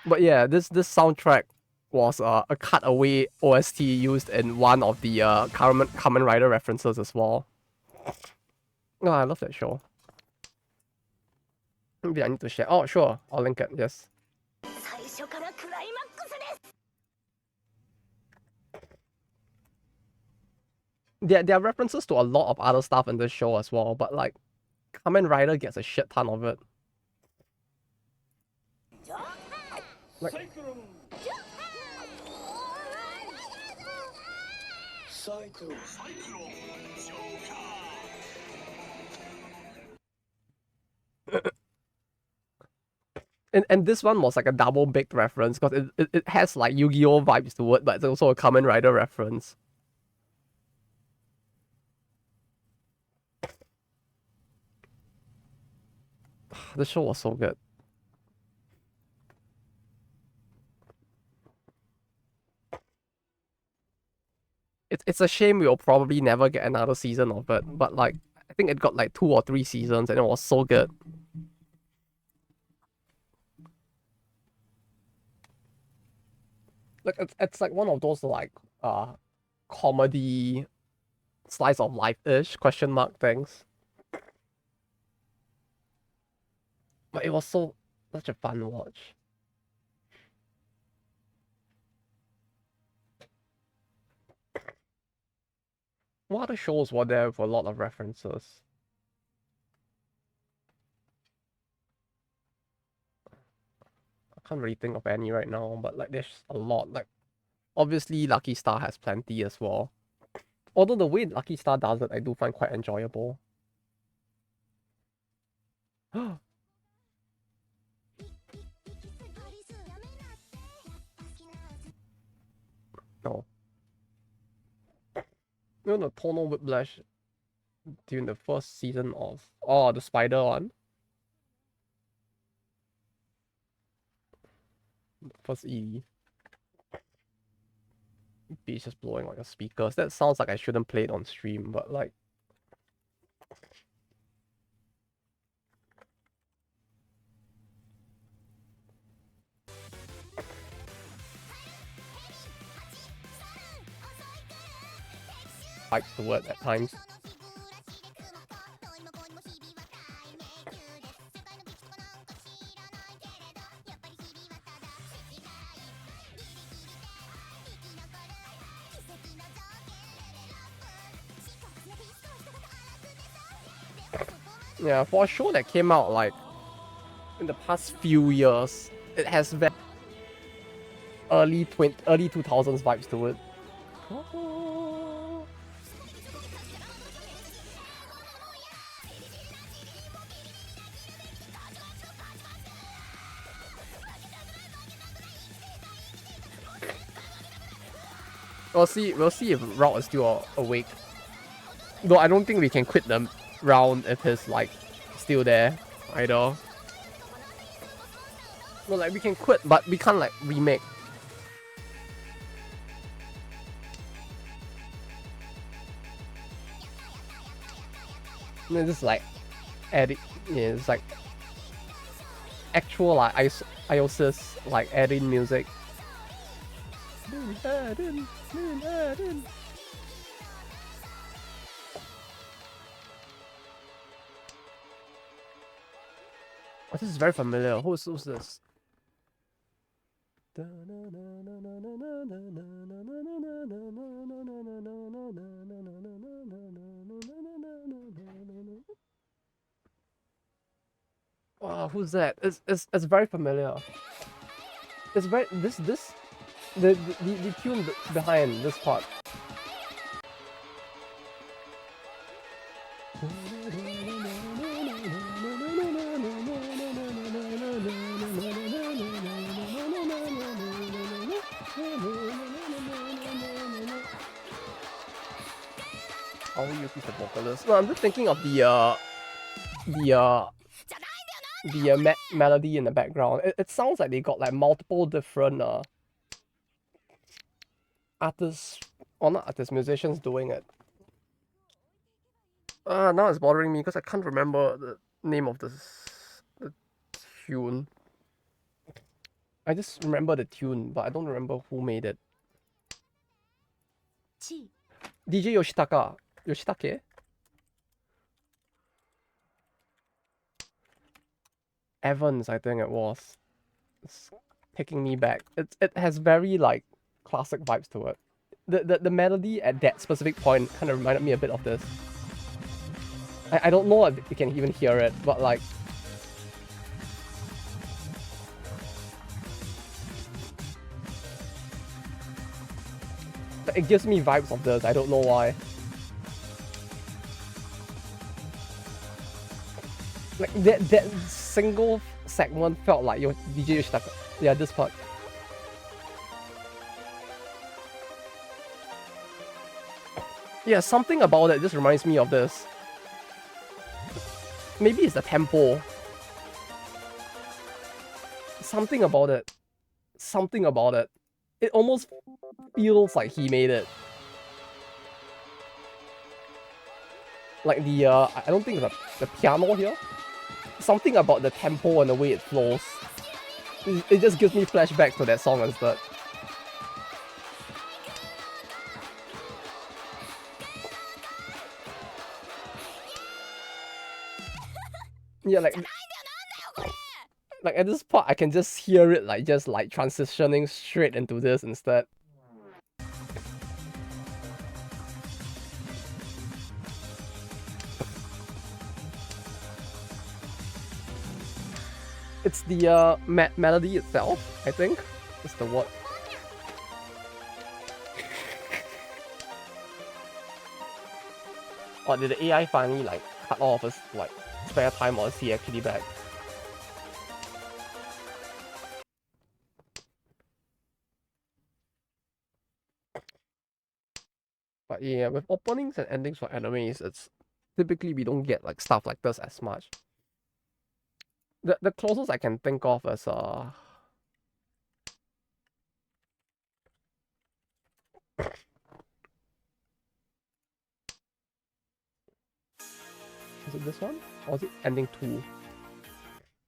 But yeah, this soundtrack was a cutaway OST used in one of the Kamen Rider references as well. Oh, I love that show. Maybe I need to share. Oh, sure. I'll link it. Yes. There are references to a lot of other stuff in this show as well, but like, Kamen Rider gets a shit ton of it. Like, and this one was like a double baked reference because it has like Yu-Gi-Oh vibes to it, but it's also a Kamen Rider reference. The show was so good. It's a shame we'll probably never get another season of it, but like I think it got like 2 or 3 seasons and it was so good. Like it's like one of those like comedy slice of life-ish question mark things. But it was such a fun watch. What other shows were there with a lot of references? I can't really think of any right now, but like there's a lot. Like obviously Lucky Star has plenty as well. Although the way Lucky Star does it, I do find quite enjoyable. No. You know the tonal whiplash during the first season of the spider one? The first ED. Beats just blowing out your speakers. That sounds like I shouldn't play it on stream, but like likes the word at times. Yeah, for a show that came out like in the past few years, it has very early 2000s vibes to it. We'll see if Route is still awake. Though I don't think we can quit the round if he's like still there either. No, like we can quit, but we can't like remake. No, just like edit. Yeah, it's like actual like IOSys like add-in music. Add-in. Oh, this is very familiar. Who's this? Wow, who's that? It's very familiar. It's very the tune behind this part. Oh, you piece of vocalist. No, I'm just thinking of the melody in the background. It sounds like they got like multiple different artists, or not artists, musicians doing it. Now it's bothering me because I can't remember the name of the tune. I just remember the tune, but I don't remember who made it. DJ Yoshitake? Evans, I think it was. It's taking me back. It has very like classic vibes to it. The melody at that specific point kind of reminded me a bit of this. I don't know if you can even hear it, but like it gives me vibes of this. I don't know why. Like that single segment felt like your DJ Yoshitaka. Yeah, this part. Yeah, something about it just reminds me of this. Maybe it's the tempo. Something about it. It almost feels like he made it. Like the I don't think it's the piano here. Something about the tempo and the way it flows. It just gives me flashbacks to that song instead. Yeah, like at this part I can just hear it like just like transitioning straight into this instead. It's the melody itself, I think. Is the word. Or did the AI finally like cut off his like spare time, or is he actually back? But yeah, with openings and endings for animes, it's typically we don't get like stuff like this as much. The closest I can think of is is it this one? Or was it ending 2?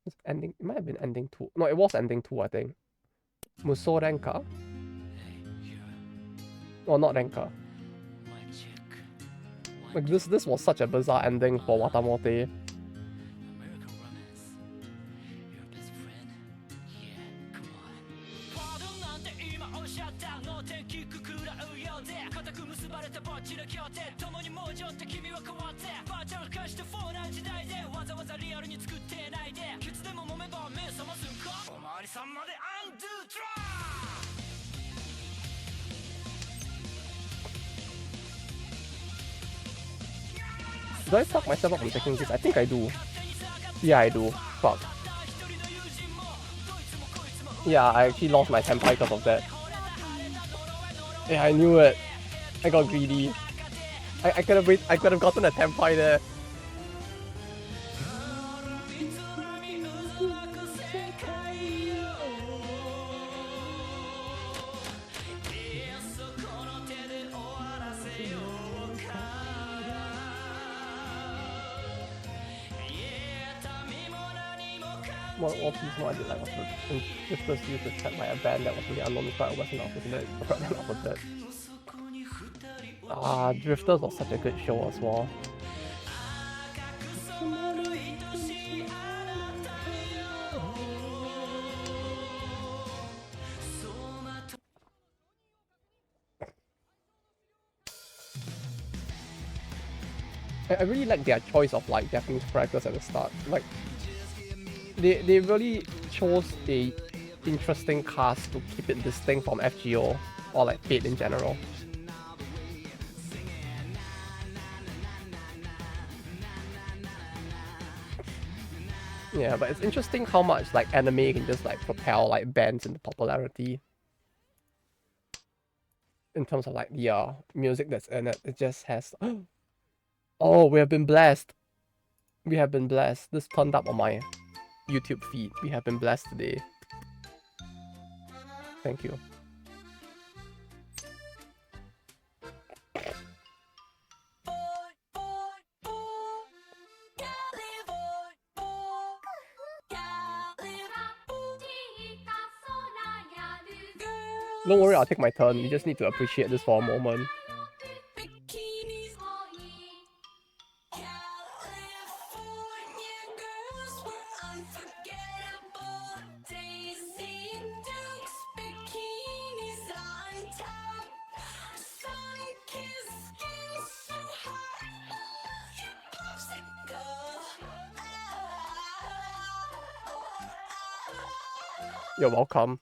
It's ending, it might have been ending 2. No, it was ending 2, I think. Muso Renka? Oh, not Renka. Like this was such a bizarre ending for Watamote. Do I fuck myself up from taking this? I think I do. Yeah, I do. Fuck. Yeah, I actually lost my tempai because of that. Yeah, I knew it. I got greedy. I could have gotten a tempai there. One piece more I did like was the Drifters used to chat by a band that was really unknown despite a Western outfit, and then it brought them off of that. Drifters was such a good show as well. I really like their choice of like Japanese characters at the start. Like they really chose a interesting cast to keep it distinct from FGO or like Fate in general. Yeah, but it's interesting how much like anime can just like propel like bands into popularity. In terms of like the music that's in it, it just has. Oh, we have been blessed. We have been blessed. This turned up on my YouTube feed. We have been blessed today. Thank you. Don't worry, I'll take my turn. You just need to appreciate this for a moment. You're welcome.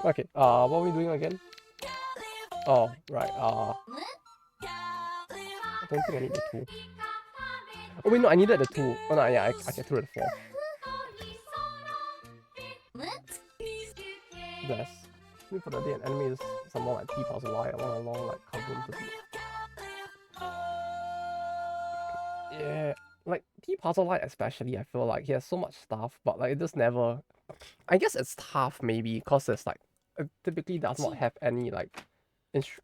Okay, what are we doing again? Oh, right, I don't think I need the 2. Oh wait, no, I needed the 2. Oh no, yeah, I threw the 4. Bless. For the day, an enemy is someone like T-Pulse Light. I want a long, like, Kaboom to be. Yeah, like, T-Puzzle Light especially, I feel like he has so much stuff, but like, it just never... I guess it's tough maybe, because it's like, it typically does not have any like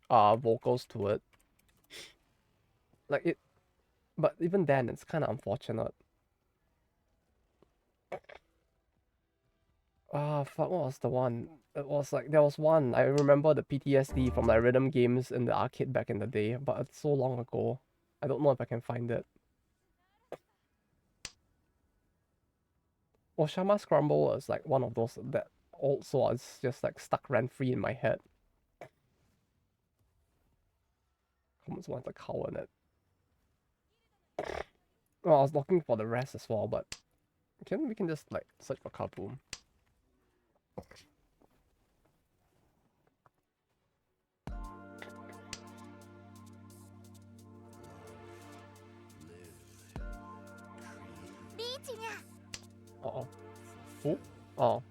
vocals to it. Like it, but even then, it's kind of unfortunate. Fuck, what was the one? It was like, there was one, I remember the PTSD from like rhythm games in the arcade back in the day, but it's so long ago. I don't know if I can find it. Well, Shama Scramble is like one of those that also is just like stuck rent-free in my head. Almost want a cow in it. Well, I was looking for the rest as well, but we can just like search for Kaboom. Uh-oh. Who? Oh.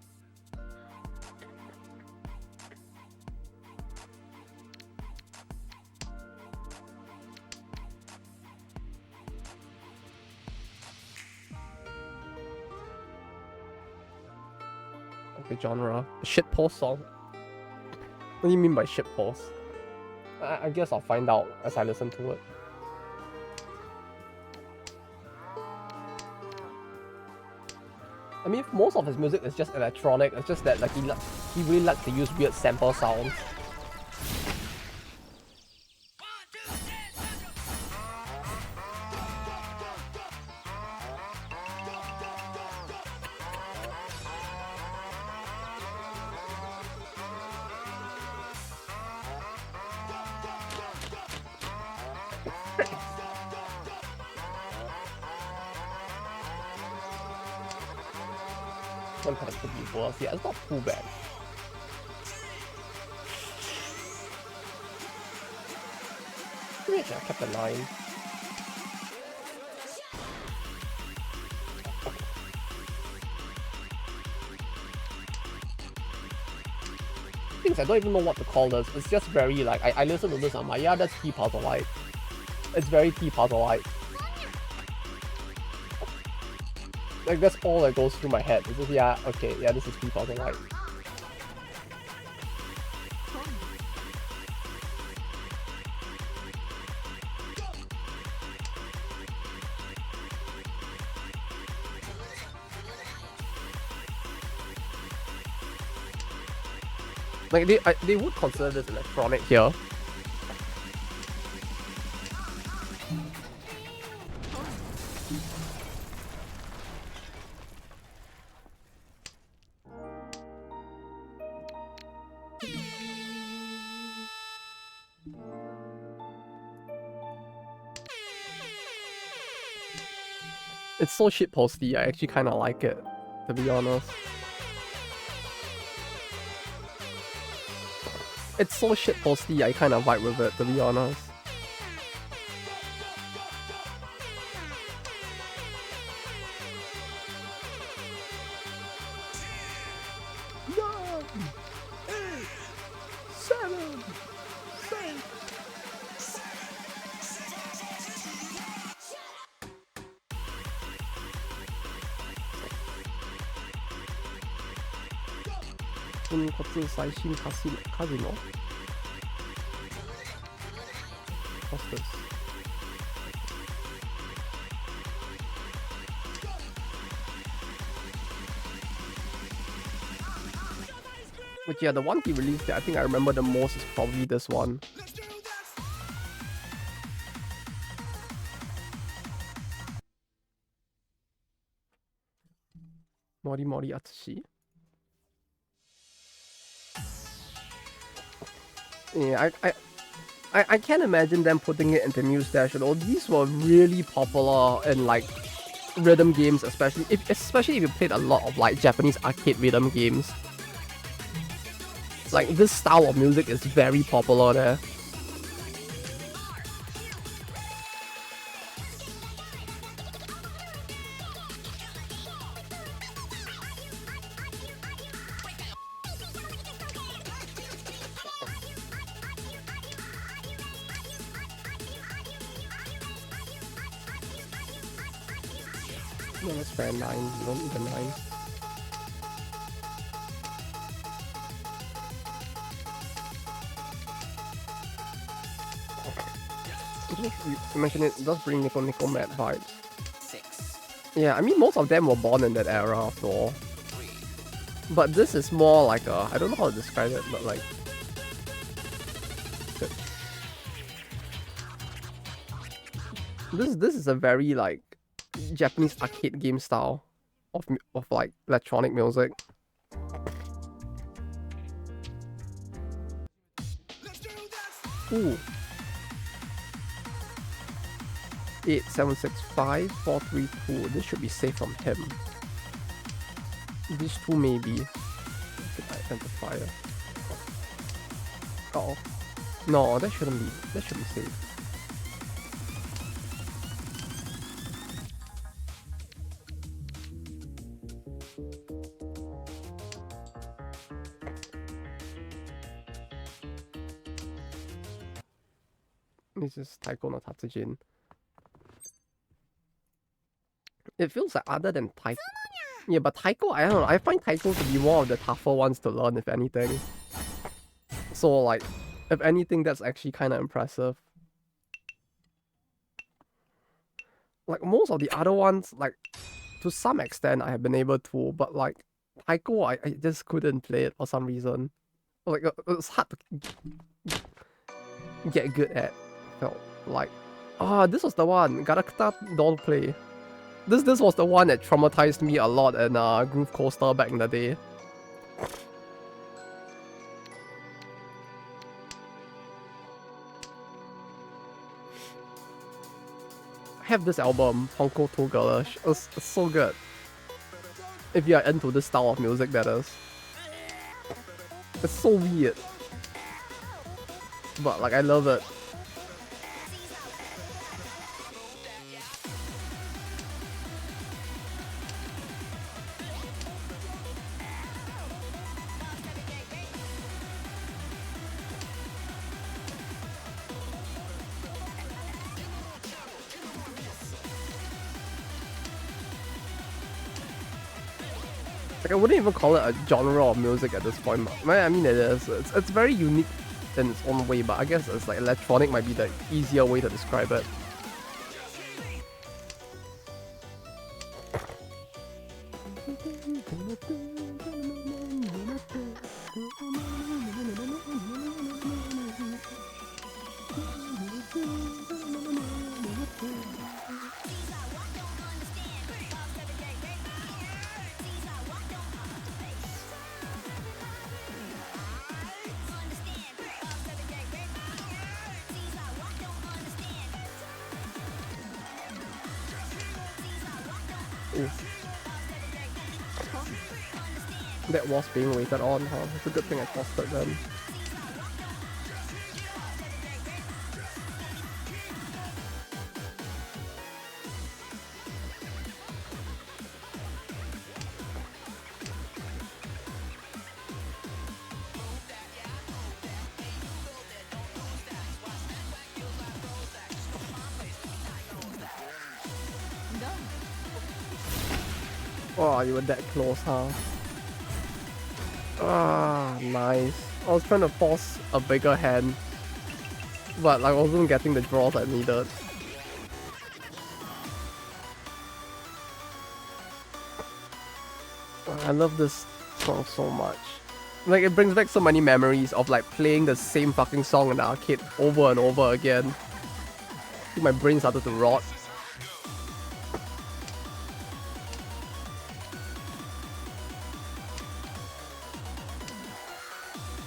Okay, genre. Shitpost song. What do you mean by shitpost? I guess I'll find out as I listen to it. I mean, most of his music is just electronic. It's just that like he really likes to use weird sample sounds. Sometimes could be worse. Yeah, it's not too bad. Maybe I kept the 9. Things I don't even know what to call this. It's just very like I listen to this, I'm like, yeah, that's T-Puzzle Light. It's very T-Puzzle Light. Like that's all that goes through my head. It's just, yeah, okay, yeah, this is T-Puzzle Light. Like they would consider this electronic here. It's so shitposty, I actually kinda like it, to be honest. It's so shitposty, I kinda vibe with it, to be honest. Casino. What's this? But yeah, the one he released that I think I remember the most is probably this one. Mori Mori Atsushi. Yeah, I can't imagine them putting it into Muse Dash at all. These were really popular in like rhythm games, especially if you played a lot of like Japanese arcade rhythm games. Like this style of music is very popular there. No, let's spare 9, you don't need the 9. You mentioned it does bring Nico Mad vibes. Yeah, I mean most of them were born in that era after all. But this is more like a, I don't know how to describe it, but like this is a very like Japanese arcade game style of like electronic music. Ooh. 8765 432. This should be safe from him. These two maybe. Identifier. Oh. No, that shouldn't be. That should be safe. This is Taiko no Tatsujin. It feels like other than Taiko. Yeah, but Taiko, I don't know. I find Taiko to be one of the tougher ones to learn, if anything. So, like, if anything, that's actually kind of impressive. Like, most of the other ones, like, to some extent, I have been able to, but, like, Taiko, I just couldn't play it for some reason. Like, it's hard to get good at. Felt like, this was the one. Garakta doll play. This was the one that traumatized me a lot in Groove Coaster back in the day. I have this album, Honko to Girlish. It's so good. If you are into this style of music, that is. It's so weird. But like, I love it. Like, I wouldn't even call it a genre of music at this point. I mean, it is. It's very unique in its own way, but I guess it's like electronic might be the easier way to describe it. That was being waited on, huh? It's a good thing I posted them. Oh, you were that close, huh? Ah, nice. I was trying to force a bigger hand, but I wasn't getting the draws I needed. I love this song so much. Like, it brings back so many memories of like playing the same fucking song in the arcade over and over again. I think my brain started to rot.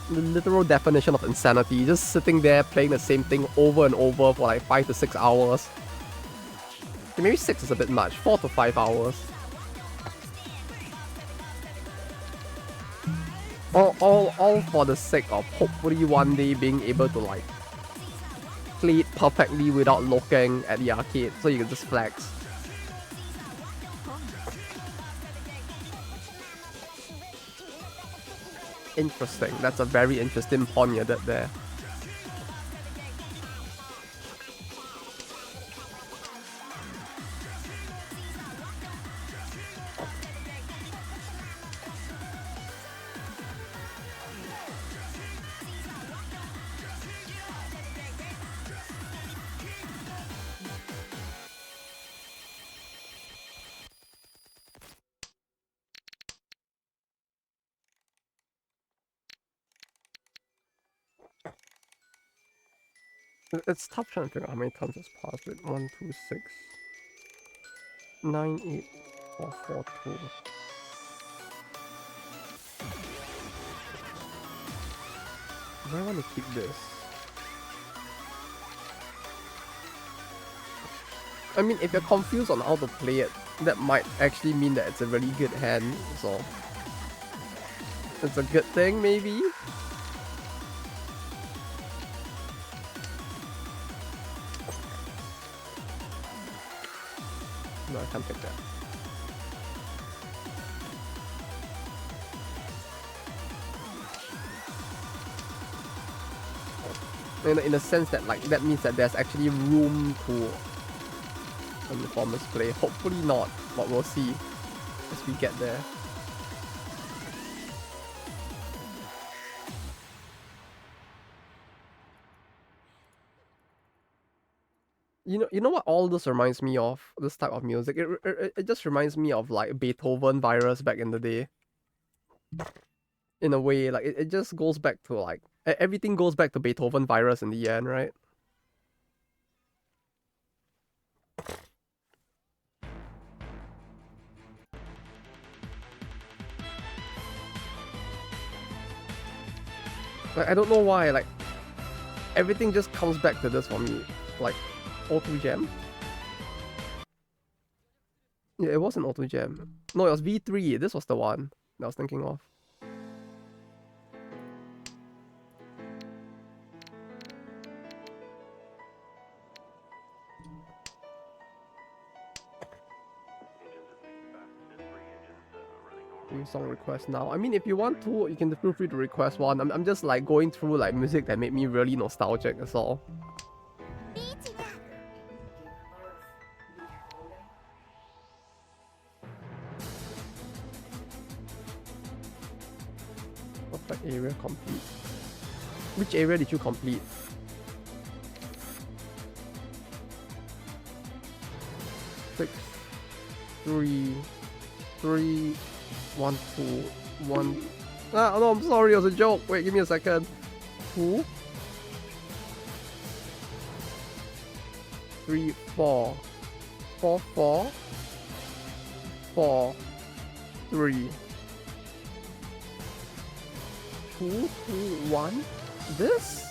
The literal definition of insanity, just sitting there playing the same thing over and over for like 5 to 6 hours. Okay, maybe 6 is a bit much, 4 to 5 hours. All for the sake of hopefully one day being able to like play it perfectly without looking at the arcade, so you can just flex. Interesting. That's a very interesting pawn you did there. It's tough trying to figure out how many times it's passed. Wait, 1, 2, 6, 9, 8, 4, 4, 2. Do I want to keep this? I mean, if you're confused on how to play it, that might actually mean that it's a really good hand, so it's a good thing, maybe? No, I can't pick that. In a sense that like that means that there's actually room to performance play. Hopefully not, but we'll see as we get there. You know what all this reminds me of? This type of music. It just reminds me of like Beethoven virus back in the day. In a way, like it just goes back to like everything goes back to Beethoven virus in the end, right? Like I don't know why, like everything just comes back to this for me. Like O2 Jam. Yeah, it wasn't O2 Jam. No, it was V3. This was the one that I was thinking of. New song request now. I mean, if you want to, you can feel free to request one. I'm just like going through like music that made me really nostalgic. That's all. Perfect area complete. Which area did you complete? Six, three, 1, 2, 1. Ah, no, I'm sorry, it was a joke. Wait, give me a second. 2, 3, 4. 4, 4. 4, 3. 2, 2, 1. This?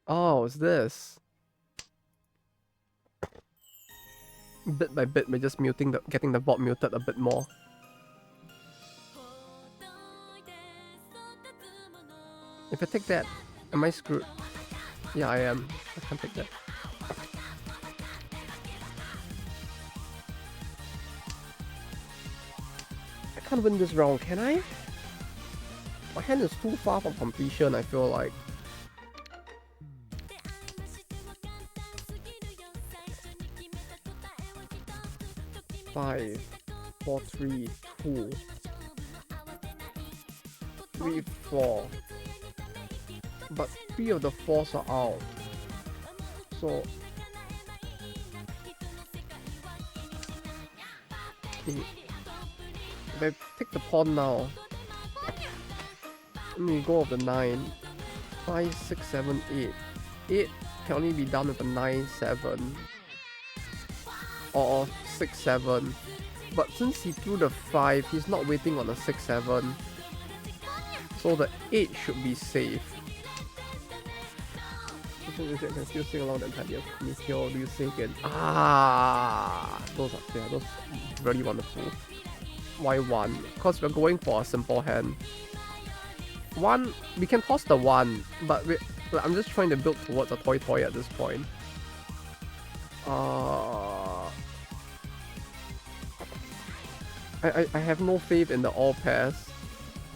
Oh, it's this. Bit by bit, we're just getting the bot muted a bit more. If I take that, am I screwed? Yeah, I am. I can't take that. I can't win this round, can I? My hand is too far from completion, I feel like. Five, 4, 3, 2, 3, 4. But 3 of the 4s are out. So if I take the pawn now, let me go of the 9. 5, 6, 7, 8. 8 can only be done with a 9, 7. Or 6, 7. But since he threw the 5, he's not waiting on the 6, 7. So the 8 should be safe. I can still sing along the entire Mikio, do you say again? Ah, those are really wonderful. Why 1? Because we're going for a simple hand. 1, we can toss the 1, but I'm just trying to build towards a toy at this point. I have no faith in the all pairs,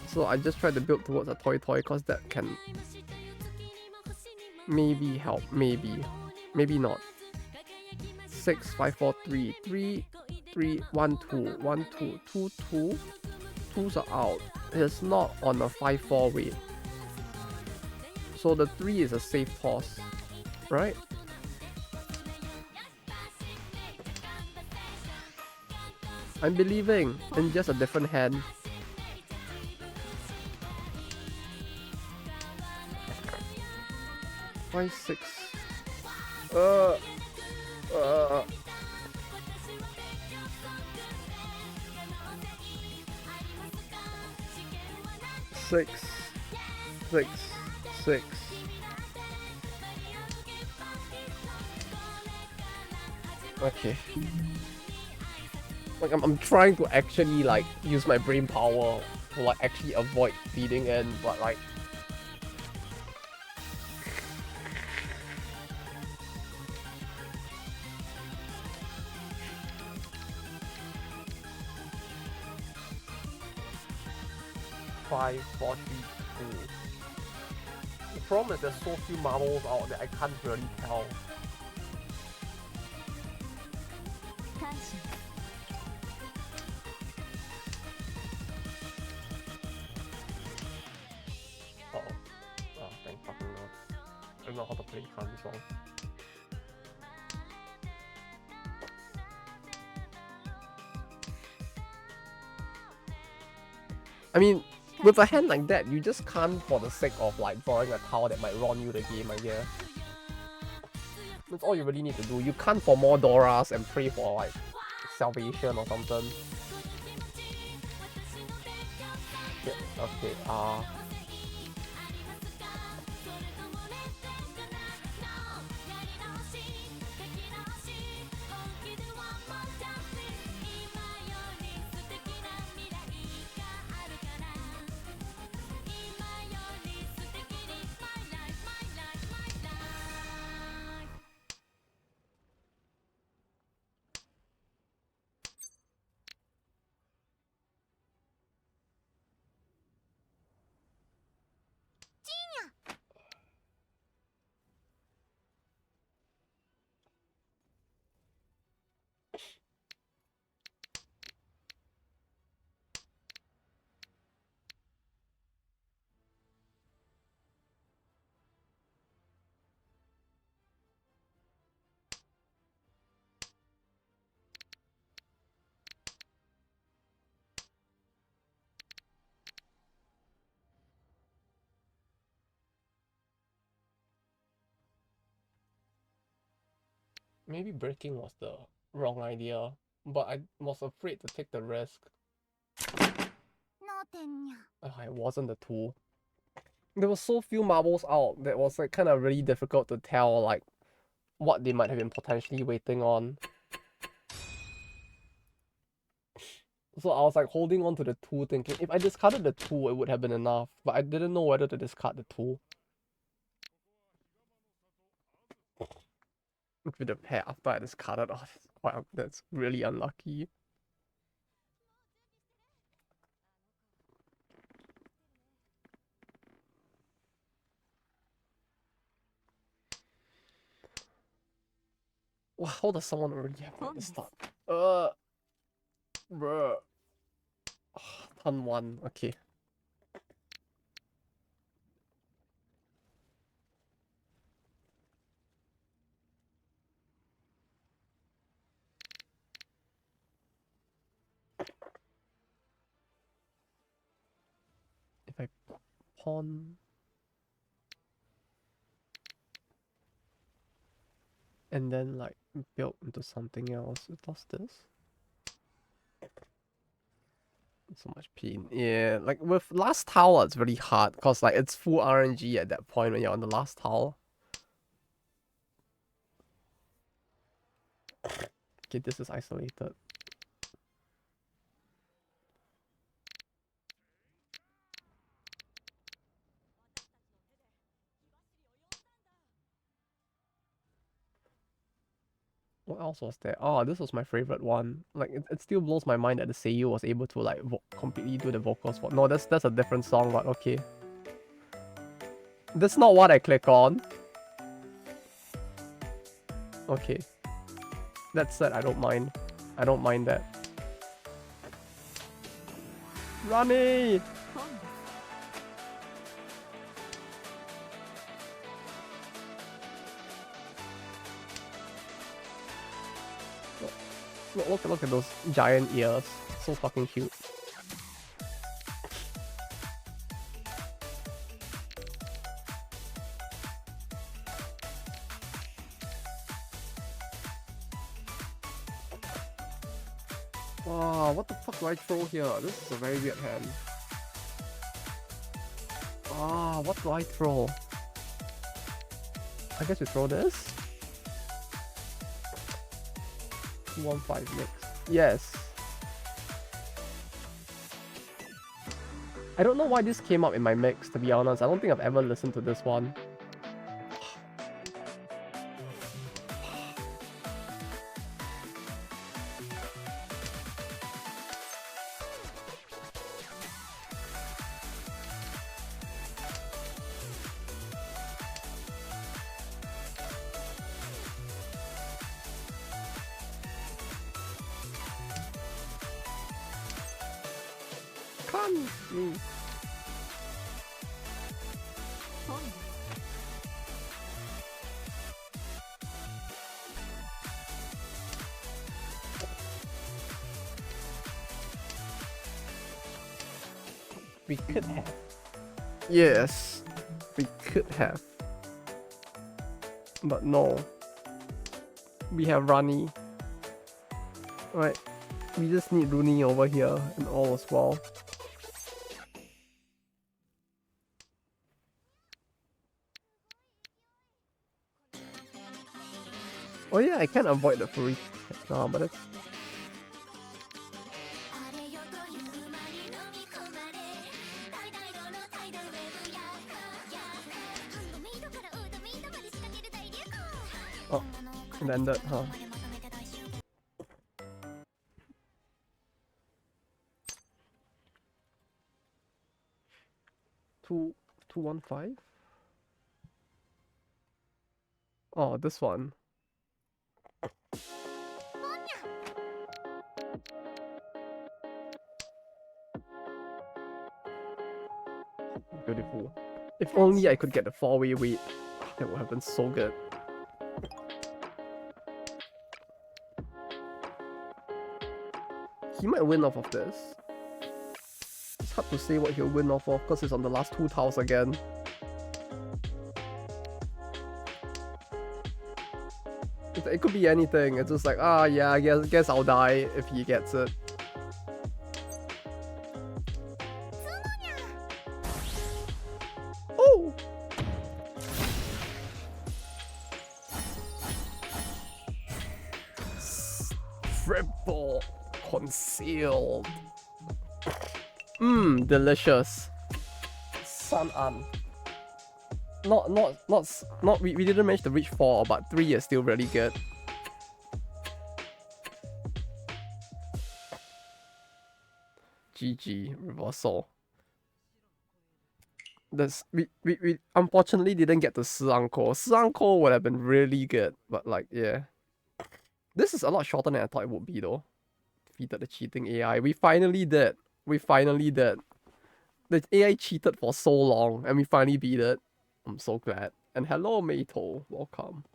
so I just try to build towards a toy because that can maybe help, maybe not. 6, 5, 4, 3, 3, 3, 1, 2, 1, 2, 2, 2. 2s are out. It's not on a 5, 4 weight, so the 3 is a safe toss, right? I'm believing in just a different hand. Why 6? 6, 6, 6. Okay. Like I'm trying to actually like use my brain power to like actually avoid feeding in, but like five, 4, 3, 2. The problem is there's so few marbles out that I can't really tell. Oh, thank fucking lord. I don't know how to play cards this one. I mean, with a hand like that, you just can't for the sake of like drawing a tower that might run you the game, I guess. That's all you really need to do. You can't for more Doras and pray for like salvation or something. Yeah, okay, Maybe breaking was the wrong idea, but I was afraid to take the risk. I wasn't the tool. There were so few marbles out that was like kind of really difficult to tell like what they might have been potentially waiting on. So I was like holding on to the two, thinking if I discarded the two, it would have been enough. But I didn't know whether to discard the two. With the pair after I discarded, that's really unlucky. Wow, how does someone already have at the start? Bruh. Turn 1, okay. If I pawn and then like build into something else, it does this. So much pain. Yeah, like with last tower, it's really hard because like it's full RNG at that point when you're on the last tower. Okay, this is isolated. What else was there? Oh, this was my favorite one. Like it still blows my mind that the Seiyu was able to like completely do the vocals for. No, that's a different song, but okay. That's not what I click on. Okay. That said, I don't mind. I don't mind that. Runny! Look at those giant ears. So fucking cute. Wow, what the fuck do I throw here? This is a very weird hand. Ah, what do I throw? I guess we throw this? 2-1-5 mix. Yes. I don't know why this came up in my mix, to be honest. I don't think I've ever listened to this one. We could have. Yes, we could have. But no. We have Rani. Right. We just need Rooney over here and all as well. Oh yeah, I can avoid the furry. No, but it's... Oh, it ended, huh? Two, 2-1-5? Oh, this one. Beautiful. If only I could get the 4-way weight. That would have been so good. He might win off of this. It's hard to say what he'll win off of because he's on the last 2 tiles again. it could be anything. It's just like, yeah, I guess I'll die if he gets it. Oh! Triple concealed. Delicious. Sun An. Not we didn't manage to reach 4, but 3 is still really good. GG reversal. We unfortunately didn't get to Si Uncle. Si Uncle would have been really good, but like yeah. This is a lot shorter than I thought it would be though. Defeated the cheating AI. We finally did. We finally did. The AI cheated for so long and we finally beat it. I'm so glad. And hello Meito, welcome.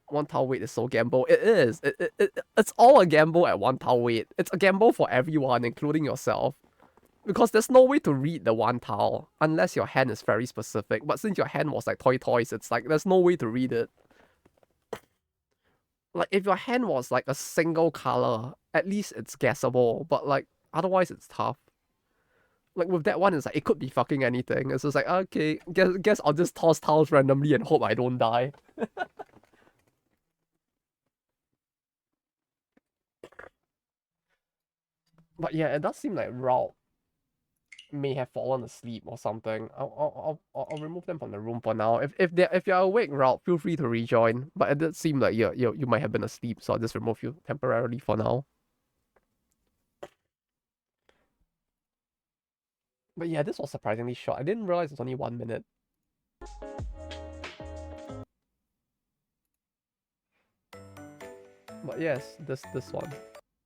1 tile weight is so gamble. It is. It's all a gamble at 1 tile weight. It's a gamble for everyone, including yourself. Because there's no way to read the 1 tile unless your hand is very specific. But since your hand was like toys, it's like there's no way to read it. Like if your hand was like a single color, at least it's guessable. But like otherwise it's tough. Like with that one, it's like it could be fucking anything. It's just like okay, guess I'll just toss tiles randomly and hope I don't die. But yeah, it does seem like Raul may have fallen asleep or something. I'll remove them from the room for now. If you're awake, Raul, feel free to rejoin. But it did seem like you might have been asleep, so I'll just remove you temporarily for now. But yeah, this was surprisingly short. I didn't realize it's only 1 minute. But yes, this one.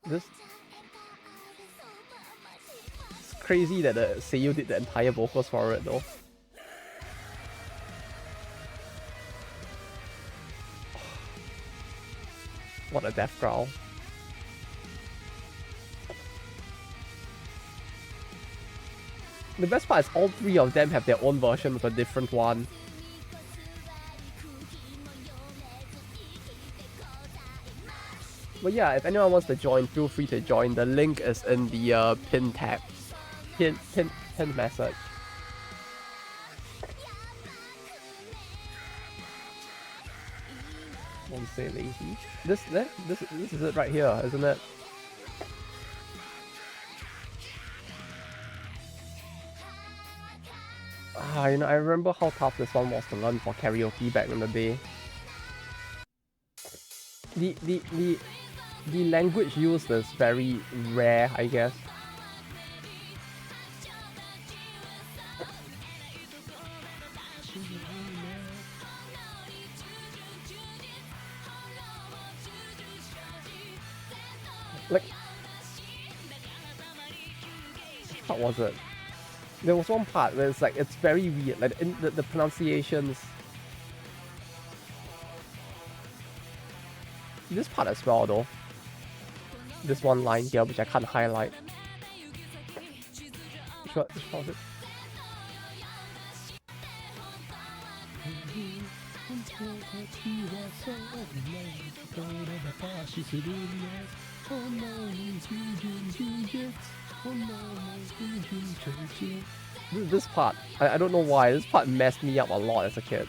It's crazy that the Seiyu did the entire vocals for it though. What a death growl. The best part is all 3 of them have their own version with a different one. But yeah, if anyone wants to join, feel free to join. The link is in the pin tab. Pin message. Don't say lazy. This is it right here, isn't it? You know, I remember how tough this one was to learn for karaoke back in the day. The language used is very rare, I guess. Like, what was it? There was one part where it's like, it's very weird, like in the pronunciations. This part as well though. This one line here, which I can't highlight. Which one was it? This part, I don't know why, this part messed me up a lot as a kid.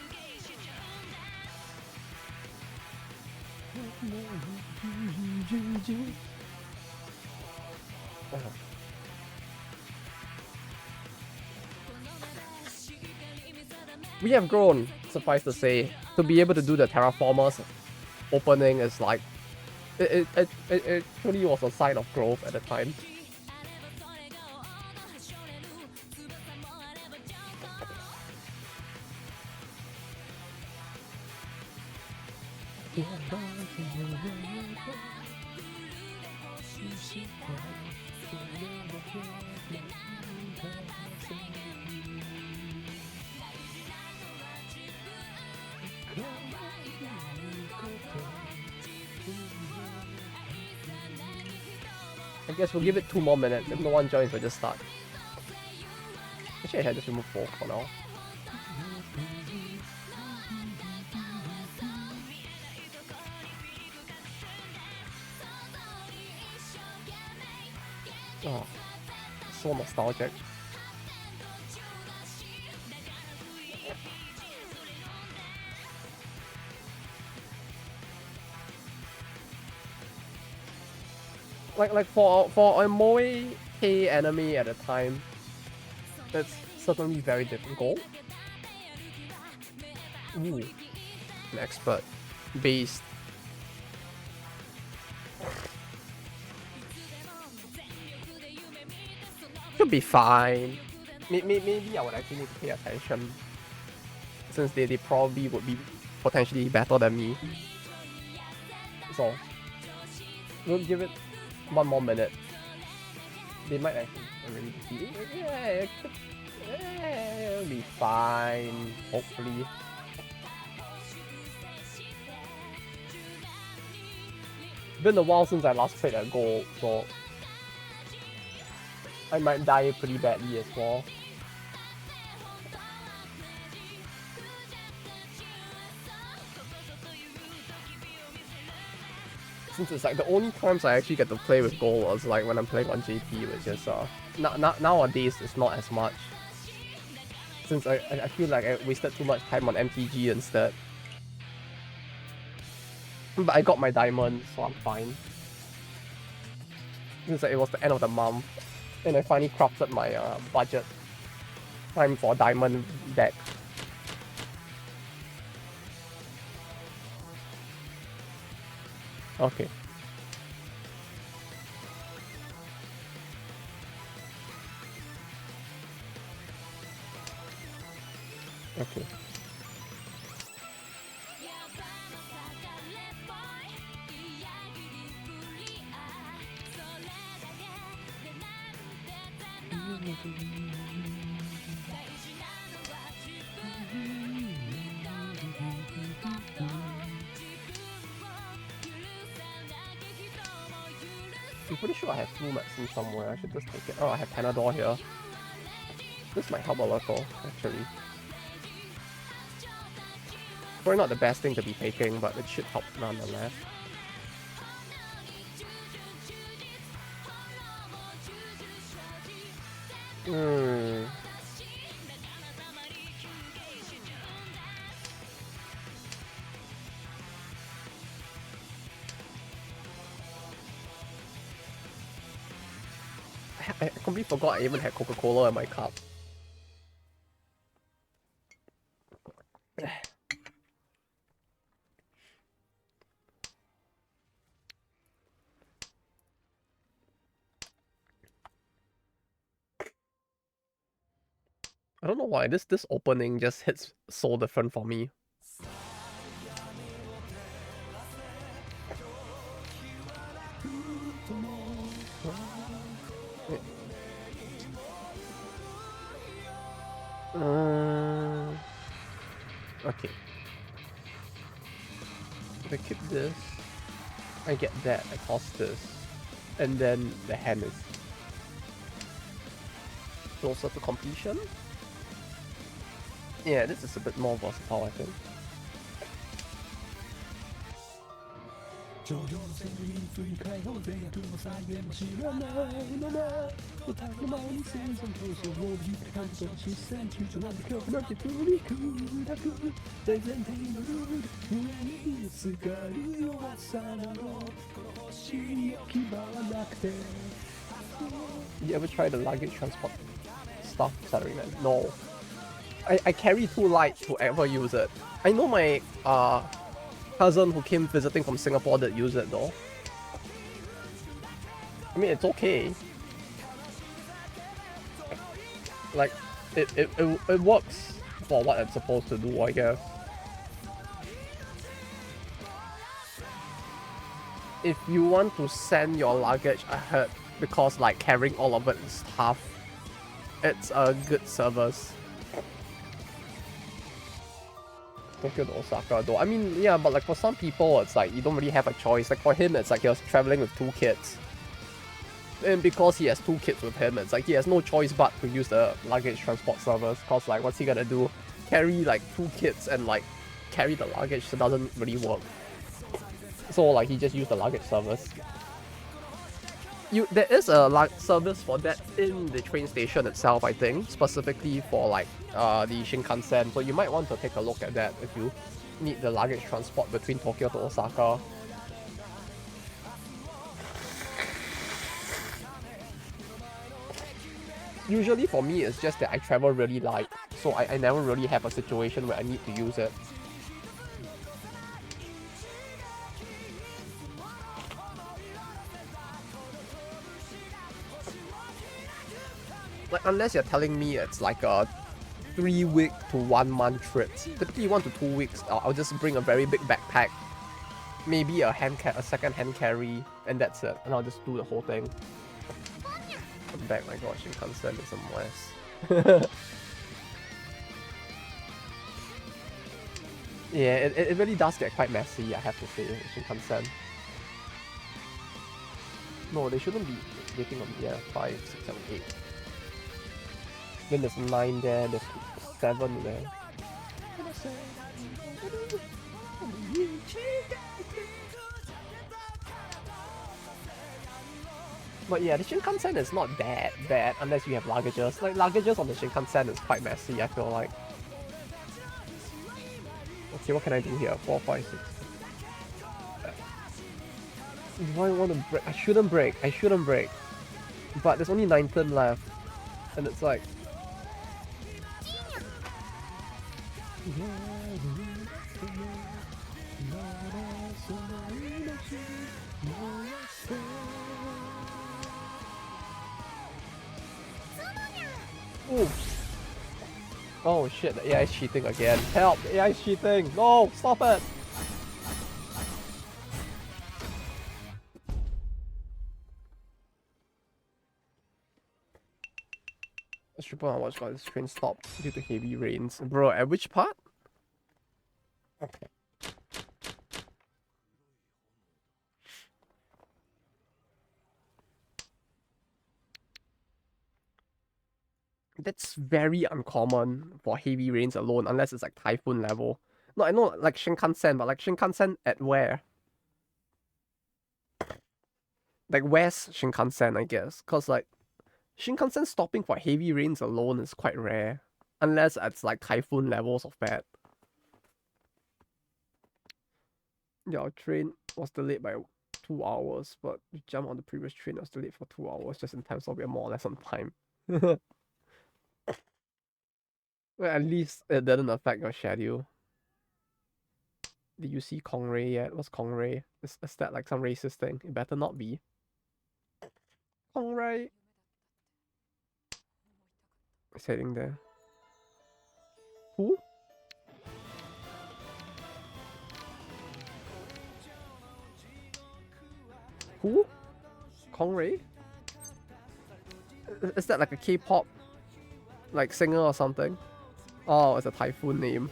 We have grown, suffice to say. To be able to do the Terraformers opening is like, it truly was a sign of growth at the time. I guess we'll give it 2 more minutes. If no one joins, we'll just start. Actually, I had just remove 4 for now. Oh, so nostalgic. Like for a Moe K enemy at the time, that's certainly very difficult. Ooh, an expert based. Should be fine. Maybe I would actually need to pay attention, since they probably would be potentially better than me. So we'll give it one more minute. They might actually already defeat it. Yeah, it'll be fine, hopefully. Been a while since I last played a goal, so I might die pretty badly as well. Since it's like the only times I actually get to play with gold is like when I'm playing on JP, which is nowadays it's not as much. Since I feel like I wasted too much time on MTG instead. But I got my diamond, so I'm fine. Since it was the end of the month, and I finally crafted my budget time for diamond deck. Okay. Okay. I'm pretty sure I have flu medicine somewhere. I should just take it. Oh, I have Panadol here. This might help a little, actually. Probably not the best thing to be taking, but it should help nonetheless. I completely forgot I even had Coca-Cola in my cup. I don't know why this opening just hits so different for me. Okay. If I keep this, I get that, I toss this, and then the hand is closer to completion. Yeah, this is a bit more versatile, I think. You ever try the luggage transport stuff? Sorry, man. No. I carry too light to ever use it. I know my cousin who came visiting from Singapore that use it though. I mean, it's okay. Like, it works for what it's supposed to do, I guess. If you want to send your luggage ahead, because like carrying all of it is tough, it's a good service. Tokyo to Osaka though. I mean, yeah, but like for some people, it's like you don't really have a choice. Like for him, it's like he was traveling with 2 kids. And because he has 2 kids with him, it's like he has no choice but to use the luggage transport service. Cause like what's he gonna do? Carry like 2 kids and like carry the luggage, so it doesn't really work. So like he just used the luggage service. there is a service for that in the train station itself, I think, specifically for like the Shinkansen. So you might want to take a look at that if you need the luggage transport between Tokyo to Osaka. Usually for me, it's just that I travel really light, so I never really have a situation where I need to use it. Like, unless you're telling me it's like a 3-week to 1 month trip. Typically 1 to 2 weeks, I'll just bring a very big backpack, maybe a second hand carry, and that's it. And I'll just do the whole thing. Come back, my gosh, Shinkansen is a mess. Yeah, it really does get quite messy, I have to say, Shinkansen. No, they shouldn't be waiting on, yeah, 5, 6, 7, 8. Then there's 9 there, there's 7 there. But yeah, the Shinkansen is not that bad unless you have luggages. Like, luggages on the Shinkansen is quite messy, I feel like. Okay, what can I do here? 4, 5, 6. Do I want to break? I shouldn't break. But there's only 9 turns left. And it's like... Oops. Oh shit, the AI is cheating again. Help, the AI is cheating. No, stop it. Let's triple on what's called this train stopped due to heavy rains. Bro, at which part? Okay. That's very uncommon for heavy rains alone, unless it's like typhoon level. No, I know like Shinkansen, but like Shinkansen at where? Like where's Shinkansen, I guess? Cause like Shinkansen stopping for heavy rains alone is quite rare. Unless it's like typhoon levels of bad. Yeah, our train was delayed by 2 hours, but we jumped on the previous train that was delayed for 2 hours just in time, so we're more or less on time. Well, at least it didn't affect your schedule. Did you see Kongray yet? What's Kongray? Is that like some racist thing? It better not be. Kongray! It's heading there. Who? Who? Kongray? Is that like a K-pop like singer or something? Oh, it's a typhoon name.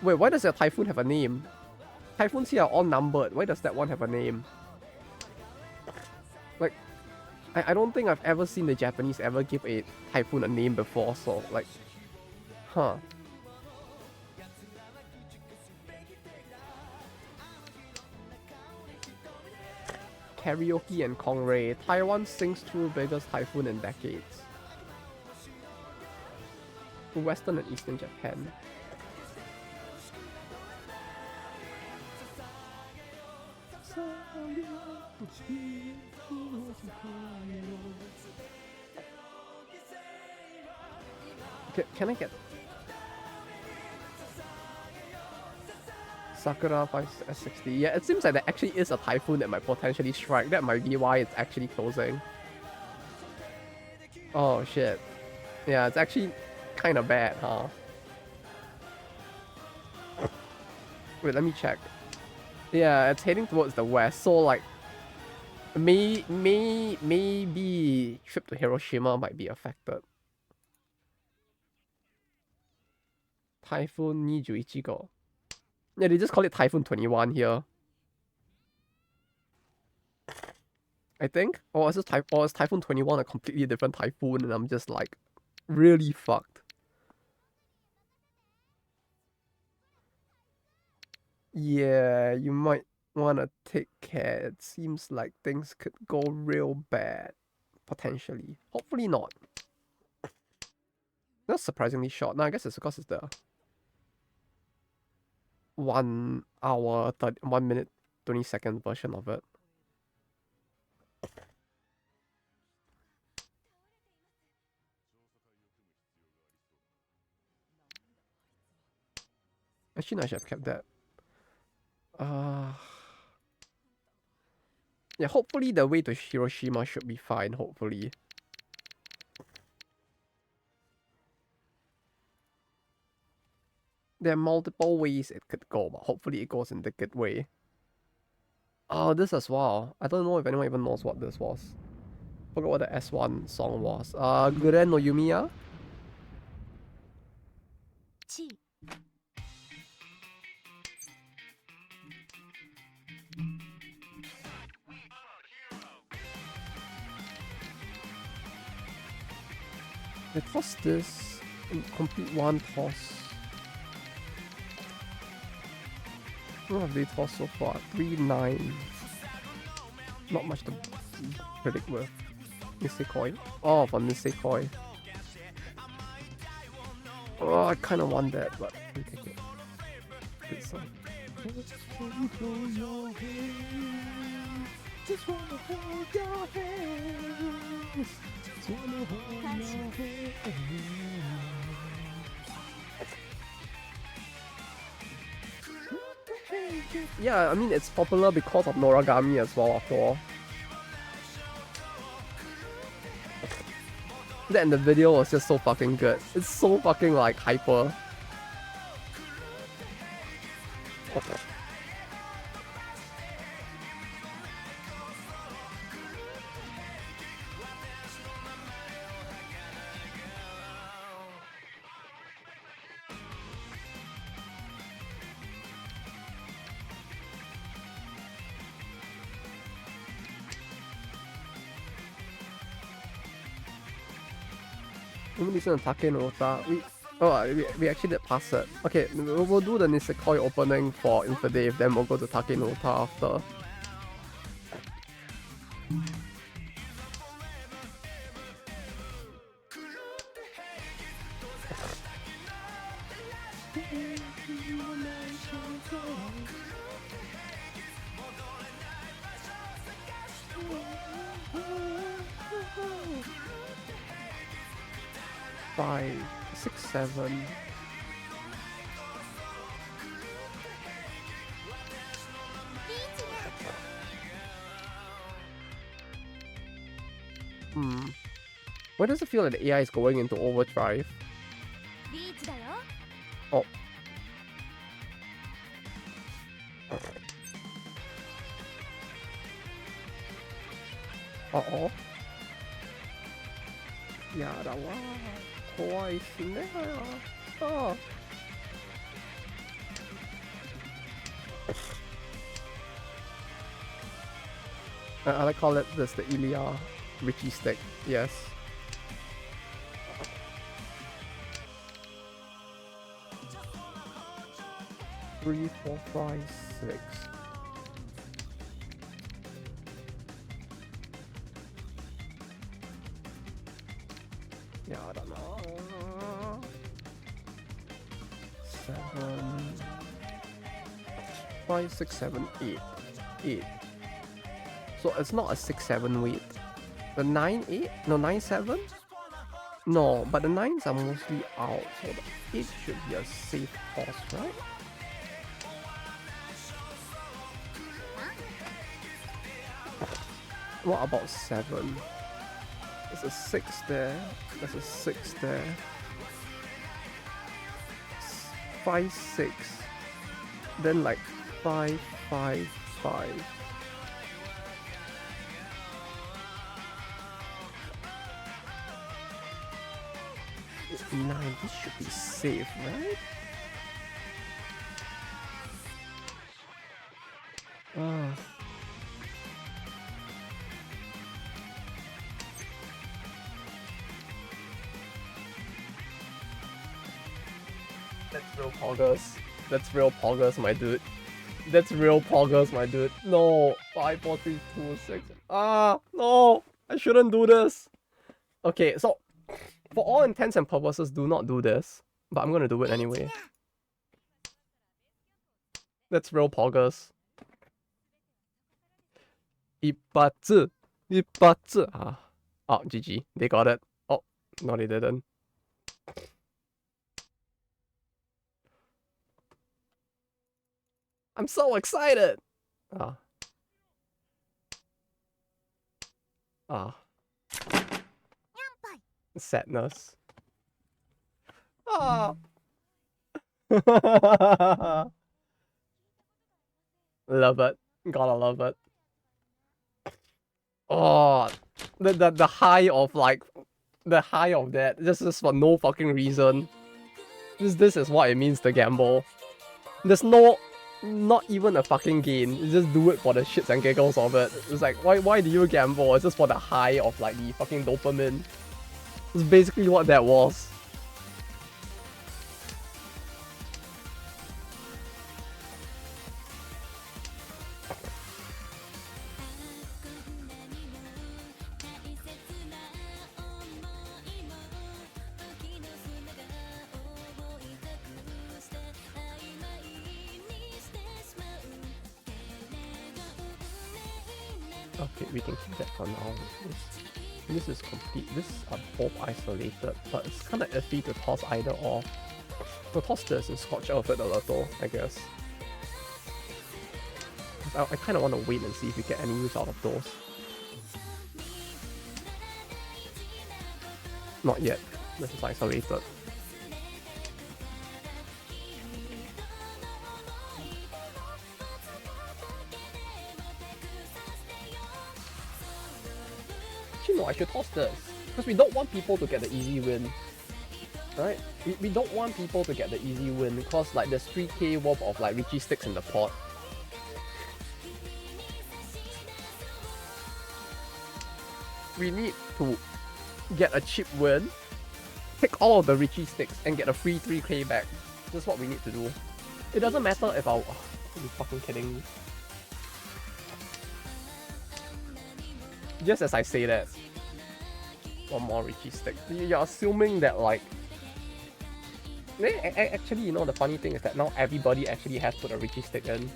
Wait, why does a typhoon have a name? Typhoons here are all numbered. Why does that one have a name? Like, I don't think I've ever seen the Japanese ever give a typhoon a name before, so like, huh. Karaoke and Kongray. Taiwan sings through biggest typhoon in decades. Western and Eastern Japan. Can I get Sakura 560? Yeah, it seems like there actually is a typhoon that might potentially strike. That might be why it's actually closing. Oh shit. Yeah, it's actually kind of bad, huh? Wait, let me check. Yeah, it's heading towards the west, so like maybe trip to Hiroshima might be affected. Typhoon 21号. Yeah, they just call it Typhoon 21 here. I think. Or is Typhoon 21 a completely different typhoon and I'm just like really fucked? Yeah, you might wanna take care. It seems like things could go real bad, potentially. Hopefully not. That's surprisingly short. No, I guess it's because it's the 1 hour, 1 minute, 20-second version of it. Actually, no, I should have kept that. Yeah, hopefully the way to Hiroshima should be fine, hopefully. There are multiple ways it could go, but hopefully it goes in the good way. Oh, this as well. I don't know if anyone even knows what this was. Forgot what the S1 song was. Guren no Yumiya? They tossed this in complete one toss. What have they tossed so far? 3-9. Not much to predict with. Nisekoi. Oh, for Nisekoi. Oh, I kind of want that, but we take it. Good song. Just wanna hold your hands. Just wanna hold your hands. Yeah, I mean it's popular because of Noragami as well, after all. That and the video was just so fucking good. It's so fucking like hyper. Listen to Take no Ota. We actually did pass it. Okay, we'll do the Nisekoi opening for Infidave, then we'll go to Take no Ota after. Five, 6, 7. Why does it feel like the AI is going into overdrive? Oh. Uh-oh. やだわー。怖いっすね。ああ。I like call it this the Ilya Richie stick. Yes. Three, 4, 5, 6. Yeah, I don't know. 7, 5, 6, 7, 8. 8. So it's not a 6, 7 weight. The 9, 8? No, 9, 7? No, but the 9s are mostly out, so the 8 should be a safe toss, right? What about 7? There's a 6 there. There's a 6 there. 5, 6. Then like 5, 5, 5. It's 9. This should be safe, right? Ah. That's real poggers. That's real poggers, my dude. That's real poggers, my dude. No, 5, 4, 3, 2, 6. Ah, no, I shouldn't do this. Okay, so for all intents and purposes, do not do this. But I'm gonna do it anyway. That's real poggers. 一発一発 Oh, GG. They got it. Oh, no, they didn't. I'm so excited. Ah. Ah. Sadness. Ah. Love it. Gotta love it. Oh, the high of like, the high of that. This is for no fucking reason. This is what it means to gamble. There's no, not even a fucking gain. You just do it for the shits and giggles of it. It's like, why do you gamble? It's just for the high of like the fucking dopamine. It's basically what that was. Okay, we can keep that for now. This is complete. This are both isolated, but it's kind of iffy to toss either or. We'll toss this and Scorch Earth it a little, I guess. I kind of want to wait and see if we get any use out of those. Not yet. This is isolated. Actually, no, I should toss this. Because we don't want people to get the easy win. Right? We don't want people to get the easy win because like there's 3k worth of like Richie sticks in the pot. We need to get a cheap win, take all of the Richie sticks and get a free 3k back. That's what we need to do. It doesn't matter if our... Oh, are you fucking kidding me? Just as I say that, one more Richie stick. You're assuming that like... Actually, you know, the funny thing is that now everybody actually has put a Richie stick in.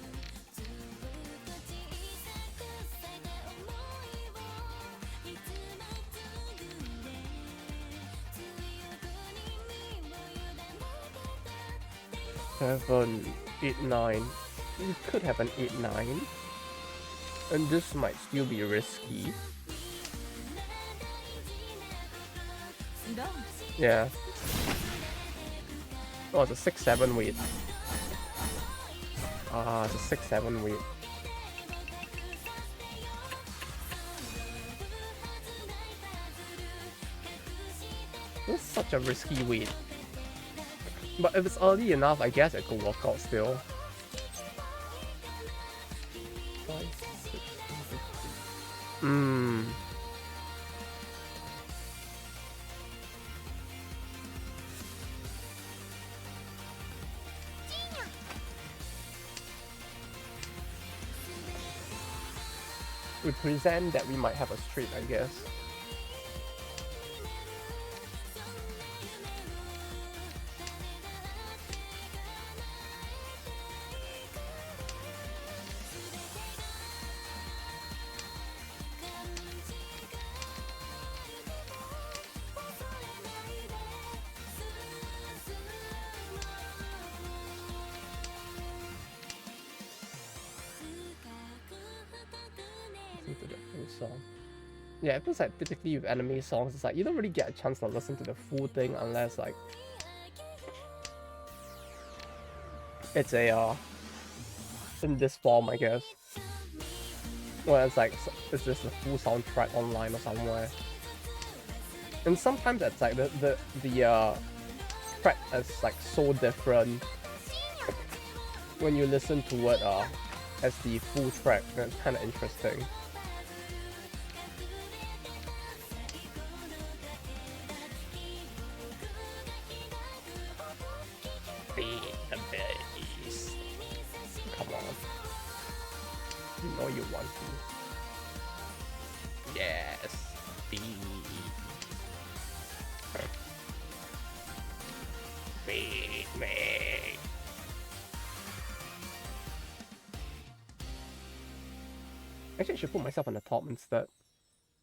Seven, 8, 9. We could have an 8, 9. And this might still be risky. Yeah. Oh, it's a 6, 7 weight. Ah, it's a 6, 7 weight. This is such a risky weight. But if it's early enough, I guess it could work out still. 5, 6, 7, 8. We present that we might have a straight, I guess. To the full song. Yeah, it feels like typically with anime songs, it's like you don't really get a chance to listen to the full thing unless like it's a in this form, I guess. Well, it's like it's just a full soundtrack online or somewhere. And sometimes it's like the track is like so different when you listen to it as the full track. And it's kind of interesting. Feed the beast. Come on. one key. Yes. B. Beat me. Actually, I should put myself on the top instead.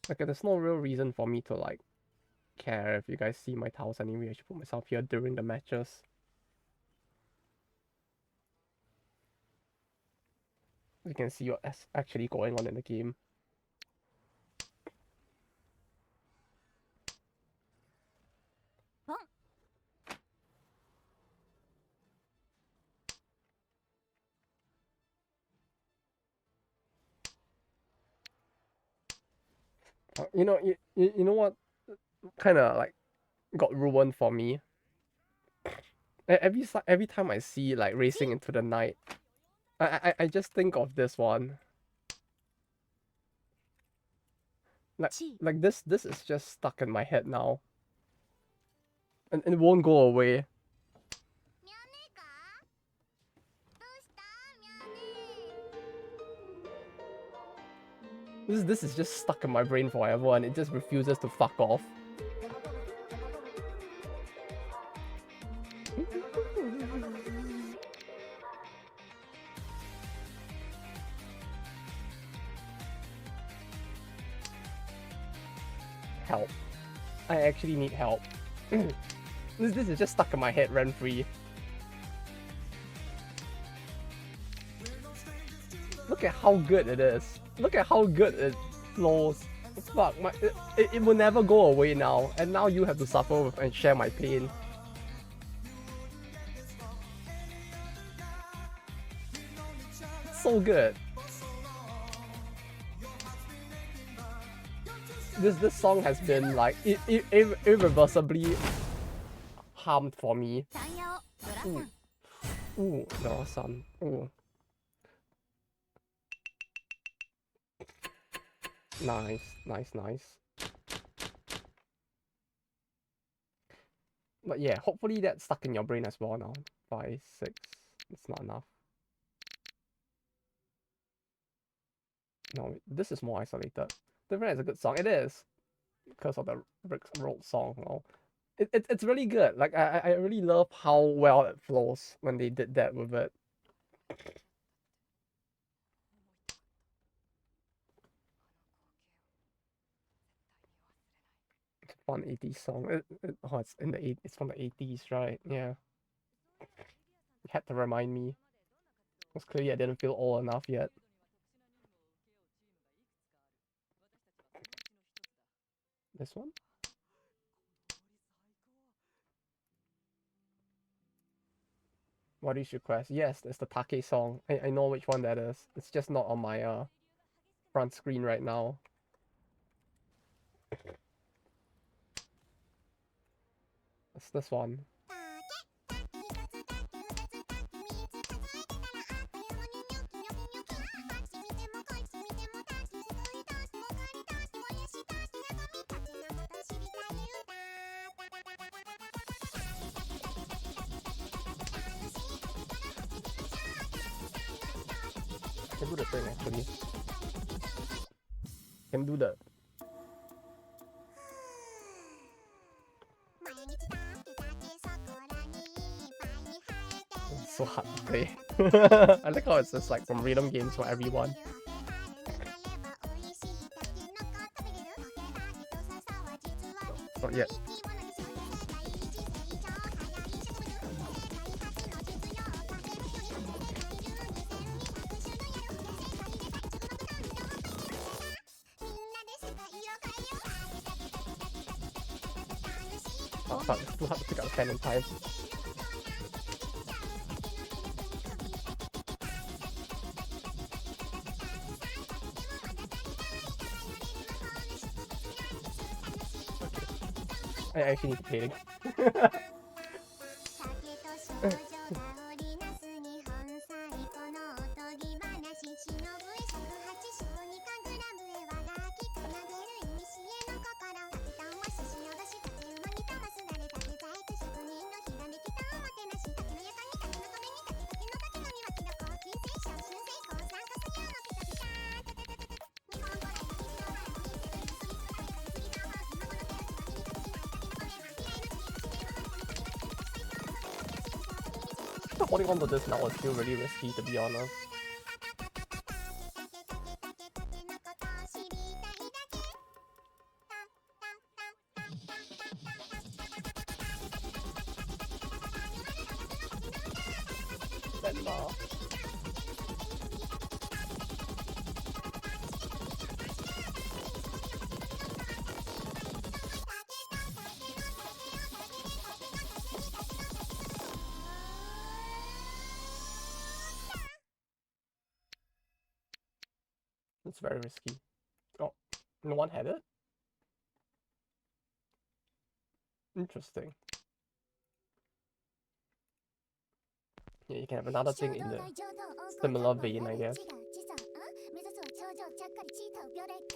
Like, there's no real reason for me to, like, care if you guys see my tiles anyway. I should put myself here during the matches. You can see what's actually going on in the game. You know, you know what kind of like got ruined for me? Every time I see like Racing into the Night, I just think of this one. Like this is just stuck in my head now. And it won't go away. This is just stuck in my brain forever and it just refuses to fuck off. Help. I actually need help. This is just stuck in my head rent-free. Look at how good it is. Look at how good it flows. Fuck, it will never go away now. And now you have to suffer with and share my pain. It's so good. This song has been like irreversibly harmed for me. Ooh, Dora-san. Ooh. Nice. But yeah, hopefully that's stuck in your brain as well now. 5, 6, it's not enough. No, this is more isolated. Different is a good song. It is. Because of the Rick Roll song. You know. It's really good. Like, I really love how well it flows when they did that with it. It's a fun 80s song. Oh, it's in the it's from the 80s, right? Yeah. You had to remind me. Because clearly I didn't feel old enough yet. This one? What is your request? Yes, it's the Take song. I know which one that is. It's just not on my front screen right now. It's this one. I can do the thing actually. Can do the. It's so hard to play. I like how it's just like from rhythm games for everyone. Not yet. Oh fuck, it's too hard to pick up the pen in time. I actually need to play it. holding on to this now is still really risky, to be honest. It's very risky. Oh, no one had it? Interesting. Yeah, you can have another thing in the similar vein, I guess.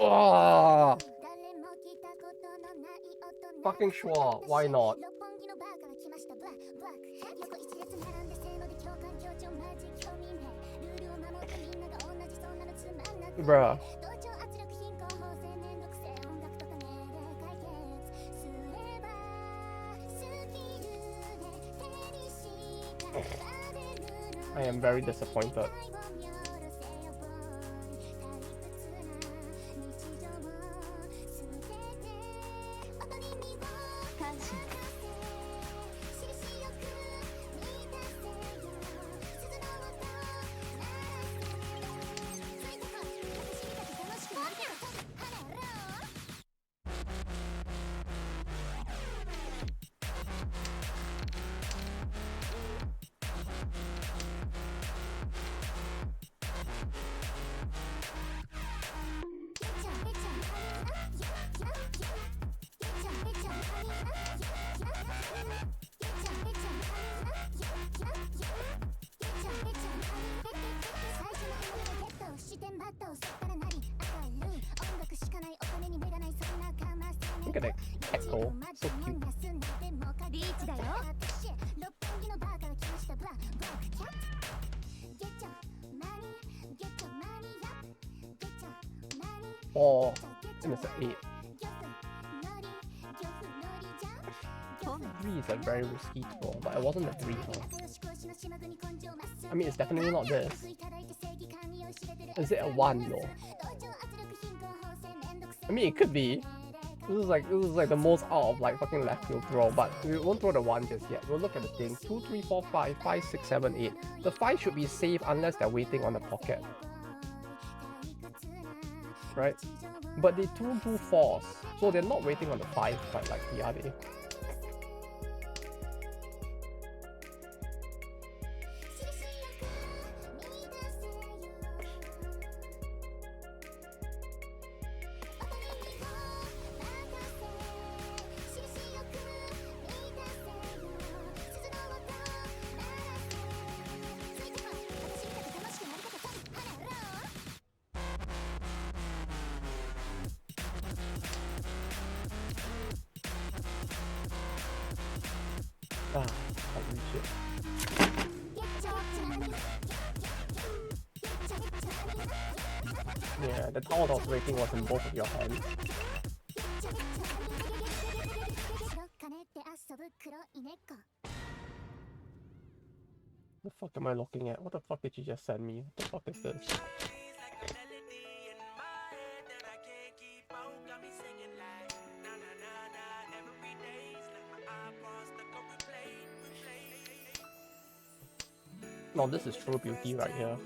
Oh! Fucking sure, why not? Bruh. I am very disappointed. Look at that cat go, so cute. Oh, and it's an 8. 3 is a very risky throw, but it wasn't a 3 though. I mean, it's definitely not this. Is it a 1 though? I mean, it could be. This is like the most out of like fucking left field throw, but we won't throw the 1 just yet. We'll look at the thing. 2, 3, 4, 5, 5, 6, 7, 8. The 5 should be safe unless they're waiting on the pocket. Right? But they 2 do 4s, so they're not waiting on the 5 quite likely, are they? Ah, can't reach it. Yeah, the tower dot rating was in both of your hands. The fuck am I looking at? What the fuck did you just send me? What the fuck is this? No, this is true beauty right here.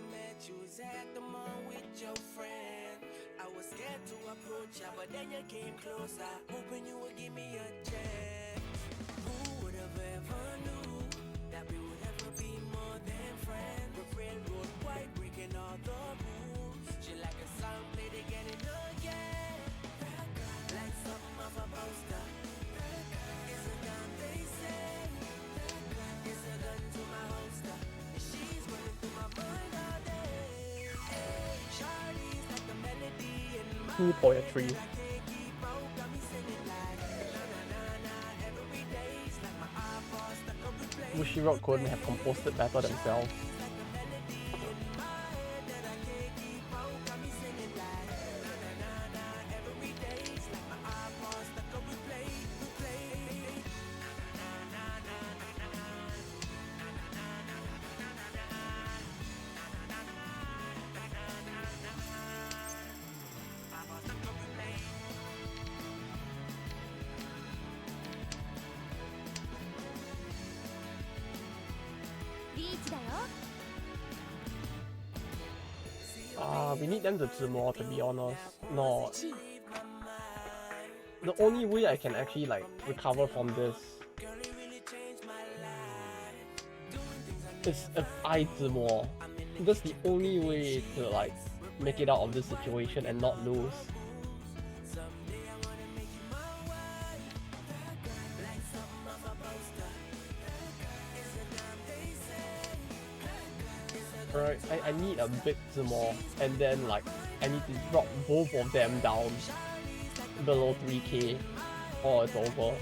True poetry. Bushiroad couldn't have composed it better themselves. We need them to Zimo, to be honest. No. The only way I can actually like recover from this is if I Zimo. That's the only way to like make it out of this situation and not lose. Right, I need a big Zimo, and then like I need to drop both of them down below 3k or it's over.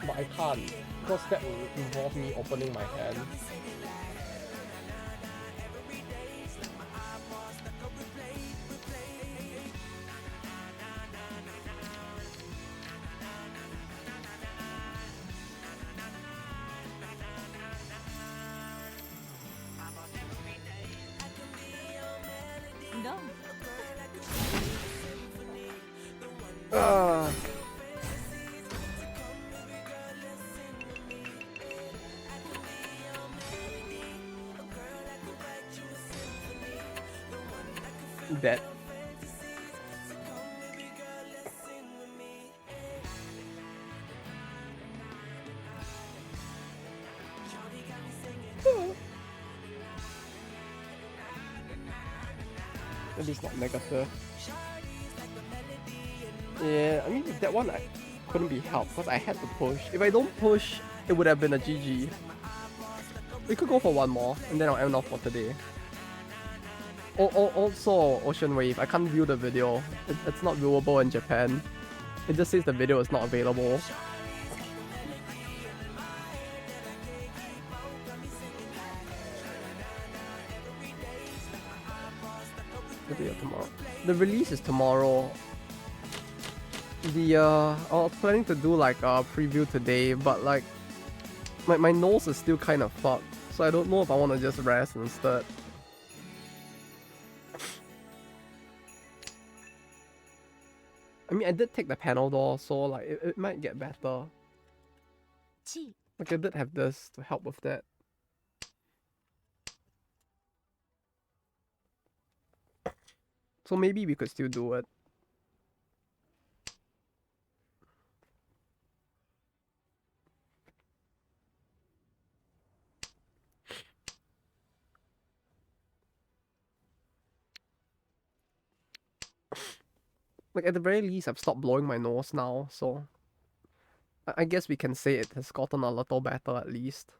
But I can't, because that will involve me opening my hand. Dead. At least not negative. Yeah, I mean that one I couldn't be helped because I had to push. If I don't push, it would have been a GG. We could go for one more and then I'll end off for today. Also, Ocean Wave, I can't view the video. It's not viewable in Japan. It just says the video is not available. Today or tomorrow? The release is tomorrow. I was planning to do like a preview today, but like my nose is still kind of fucked, so I don't know if I want to just rest instead. I mean, I did take the Panadol, so like it might get better. Like I did have this to help with that. So maybe we could still do it. Like at the very least, I've stopped blowing my nose now, so I guess we can say it has gotten a little better at least.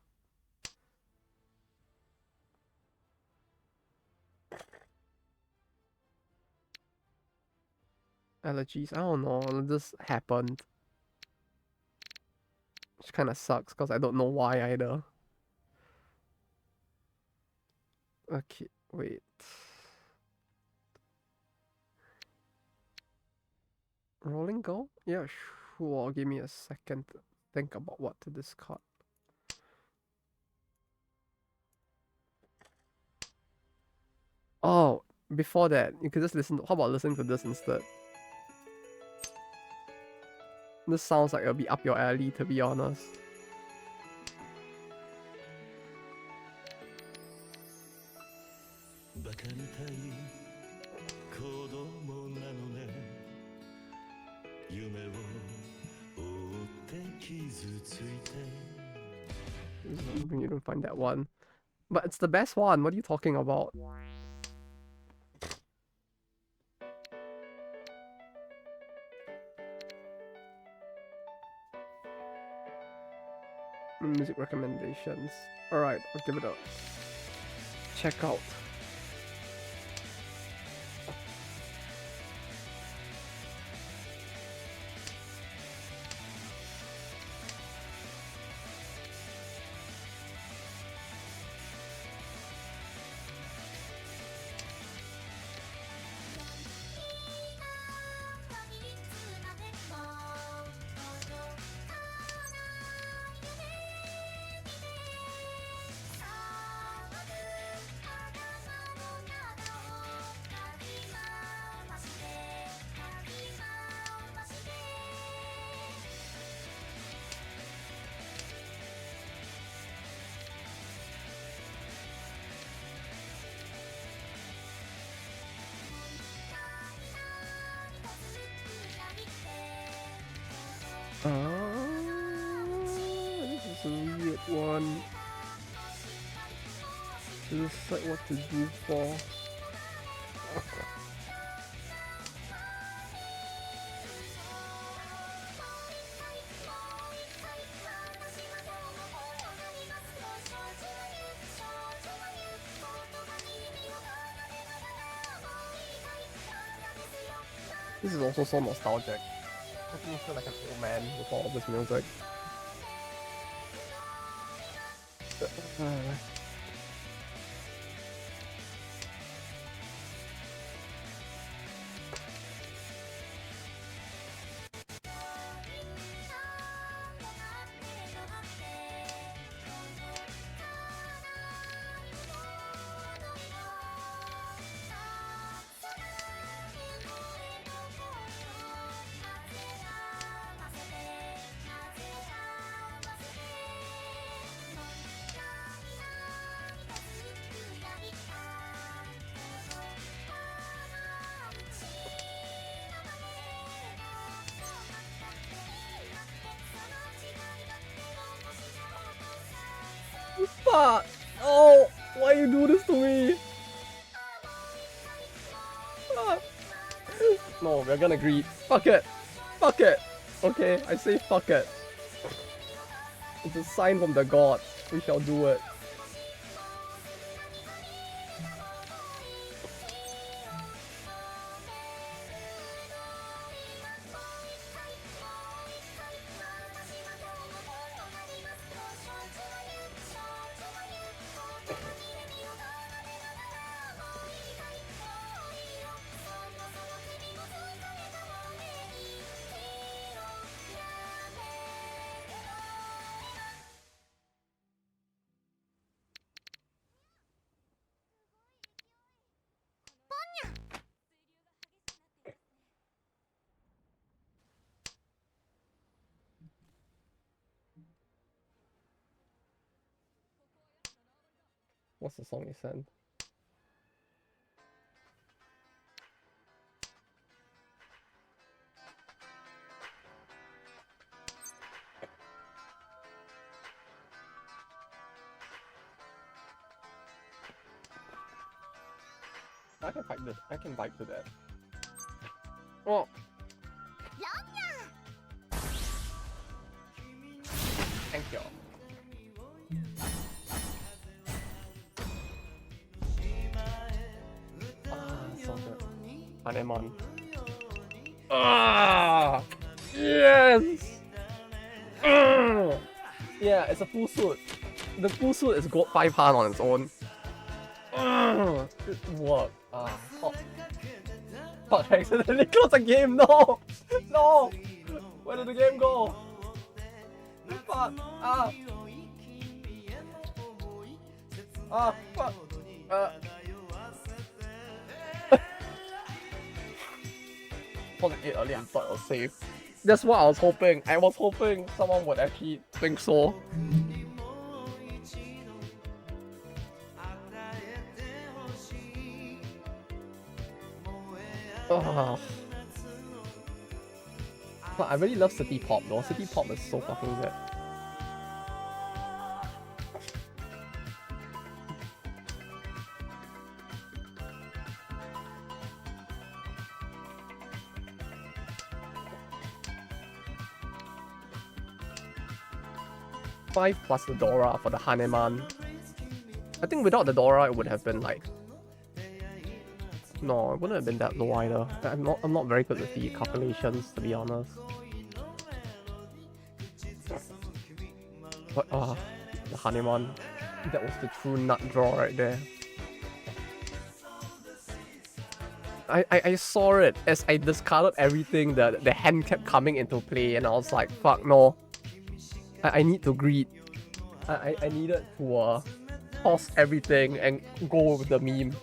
Allergies, I don't know, it just happened. Which kind of sucks because I don't know why either. Okay, wait. Rolling go? Yeah, sure. Give me a second to think about what to discard. Oh, before that, you could just listen to, how about listening to this instead? This sounds like it'll be up your alley, to be honest. You don't find that one. But it's the best one, what are you talking about? Music recommendations. Alright, I'll give it a check out. This is a weird one. To decide what to do for. This is also so nostalgic. I feel like an old man with all this music. Fuck! Oh, why you do this to me? Fuck. No, we're gonna greed. Fuck it. Fuck it. Okay, I say fuck it. It's a sign from the gods. We shall do it. What's the song you sent? I can fight this. I can vibe to that. Oh. Thank you. So good. Anemon. Ah! Yes! Yeah, it's a full suit. The full suit is gold 5 Han on its own. Good work. Fuck, I accidentally closed the game. No! No! Where did the game go? Fuck! Fuck! Was it earlier? I thought it was safe. That's what I was hoping. I was hoping someone would actually think so. But I really love City Pop though. City Pop is so fucking good. Five plus the Dora for the Haneman. I think without the Dora it would have been like... No, it wouldn't have been that low either. I'm not very good with the calculations, to be honest. But the Haneman, that was the true nut draw right there. I saw it as I discarded everything. The hand kept coming into play, and I was like, fuck no. I need to greed. I needed to toss everything and go with the meme.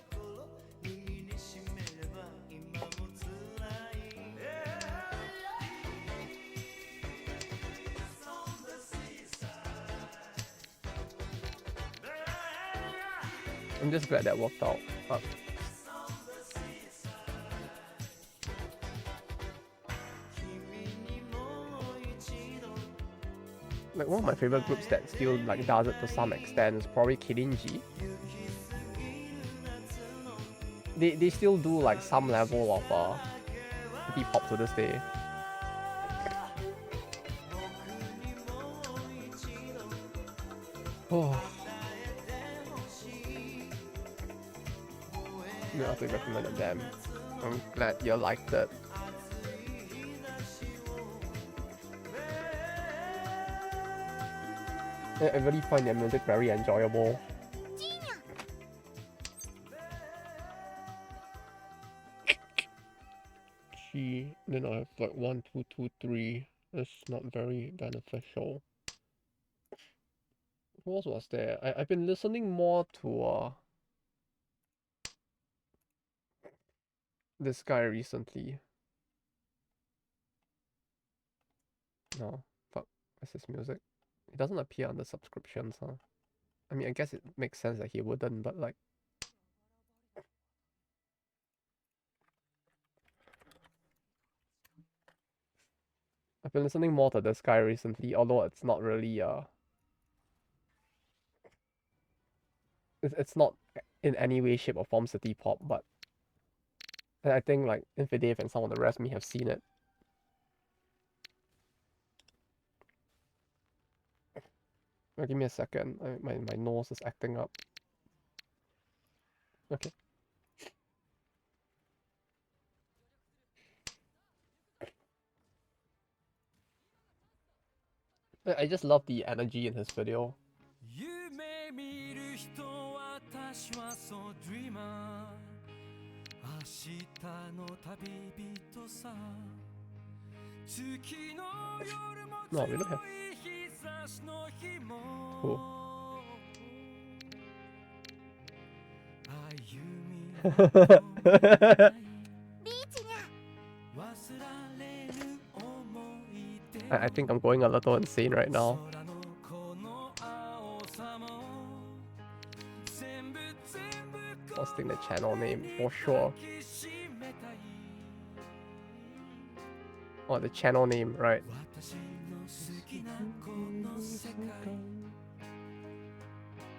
I'm just glad that worked out. like one of my favorite groups that still like does it to some extent is probably Kirinji. They still do like some level of city pop to this day. Oh. You also recommended them. I'm glad you liked it. I really find their music very enjoyable. Then I have like 1, 2, 2, 3. That's not very beneficial. Who else was there? I've been listening more to this guy recently. No, fuck. What's his music? It doesn't appear on the subscriptions, huh? I mean, I guess it makes sense that he wouldn't, but like. I've been listening more to this guy recently, although it's not really it's not in any way, shape, or form city pop, but I think like Infidave and some of the rest may have seen it. Give me a second. My nose is acting up. Okay. I just love the energy in his video. No, we don't have. Cool. I think I'm going a little insane right now. Posting the channel name for sure. Oh, the channel name, right.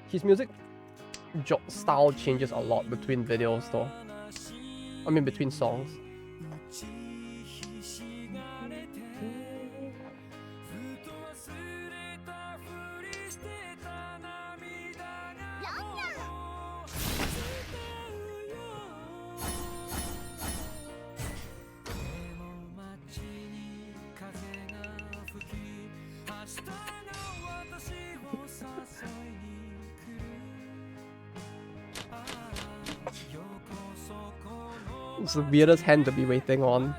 His music style changes a lot between videos though. I mean between songs. It's the weirdest hand to be waiting on.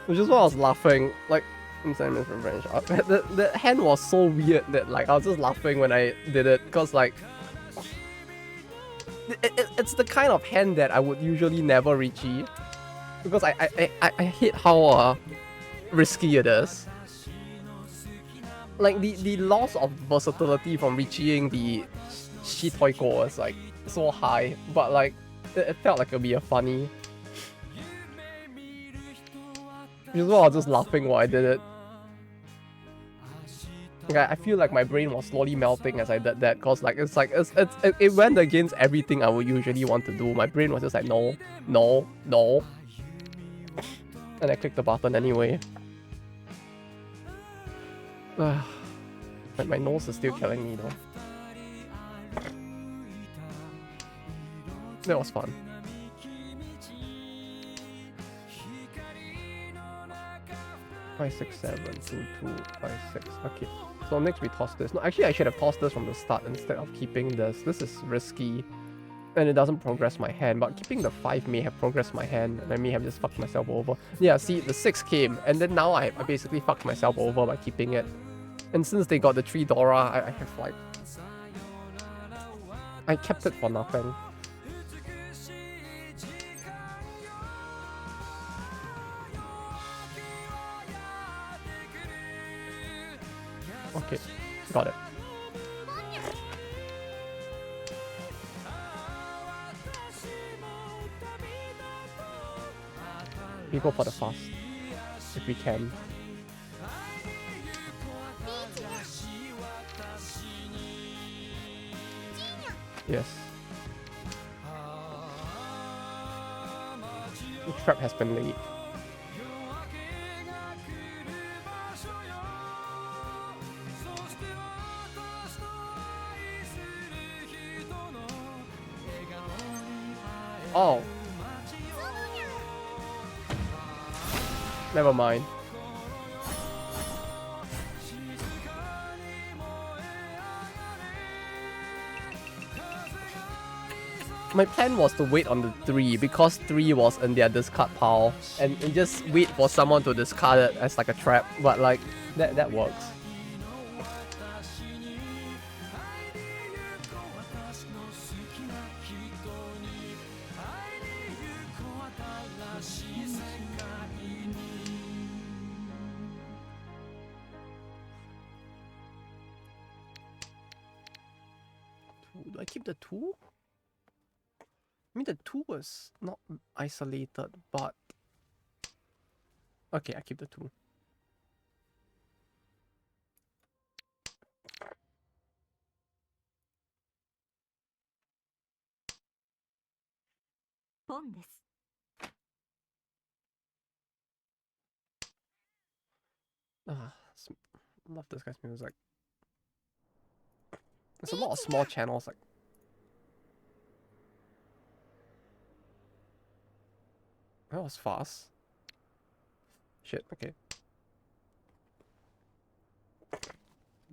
Which is why I was laughing. Like, I'm saying this revenge. The hand was so weird that like I was just laughing when I did it, because like it's the kind of hand that I would usually never Richie, because I hate how risky it is. Like the loss of versatility from Richieing the Shitoiko is like so high, but like it felt like it'd be a funny. Which is why I was just laughing while I did it. Like, I feel like my brain was slowly melting as I did that, cause like it went against everything I would usually want to do. My brain was just like no, no, no, and I clicked the button anyway. Like my nose is still killing me though. That was fun. Five, 6, 7, 2, 2, 5, 6. Okay. So next we toss this. No, actually I should have tossed this from the start instead of keeping this. This is risky. And it doesn't progress my hand. But keeping the 5 may have progressed my hand. And I may have just fucked myself over. Yeah, see, the 6 came. And then now I basically fucked myself over by keeping it. And since they got the 3 Dora, I have like... I kept it for nothing. Okay, got it. We go for the fast, if we can. Yes. The trap has been laid. Oh. Never mind. My plan was to wait on the 3 because 3 was in their discard pile and just wait for someone to discard it as like a trap, but like that works. Do I keep the 2? I mean, the 2 was not isolated, but... Okay, I keep the 2. Love this guy's music. There's a lot of small channels, like... That was fast. Shit, okay.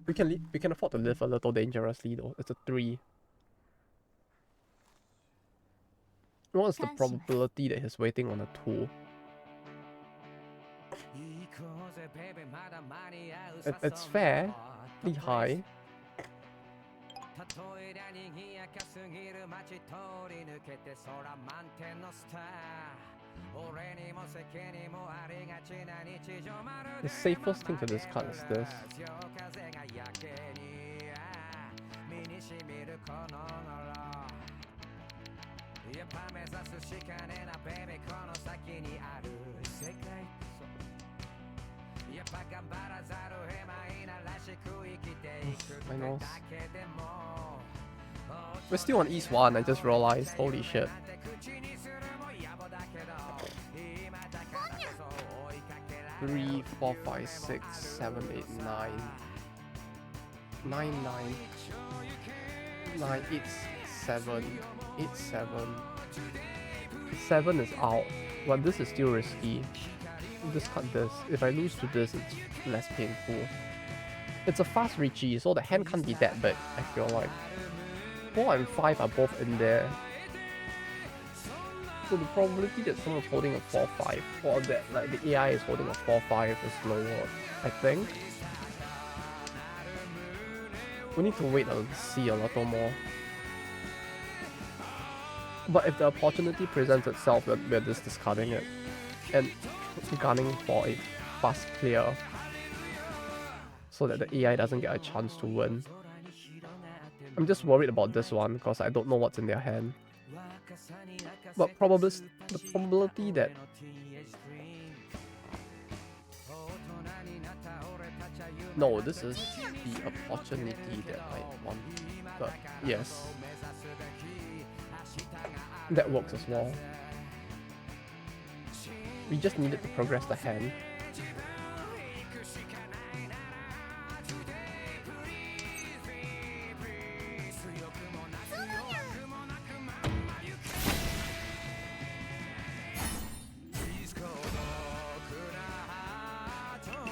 We can afford to live a little dangerously though. It's a 3. What is the probability that he's waiting on a 2? It's fairly high. The safest thing to discard is this. My nose. We're still on East 1, I just realized. Holy shit. Three, 4, 5, 6, 7, 8, 9. 9, 9. 9, 8, 7. 8, 7. 7 is out, but this is still risky. Discard this. If I lose to this, it's less painful. It's a fast Richie, so the hand can't be that big, I feel like. 4 and 5 are both in there. So the probability that someone's holding a 4-5 or that like the AI is holding a 4-5 is lower, I think. We need to wait and see a little more. But if the opportunity presents itself, we're just discarding it and gunning for a fast clear so that the AI doesn't get a chance to win. I'm just worried about this one because I don't know what's in their hand. But the probability that no, this is the opportunity that I want. But yes, that works as well. We just needed to progress the hand.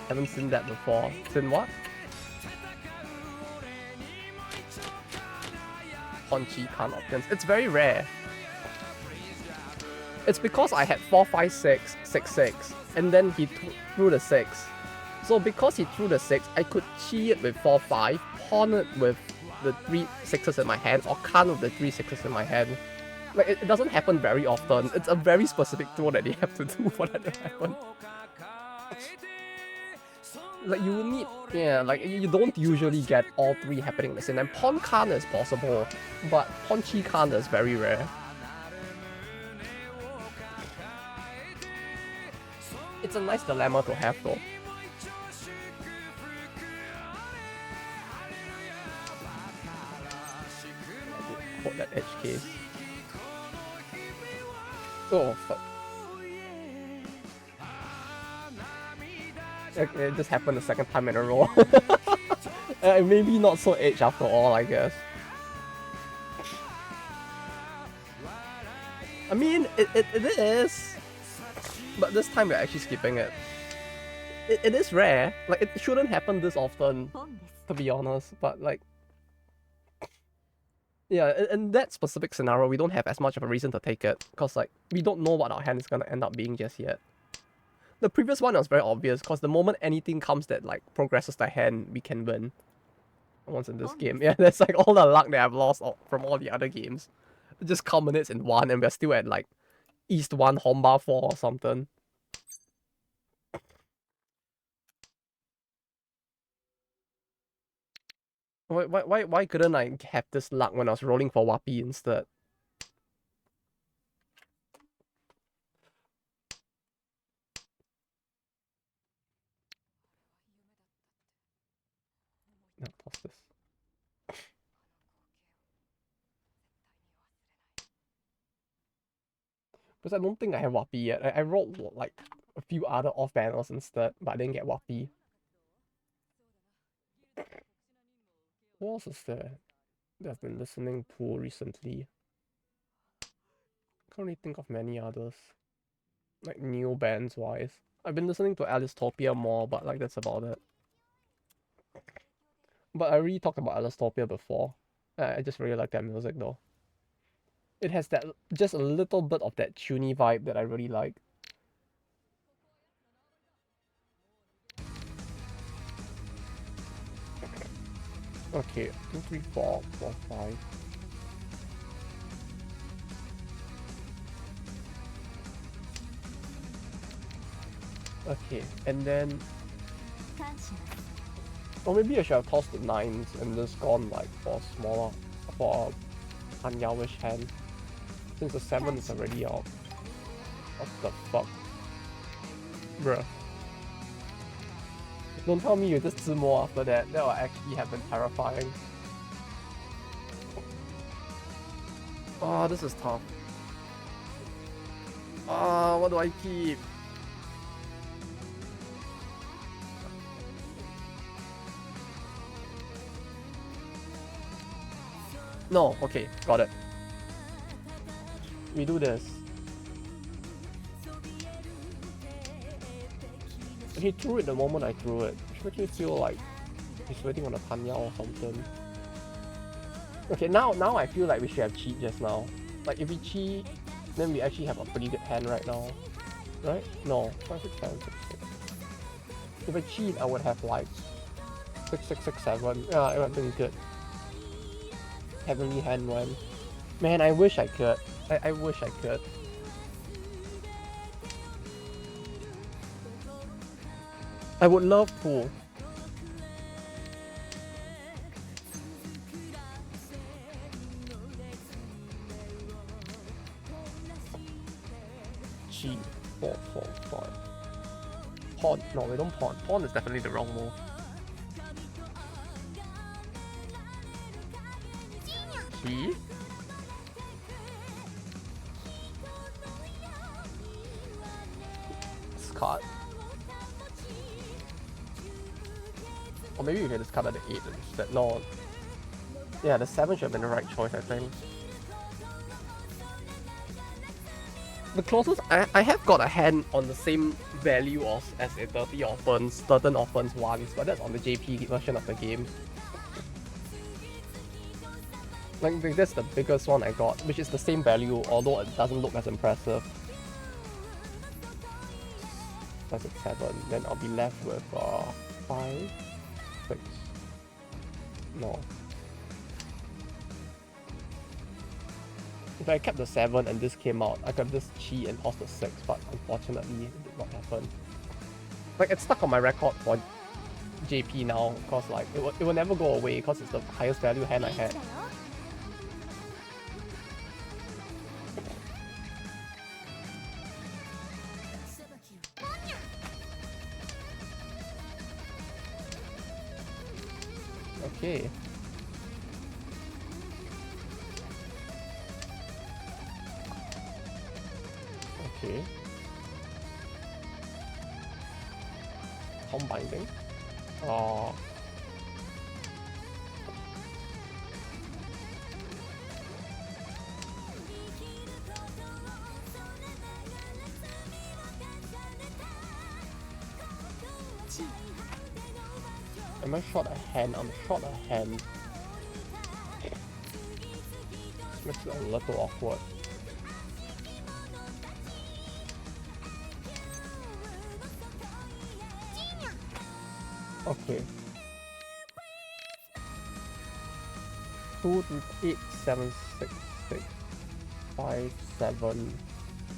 Haven't seen that before. Seen what? Punchy card options. It's very rare. It's because I had 4, 5, 6, 6, 6, and then he threw the 6. So because he threw the 6, I could chi it with 4, 5, pawn it with the 3 6s in my hand, or can with the 3 6s in my hand. Like it doesn't happen very often. It's a very specific throw that they have to do for that to happen. Like you will need, yeah, like you don't usually get all 3 happening at the same time. Pawn can is possible, but pawn chi can is very rare. It's a nice dilemma to have though. Put case. Oh fuck. It just happened the second time in a row. Maybe not so edge after all, I guess. I mean, it is. But this time we're actually skipping it. It is rare. Like, it shouldn't happen this often, to be honest. But, like... Yeah, in that specific scenario, we don't have as much of a reason to take it. Because, like, we don't know what our hand is gonna end up being just yet. The previous one was very obvious, because the moment anything comes that, like, progresses the hand, we can win. Once in this game. Yeah, that's like all the luck that I've lost from all the other games. It just culminates in one, and we're still at, like, East 1, Homba 4 or something. Why couldn't I have this luck when I was rolling for Wapi instead? No, toss this. Because I don't think I have Wapi yet. I rolled like a few other off banners instead, but I didn't get Wapi. What else is there that I've been listening to recently? Can't really think of many others. Like new bands wise. I've been listening to Alistopia more, but like that's about it. But I already talked about Alistopia before. I just really like that music though. It has that just a little bit of that tuney vibe that I really like. Okay, 2, 3, 4, 4, 5. Okay, and then... Or maybe I should have tossed the 9s and just gone like for a smaller, for a Hanyawish hand. Since the 7 is already out. What the fuck? Bruh. Don't tell me you just Zumo after that. That will actually have been terrifying. Oh, this is tough. Ah, what do I keep? No, okay, got it. We do this. And he threw it the moment I threw it, which makes me feel like he's waiting on a Tanya or something. Okay, now I feel like we should have cheat just now. Like if we cheat, then we actually have a pretty good hand right now. Right? No, 5, 6, 7, 6, 6. If I cheat, I would have like 6, 6, 6, 7. Yeah, it would have been good. Heavenly hand went. Man, I wish I could. I wish I could. I would love to. G 4, 4, 5. Pawn. No, we don't pawn. Pawn is definitely the wrong move. G. Card. Or maybe we can just cut at the 8 instead. No. Yeah, the 7 should have been the right choice, I think. The closest I have got a hand on the same value as a 30 offense, 13 offense once, but that's on the JP version of the game. Like that's the biggest one I got, which is the same value, although it doesn't look as impressive. That's a 7, then I'll be left with 5, 6. No. If I kept the 7 and this came out, I could just cheat and toss the 6, but unfortunately it did not happen. Like it's stuck on my record for JP now, because like it will never go away because it's the highest value hand I had. Okay. Okay. Combining. Oh. Am I short a hand? I'm short a hand. Makes it a little awkward. Okay. 2 to 8 7 6 6 5 7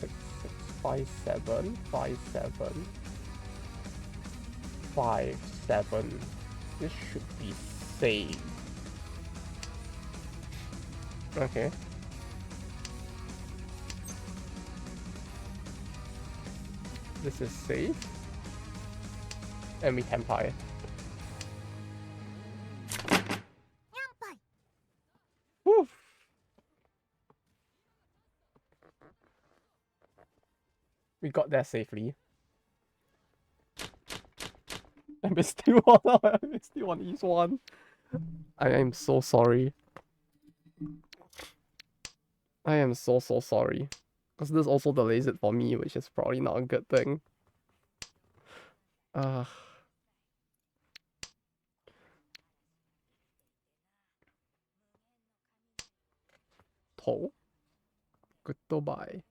6 6 5 7 5 7 5 7. This should be safe. Okay. This is safe. And we Tempai. Woof. We got there safely. I missed you on. I missed you on each one. I am so sorry. I am so sorry. Because this also delays it for me, which is probably not a good thing. Toll. Goodbye.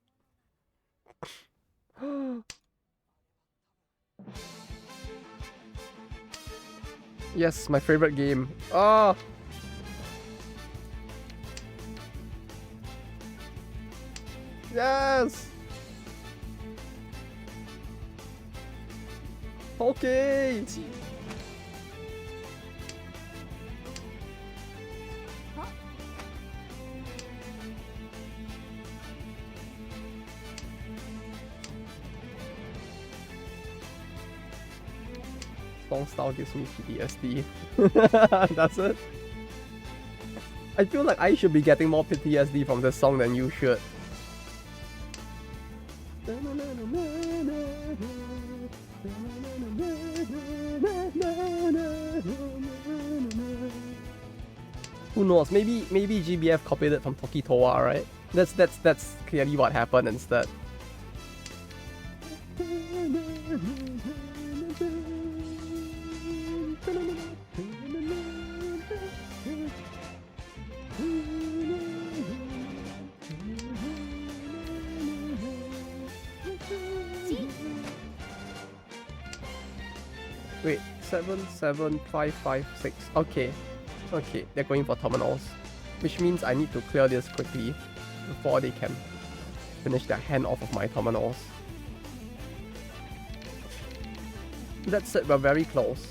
Yes, my favorite game. Ah. Yes. Okay. Song style gives me PTSD. That's it. I feel like I should be getting more PTSD from this song than you should. Who knows? Maybe GBF copied it from Tokitoa, right? That's clearly what happened instead. Wait, 7 7 5 5 6. Okay. Okay, they're going for terminals. Which means I need to clear this quickly before they can finish their hand off of my terminals. That's it, we're very close.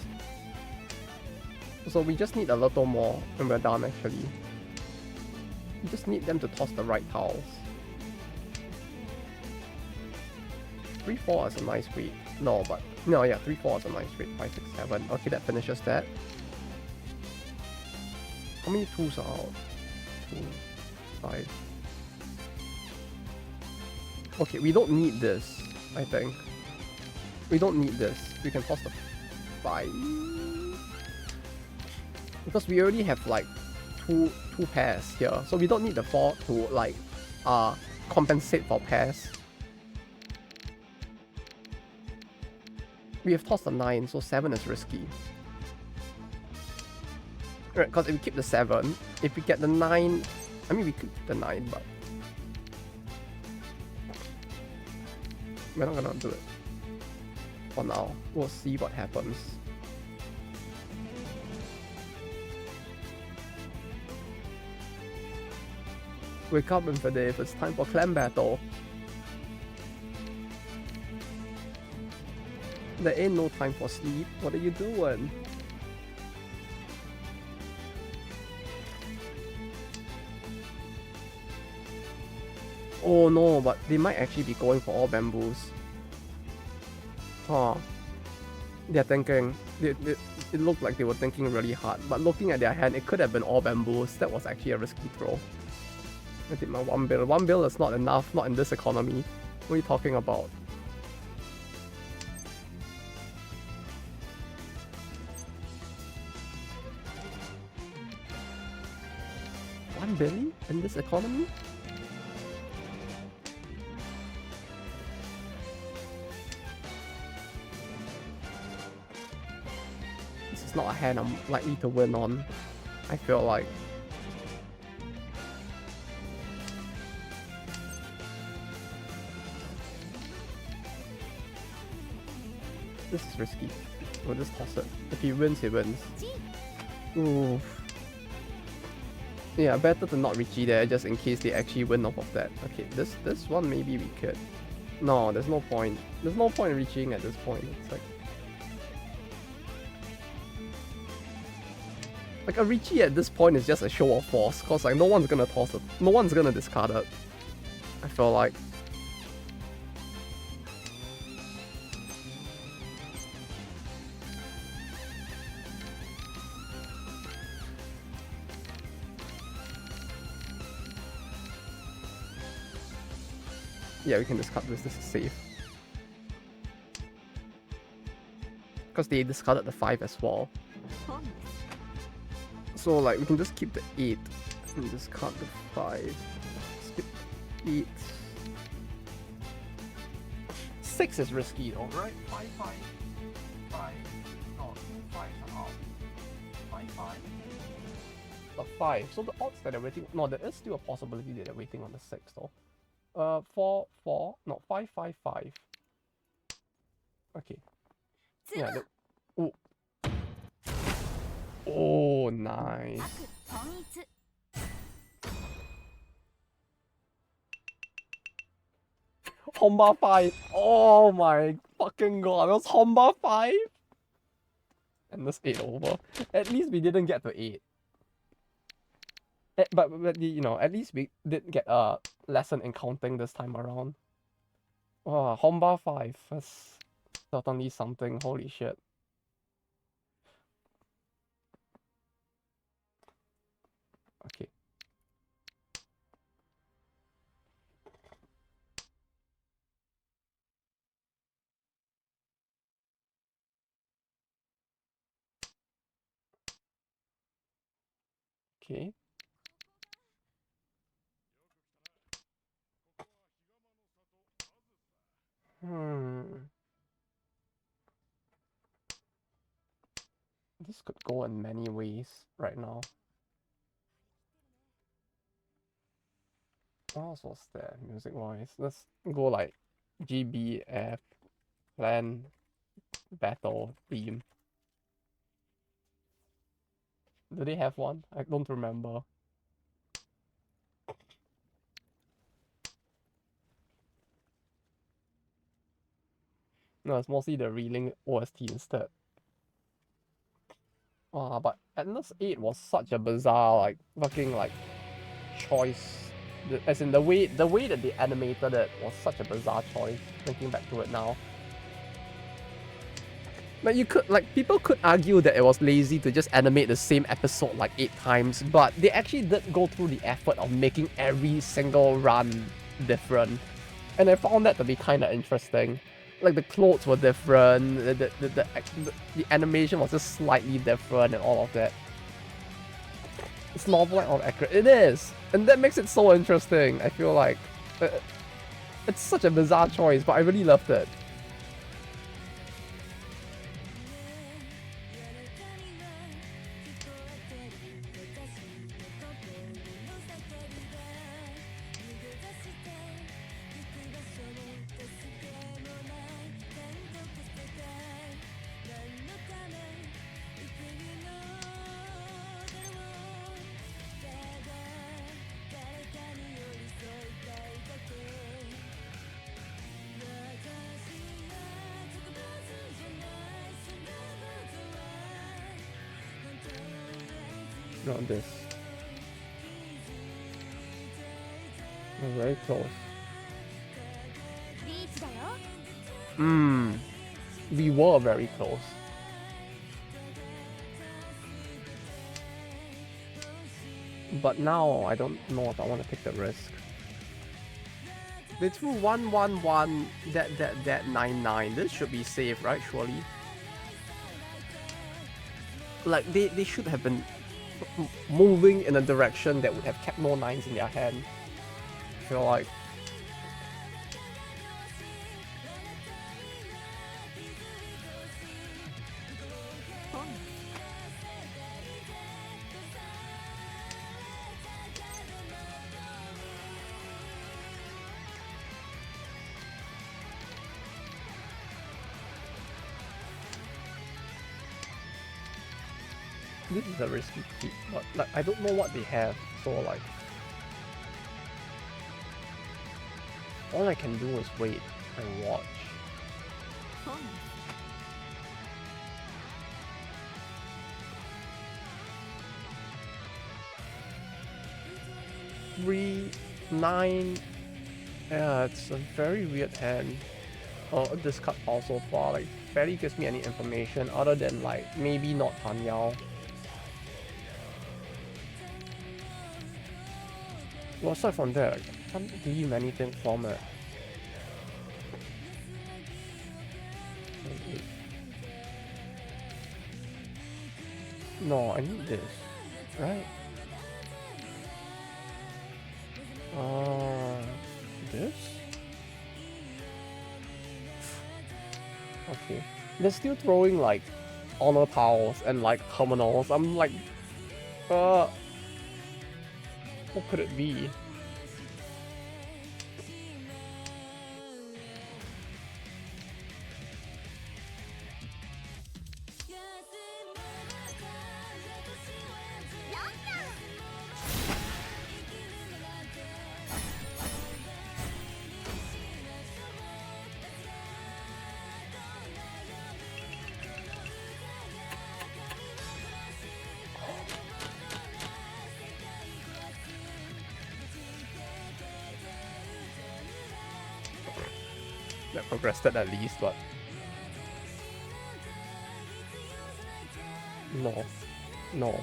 So we just need a little more and we're done actually. We just need them to toss the right tiles. 3-4 is a nice read. No, but no, yeah, 3-4 is a nice read. 5 6 7. Okay, that finishes that. How many 2s are out? 2, 5. Okay, we don't need this, I think. We don't need this. We can toss the 5. Because we already have like two pairs here. So we don't need the 4 to like compensate for pairs. We have tossed the 9, so 7 is risky. Right, because if we keep the 7, if we get the 9, I mean we could keep the 9, but we're not gonna do it for now. We'll see what happens. Wake up, Infidave, it's time for clan battle. There ain't no time for sleep. What are you doing? Oh no, but they might actually be going for all bamboos. Huh. They're thinking. It looked like they were thinking really hard, but looking at their hand, it could have been all bamboos. That was actually a risky throw. I did my 1 bill. 1 bill is not enough, not in this economy. What are you talking about? $1 billion in this economy? This is not a hand I'm likely to win on, I feel like. This is risky. We'll just toss it. If he wins, he wins. Ooh. Yeah, better to not Richie there, just in case they actually win off of that. Okay, this one maybe we could. No, there's no point. There's no point reaching at this point. It's like a Richie at this point is just a show of force, cause like no one's gonna toss it. No one's gonna discard it. I feel like. Yeah, we can discard this. This is safe. Because they discarded the 5 as well. So like we can just keep the 8 and discard the 5. Skip 8. 6 is risky though, right? 5, 5. 5. No, 2 5 are out. 5, 5. The 5. So the odds that they're waiting. No, there is still a possibility that they're waiting on the 6 though. 4, 4, no, 5, 5, 5. Okay. Yeah, oh. Oh, nice. Honba 5. Oh my fucking god, that was Honba 5? And this 8 over. At least we didn't get to 8. But you know, at least we did get a lesson in counting this time around. Wow, Honba 5. That's certainly something. Holy shit. Okay. Okay. This could go in many ways right now. What else was there music wise? Let's go like GBF, plan, battle, theme. Do they have one? I don't remember. No, it's mostly the Reeling OST instead. But Endless 8 was such a bizarre, like, fucking, like, choice. As in, the way that they animated it was such a bizarre choice, thinking back to it now. Like, people could argue that it was lazy to just animate the same episode, like, 8 times, but they actually did go through the effort of making every single run different. And I found that to be kind of interesting. Like, the clothes were different, the animation was just slightly different and all of that. It's novel or accurate. It is! And that makes it so interesting, I feel like. It's such a bizarre choice, but I really loved it. Not this. We're very close. We were very close. But now I don't know if I want to take the risk. They threw 111, that 99. This should be safe, right? Surely. Like they should have been moving in a direction that would have kept more nines in their hand. I feel like. This is a risky feat, but like I don't know what they have, so like all I can do is wait and watch. Three, 9. Yeah, it's a very weird hand. Oh, this card pile so far like barely gives me any information other than like maybe not Tan Yao. Well, aside from that, like, I can't glean anything from it. No, I need this, right? This? Okay. They're still throwing like honor piles and like terminals. I'm like, what could it be? That progressed at least, but no, no.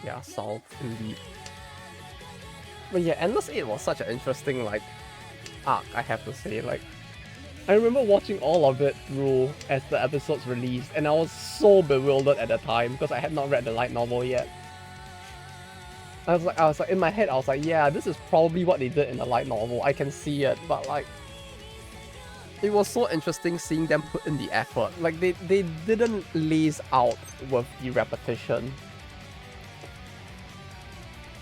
Yeah, salt indeed. But yeah, Endless 8 was such an interesting like arc, I have to say. Like I remember watching all of it through as the episodes released, and I was so bewildered at the time because I had not read the light novel yet. I was like in my head, I was like, yeah, this is probably what they did in the light novel. I can see it, but like it was so interesting seeing them put in the effort. Like they didn't laze out with the repetition.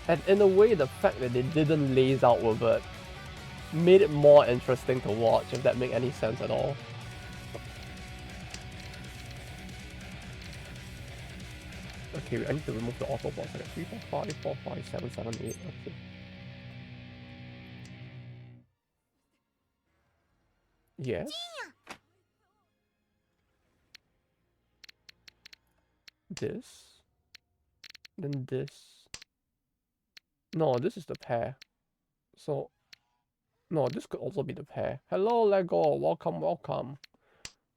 And in a way, the fact that they didn't laze out with it made it more interesting to watch, if that makes any sense at all. Okay, I need to remove the auto box. I got 3, 4, 5, 4, 5, 7, 7, 8. Okay. Yes. This. Then this. No, this is the pair. So, no, this could also be the pair. Hello, Lego. Welcome, welcome.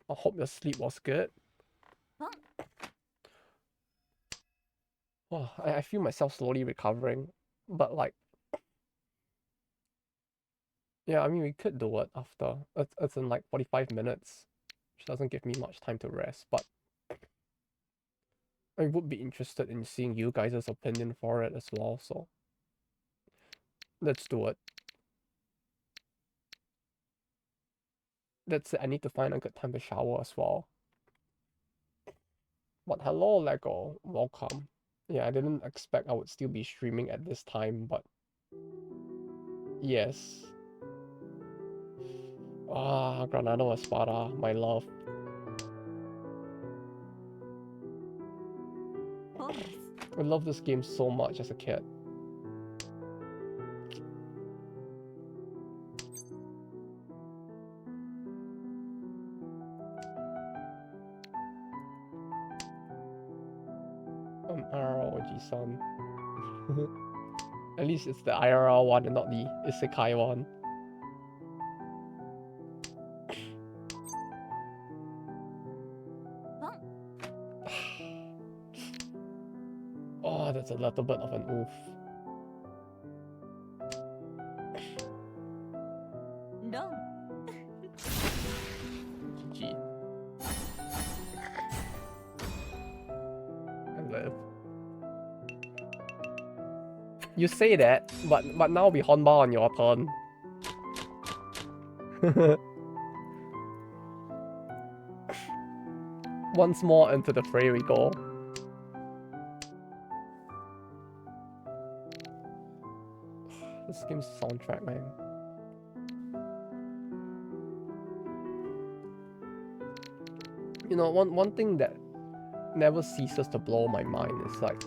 I hope your sleep was good. Oh, I feel myself slowly recovering, but like, yeah, I mean, we could do it after. It's in like 45 minutes, which doesn't give me much time to rest, but I would be interested in seeing you guys' opinion for it as well, so let's do it. That's it, I need to find a good time to shower as well. But hello, Lego, welcome. Yeah, I didn't expect I would still be streaming at this time, but yes. Ah, Granado Espada, my love. I love this game so much as a kid. RROG son. At least it's the IRL one and not the Isekai one. That's a little bit of an oof. GG. I live. You say that, but now we Honba on your turn. Once more into the fray we go. This game's soundtrack, man. You know, one thing that never ceases to blow my mind is like,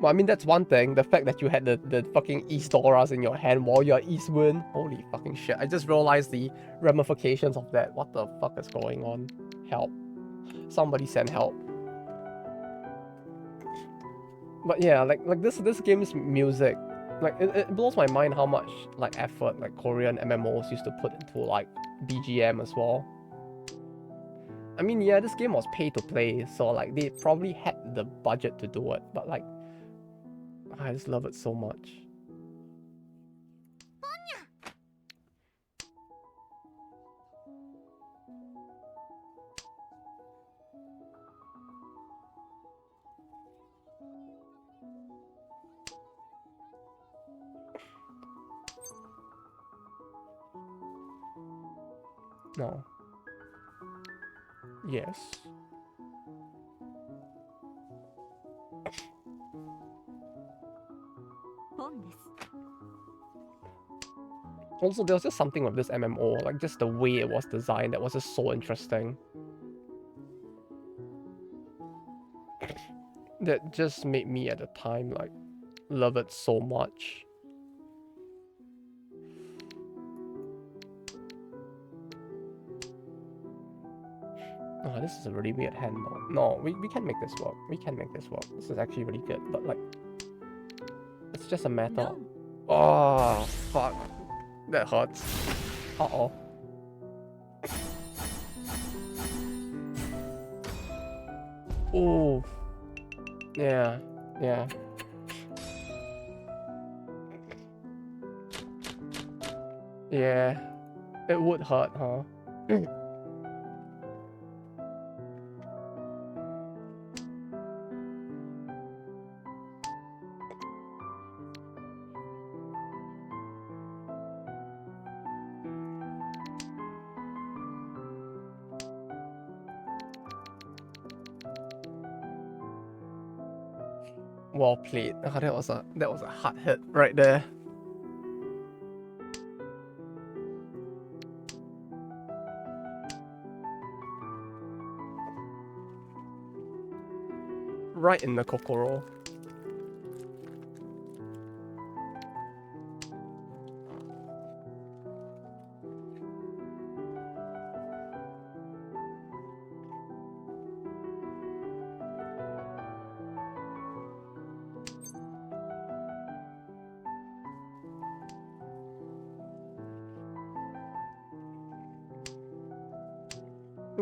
well, I mean, that's one thing. The fact that you had the fucking East Auras in your hand while you're Eastwind. Holy fucking shit. I just realized the ramifications of that. What the fuck is going on? Help. Somebody send help. But yeah, like this game's music, like it blows my mind how much like effort like Korean MMOs used to put into like BGM as well. I mean, yeah, this game was pay to play, so like they probably had the budget to do it, but like I just love it so much. No. Yes. Also, there was just something with this MMO, like just the way it was designed, that was just so interesting. That just made me at the time like love it so much. Oh, this is a really weird hand though. No, we can make this work. We can make this work. This is actually really good, but like, it's just a matter of... Oh, fuck. That hurts. Uh-oh. Ooh. Yeah, yeah. Yeah. It would hurt, huh? Well played. Oh, that was a hard hit right there. Right in the kokoro.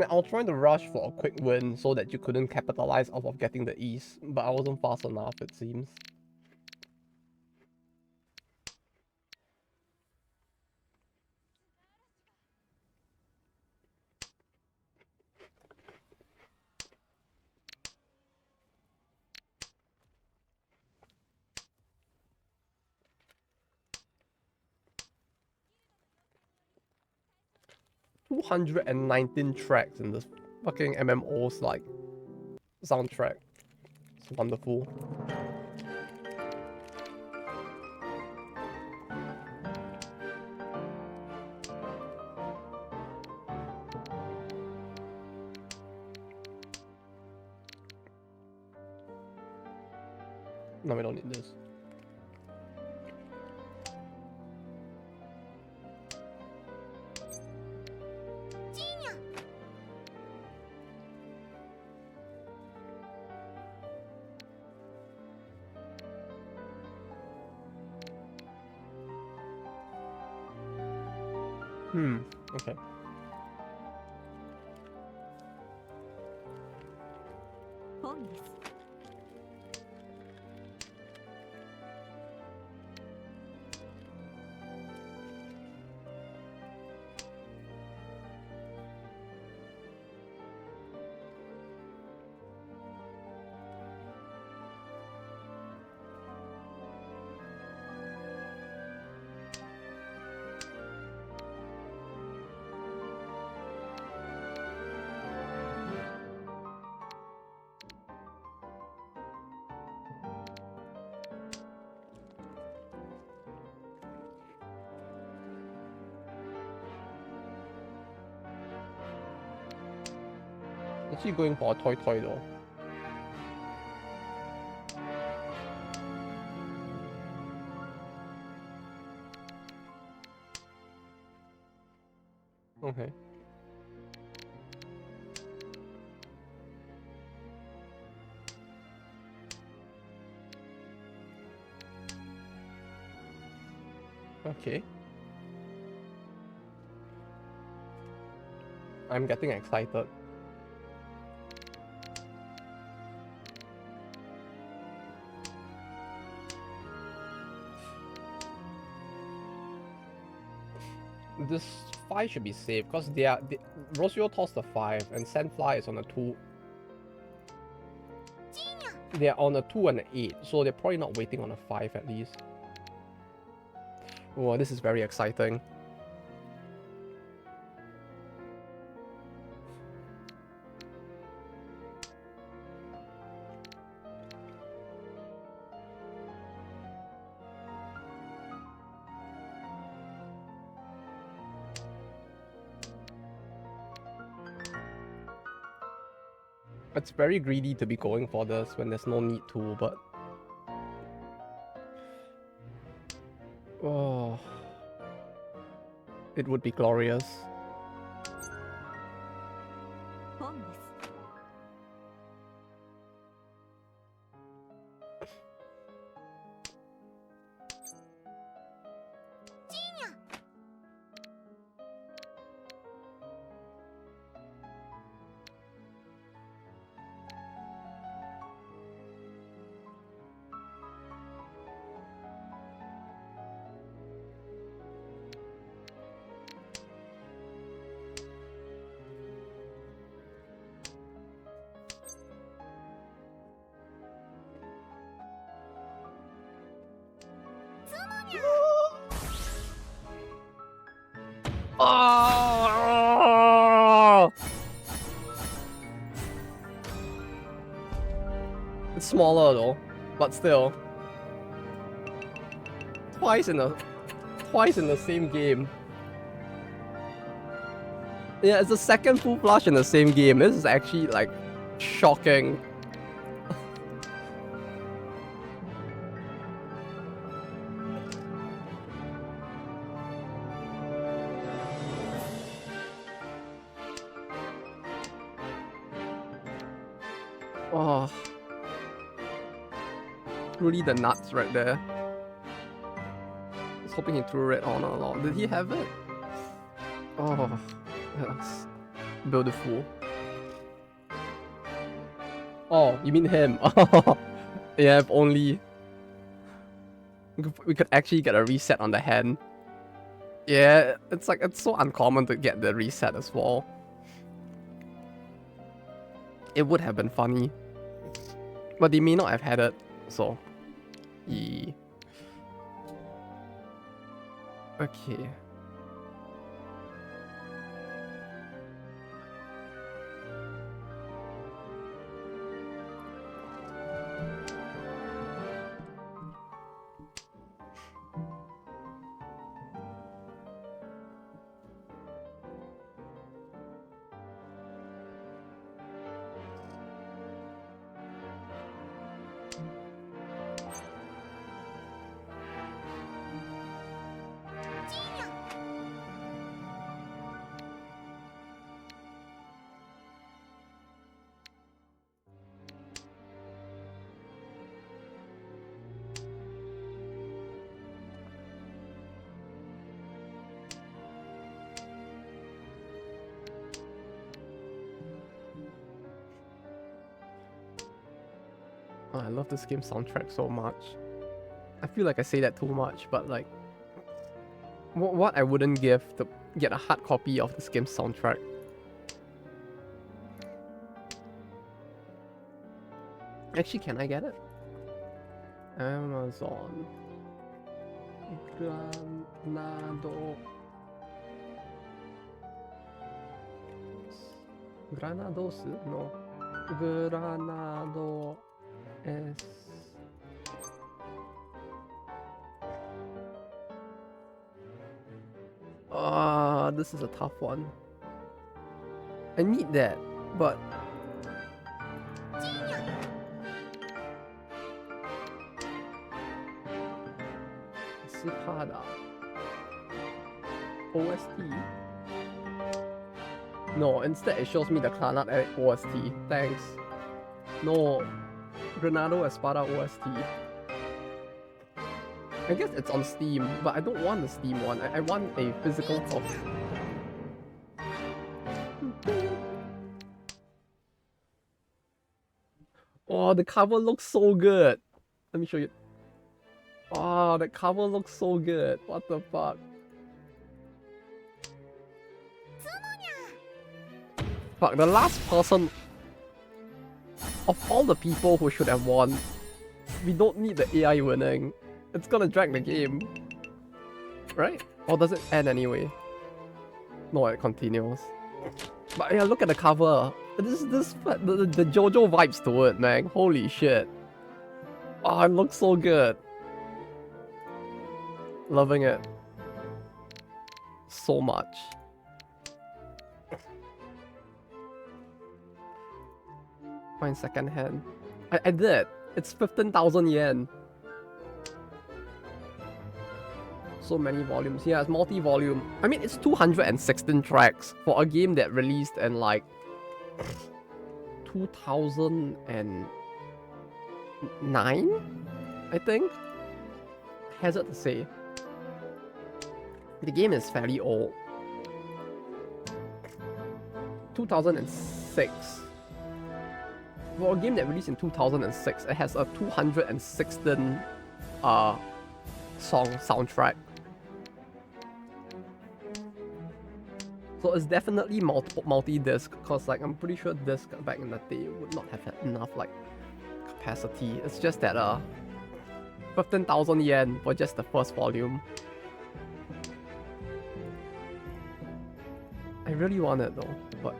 I was trying to rush for a quick win so that you couldn't capitalize off of getting the ease, but I wasn't fast enough, it seems. $219 tracks in this fucking MMO's like soundtrack. It's wonderful. No, we don't need this. Okay. Is he going for a toy though? Okay. Okay. I'm getting excited. This 5 should be safe because Rosio tossed the 5 and Sandfly is on a 2. They're on a 2 and an 8, so they're probably not waiting on a 5 at least. Oh, this is very exciting. It's very greedy to be going for this when there's no need to, but... Oh... It would be glorious. Oh! It's smaller though, but still. Twice in the same game. Yeah, it's the second full flush in the same game. This is actually like shocking. Oh, really the nuts right there. I was hoping he threw red on a lot. Did he have it? Oh, that's beautiful. Oh, you mean him? Yeah, if only we could actually get a reset on the hand. Yeah, it's like it's so uncommon to get the reset as well. It would have been funny, but they may not have had it, so yeah. Okay. Oh, I love this game soundtrack so much. I feel like I say that too much, but like, what I wouldn't give to get a hard copy of this game's soundtrack. Actually, can I get it? Amazon. Granado. Granados? No. Granado es. This is a tough one. I need that, but Cicada. OST. No, instead it shows me the Clanat OST. Thanks. No. Granado Espada OST. I guess it's on Steam, but I don't want the Steam one. I want a physical copy. Oh, the cover looks so good. Let me show you. Oh, the cover looks so good. What the fuck? Fuck, the last person of all the people who should have won, we don't need the AI winning. It's gonna drag the game. Right? Or does it end anyway? No, it continues. But yeah, look at the cover. The JoJo vibes to it, man. Holy shit. Oh, it looks so good. Loving it. So much. Find second hand. I did. It's 15,000 yen. So many volumes. Yeah, it's multi-volume. I mean, it's 216 tracks for a game that released in like 2009, I think. Hazard to say. The game is fairly old. 2006. For a game that released in 2006, it has a 216 song soundtrack. So it's definitely multi-disc, because like I'm pretty sure disc back in the day would not have had enough like capacity. It's just that 15,000 yen for just the first volume. I really want it though, but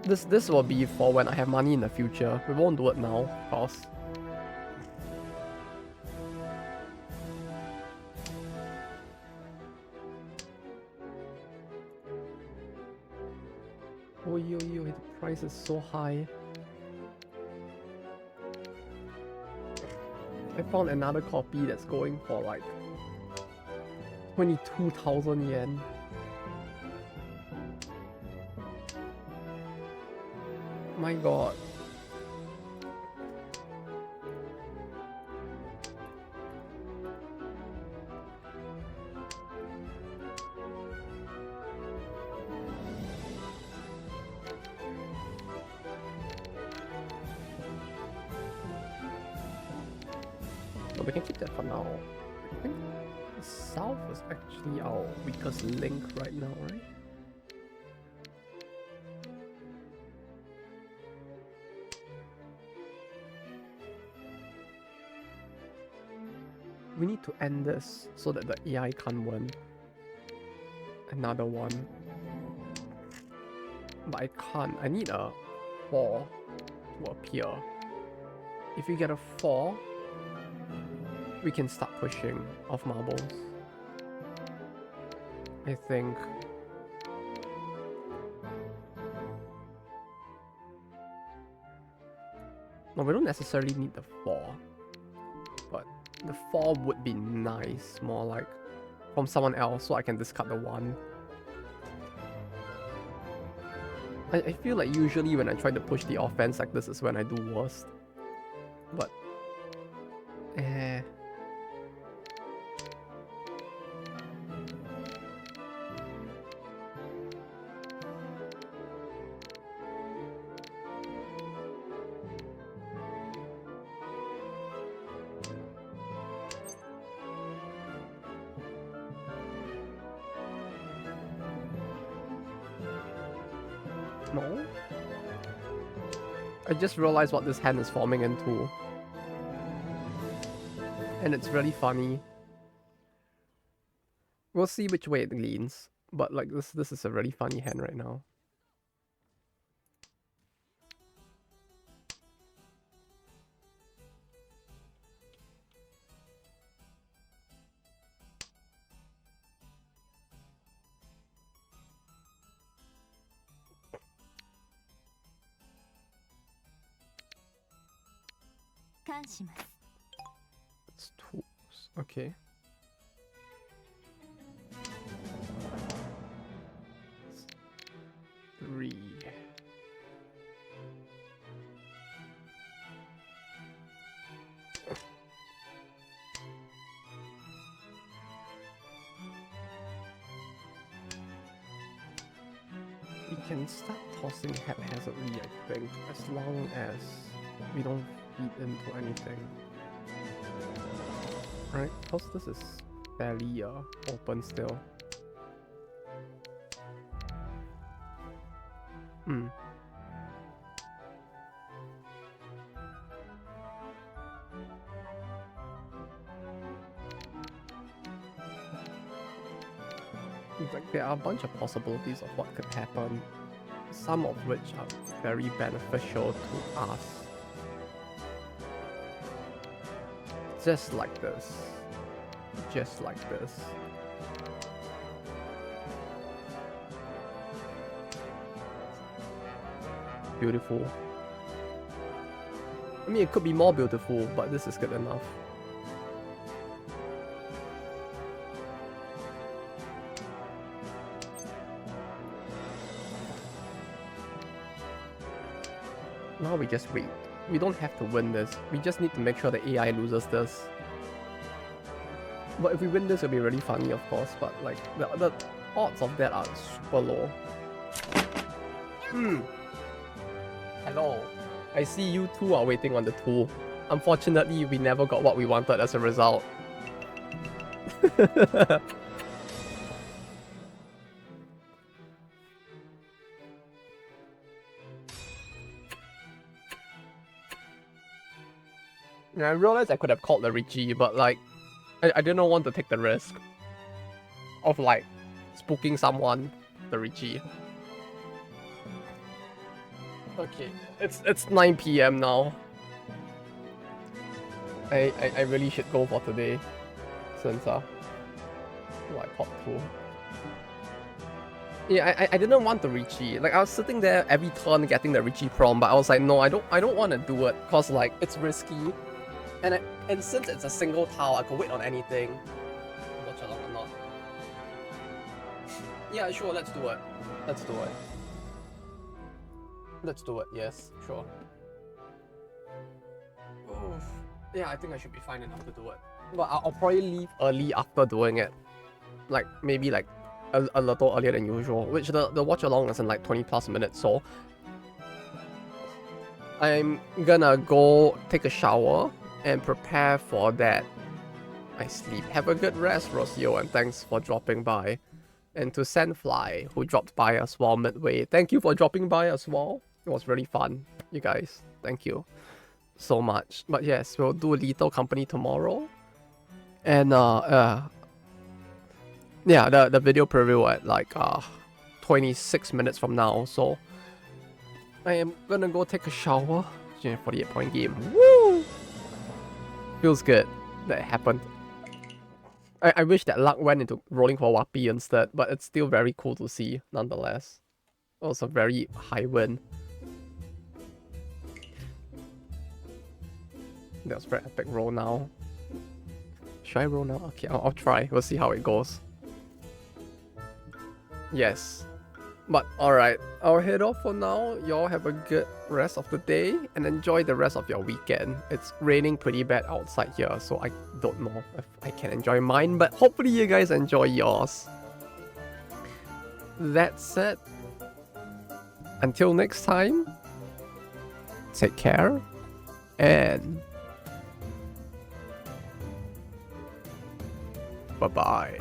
this will be for when I have money in the future. We won't do it now, of course. Oh, the price is so high. I found another copy that's going for like 22,000 yen. My god. But we can keep that for now. I think the south is actually our weakest link right now, right? We need to end this so that the AI can't win. Another one. But I can't. I need a 4 to appear. If we get a 4, we can start pushing off marbles. I think. No, we don't necessarily need the 4. But the 4 would be nice, more like from someone else, so I can discard the 1. I feel like usually when I try to push the offense like this is when I do worst. But no. I just realized what this hand is forming into. And it's really funny. We'll see which way it leans. But like this is a really funny hand right now. It's tools. Okay. can start tossing haphazardly, I think, as long as we don't feed into anything. Right, because this is fairly open still. Hmm. Like, there are a bunch of possibilities of what could happen, some of which are very beneficial to us. Just like this. Just like this. Beautiful. I mean, it could be more beautiful, but this is good enough. Now we just wait. We don't have to win this. We just need to make sure the AI loses this. But if we win this, it'll be really funny, of course. But like the odds of that are super low. Hello. I see you two are waiting on the tool. Unfortunately, we never got what we wanted as a result. Yeah, I realized I could have called the Richie, but like, I didn't want to take the risk of like spooking someone, the Richie. Okay, it's 9 PM now. I really should go for today, since I popped through. Yeah, I didn't want the Richie. Like I was sitting there every turn getting the Richie prom, but I was like, no, I don't want to do it, cause like it's risky. And since it's a single tile, I could wait on anything. Watch along or not. Yeah, sure, let's do it. Let's do it. Let's do it, yes, sure. Oof. Yeah, I think I should be fine enough to do it. But I'll probably leave early after doing it. Like, maybe like a little earlier than usual, which the watch along is in like 20 plus minutes, so I'm gonna go take a shower and prepare for that. I sleep. Have a good rest, Rocio, and thanks for dropping by. And to Sandfly, who dropped by as well midway. Thank you for dropping by as well. It was really fun, you guys. Thank you so much. But yes, we'll do Lethal Company tomorrow. And yeah, the video preview at like 26 minutes from now. So I am gonna go take a shower. 48-point game. Woo! Feels good that it happened. I wish that luck went into rolling for Wapi instead, but it's still very cool to see nonetheless. It was a very high win. That was very epic roll now. Should I roll now? Okay, I'll try. We'll see how it goes. Yes. But alright, I'll head off for now. Y'all have a good rest of the day and enjoy the rest of your weekend. It's raining pretty bad outside here, so I don't know if I can enjoy mine, but hopefully you guys enjoy yours. That said, until next time, take care and bye-bye.